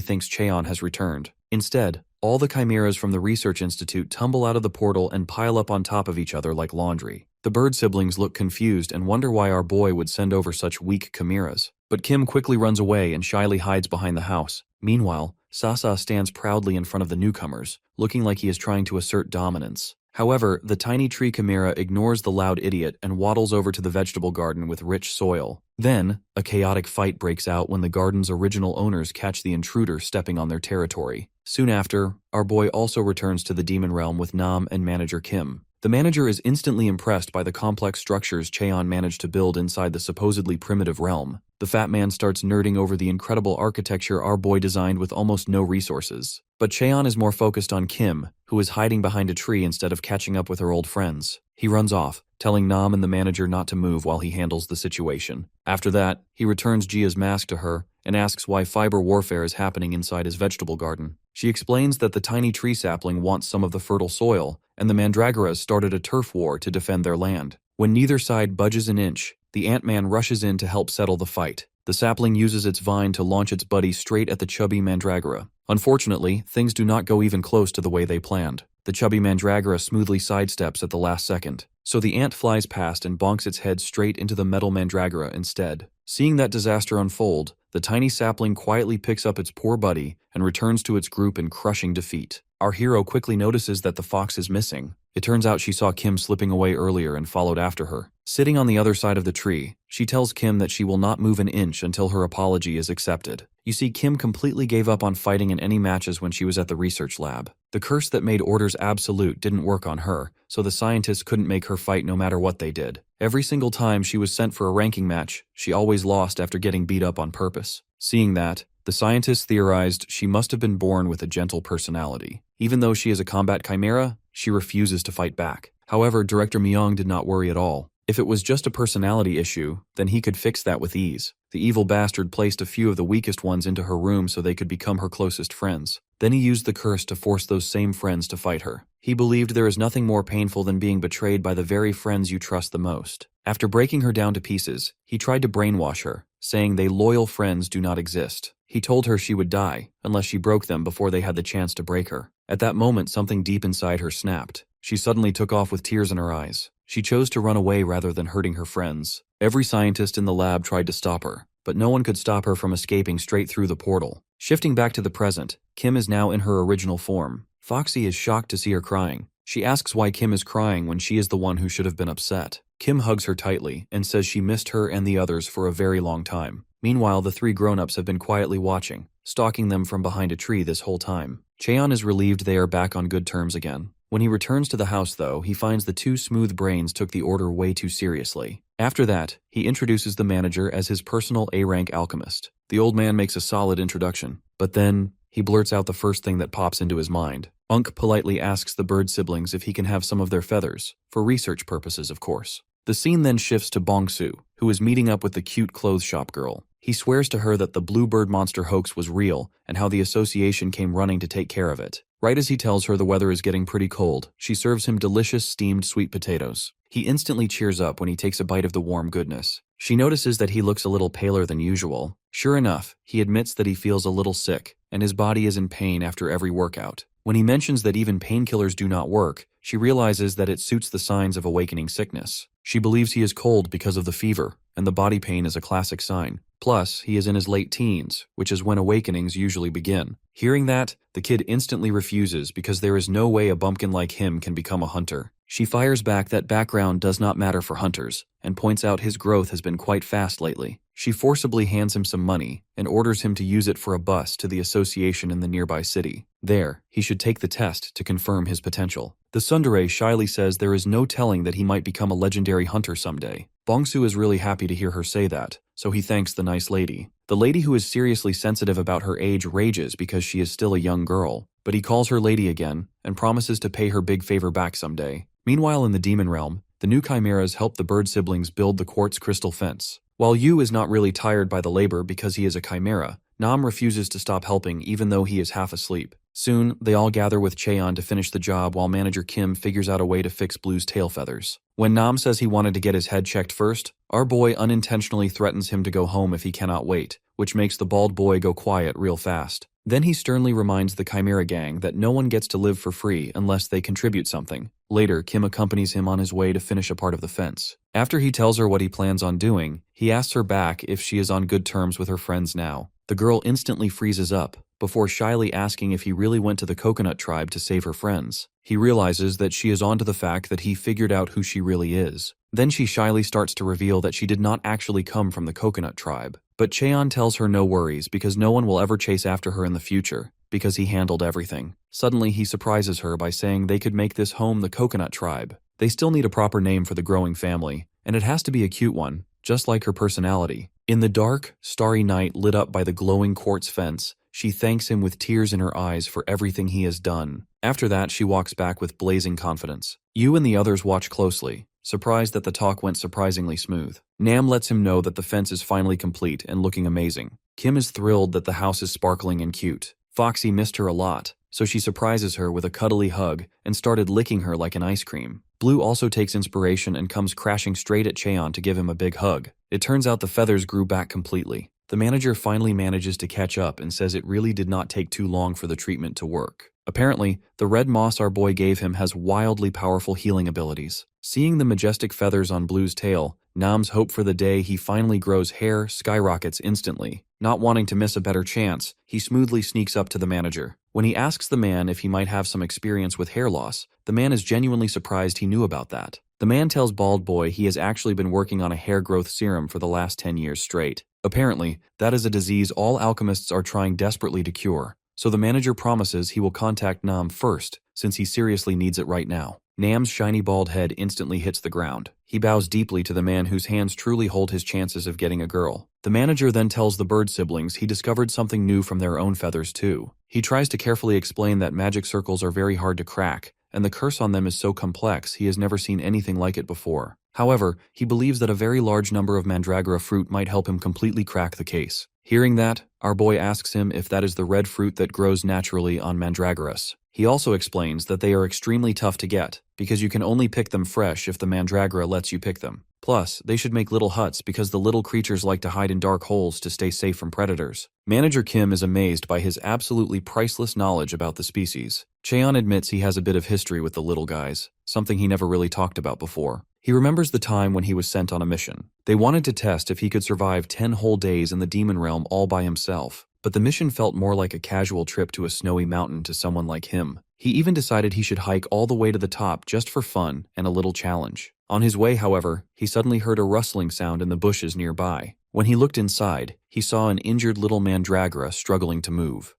thinks Cheon has returned. Instead, all the chimeras from the research institute tumble out of the portal and pile up on top of each other like laundry. The bird siblings look confused and wonder why our boy would send over such weak chimeras. But Kim quickly runs away and shyly hides behind the house. Meanwhile, Sasa stands proudly in front of the newcomers, looking like he is trying to assert dominance. However, the tiny tree chimera ignores the loud idiot and waddles over to the vegetable garden with rich soil. Then, a chaotic fight breaks out when the garden's original owners catch the intruder stepping on their territory. Soon after, our boy also returns to the demon realm with Nam and Manager Kim. The manager is instantly impressed by the complex structures Cheon managed to build inside the supposedly primitive realm. The fat man starts nerding over the incredible architecture our boy designed with almost no resources. But Cheon is more focused on Kim, who is hiding behind a tree instead of catching up with her old friends. He runs off, telling Nam and the manager not to move while he handles the situation. After that, he returns Jia's mask to her and asks why fiber warfare is happening inside his vegetable garden. She explains that the tiny tree sapling wants some of the fertile soil, and the mandragoras started a turf war to defend their land. When neither side budges an inch, the Ant-Man rushes in to help settle the fight. The sapling uses its vine to launch its buddy straight at the chubby mandragora. Unfortunately, things do not go even close to the way they planned. The chubby mandragora smoothly sidesteps at the last second, so the ant flies past and bonks its head straight into the metal mandragora instead. Seeing that disaster unfold, the tiny sapling quietly picks up its poor buddy and returns to its group in crushing defeat. Our hero quickly notices that the fox is missing. It turns out she saw Kim slipping away earlier and followed after her. Sitting on the other side of the tree, she tells Kim that she will not move an inch until her apology is accepted. You see, Kim completely gave up on fighting in any matches when she was at the research lab. The curse that made orders absolute didn't work on her, so the scientists couldn't make her fight no matter what they did. Every single time she was sent for a ranking match, she always lost after getting beat up on purpose. Seeing that, the scientists theorized she must have been born with a gentle personality. Even though she is a combat chimera, she refuses to fight back. However, Director Myung did not worry at all. If it was just a personality issue, then he could fix that with ease. The evil bastard placed a few of the weakest ones into her room so they could become her closest friends. Then he used the curse to force those same friends to fight her. He believed there is nothing more painful than being betrayed by the very friends you trust the most. After breaking her down to pieces, he tried to brainwash her, saying they loyal friends do not exist. He told her she would die unless she broke them before they had the chance to break her. At that moment, something deep inside her snapped. She suddenly took off with tears in her eyes. She chose to run away rather than hurting her friends. Every scientist in the lab tried to stop her, but no one could stop her from escaping straight through the portal. Shifting back to the present, Kim is now in her original form. Foxy is shocked to see her crying. She asks why Kim is crying when she is the one who should have been upset. Kim hugs her tightly and says she missed her and the others for a very long time. Meanwhile, the three grown-ups have been quietly watching, stalking them from behind a tree this whole time. Cheon is relieved they are back on good terms again. When he returns to the house, though, he finds the two smooth brains took the order way too seriously. After that, he introduces the manager as his personal A-rank alchemist. The old man makes a solid introduction, but then he blurts out the first thing that pops into his mind. Unk politely asks the bird siblings if he can have some of their feathers, for research purposes, of course. The scene then shifts to Bongsu, who is meeting up with the cute clothes shop girl. He swears to her that the bluebird monster hoax was real and how the association came running to take care of it. Right as he tells her the weather is getting pretty cold, she serves him delicious steamed sweet potatoes. He instantly cheers up when he takes a bite of the warm goodness. She notices that he looks a little paler than usual. Sure enough, he admits that he feels a little sick, and his body is in pain after every workout. When he mentions that even painkillers do not work, she realizes that it suits the signs of awakening sickness. She believes he is cold because of the fever, and the body pain is a classic sign. Plus, he is in his late teens, which is when awakenings usually begin. Hearing that, the kid instantly refuses because there is no way a bumpkin like him can become a hunter. She fires back that background does not matter for hunters, and points out his growth has been quite fast lately. She forcibly hands him some money, and orders him to use it for a bus to the association in the nearby city. There, he should take the test to confirm his potential. The tsundere shyly says there is no telling that he might become a legendary hunter someday. Bongsu is really happy to hear her say that, so he thanks the nice lady. The lady who is seriously sensitive about her age rages because she is still a young girl, but he calls her lady again, and promises to pay her big favor back someday. Meanwhile in the demon realm, the new chimeras help the bird siblings build the quartz crystal fence. While Yu is not really tired by the labor because he is a chimera, Nam refuses to stop helping even though he is half asleep. Soon, they all gather with Cheon to finish the job while manager Kim figures out a way to fix Blue's tail feathers. When Nam says he wanted to get his head checked first, our boy unintentionally threatens him to go home if he cannot wait, which makes the bald boy go quiet real fast. Then he sternly reminds the Chimera gang that no one gets to live for free unless they contribute something. Later, Kim accompanies him on his way to finish a part of the fence. After he tells her what he plans on doing, he asks her back if she is on good terms with her friends now. The girl instantly freezes up, before shyly asking if he really went to the coconut tribe to save her friends. He realizes that she is onto the fact that he figured out who she really is. Then she shyly starts to reveal that she did not actually come from the coconut tribe. But Cheon tells her no worries because no one will ever chase after her in the future, because he handled everything. Suddenly he surprises her by saying they could make this home the coconut tribe. They still need a proper name for the growing family, and it has to be a cute one, just like her personality. In the dark, starry night lit up by the glowing quartz fence, she thanks him with tears in her eyes for everything he has done. After that, she walks back with blazing confidence. Yu and the others watch closely, surprised that the talk went surprisingly smooth. Nam lets him know that the fence is finally complete and looking amazing. Kim is thrilled that the house is sparkling and cute. Foxy missed her a lot, so she surprises her with a cuddly hug and started licking her like an ice cream. Blue also takes inspiration and comes crashing straight at Cheon to give him a big hug. It turns out the feathers grew back completely. The manager finally manages to catch up and says it really did not take too long for the treatment to work. Apparently, the red moss our boy gave him has wildly powerful healing abilities. Seeing the majestic feathers on Blue's tail, Nam's hope for the day he finally grows hair skyrockets instantly. Not wanting to miss a better chance, he smoothly sneaks up to the manager. When he asks the man if he might have some experience with hair loss, the man is genuinely surprised he knew about that. The man tells Bald Boy he has actually been working on a hair growth serum for the last 10 years straight. Apparently, that is a disease all alchemists are trying desperately to cure. So the manager promises he will contact Nam first, since he seriously needs it right now. Nam's shiny bald head instantly hits the ground. He bows deeply to the man whose hands truly hold his chances of getting a girl. The manager then tells the bird siblings he discovered something new from their own feathers too. He tries to carefully explain that magic circles are very hard to crack, and the curse on them is so complex he has never seen anything like it before. However, he believes that a very large number of mandragora fruit might help him completely crack the case. Hearing that, our boy asks him if that is the red fruit that grows naturally on mandragoras. He also explains that they are extremely tough to get, because you can only pick them fresh if the mandragora lets you pick them. Plus, they should make little huts because the little creatures like to hide in dark holes to stay safe from predators. Manager Kim is amazed by his absolutely priceless knowledge about the species. Cheon admits he has a bit of history with the little guys, something he never really talked about before. He remembers the time when he was sent on a mission. They wanted to test if he could survive 10 whole days in the demon realm all by himself, but the mission felt more like a casual trip to a snowy mountain to someone like him. He even decided he should hike all the way to the top just for fun and a little challenge. On his way, however, he suddenly heard a rustling sound in the bushes nearby. When he looked inside, he saw an injured little mandragora struggling to move.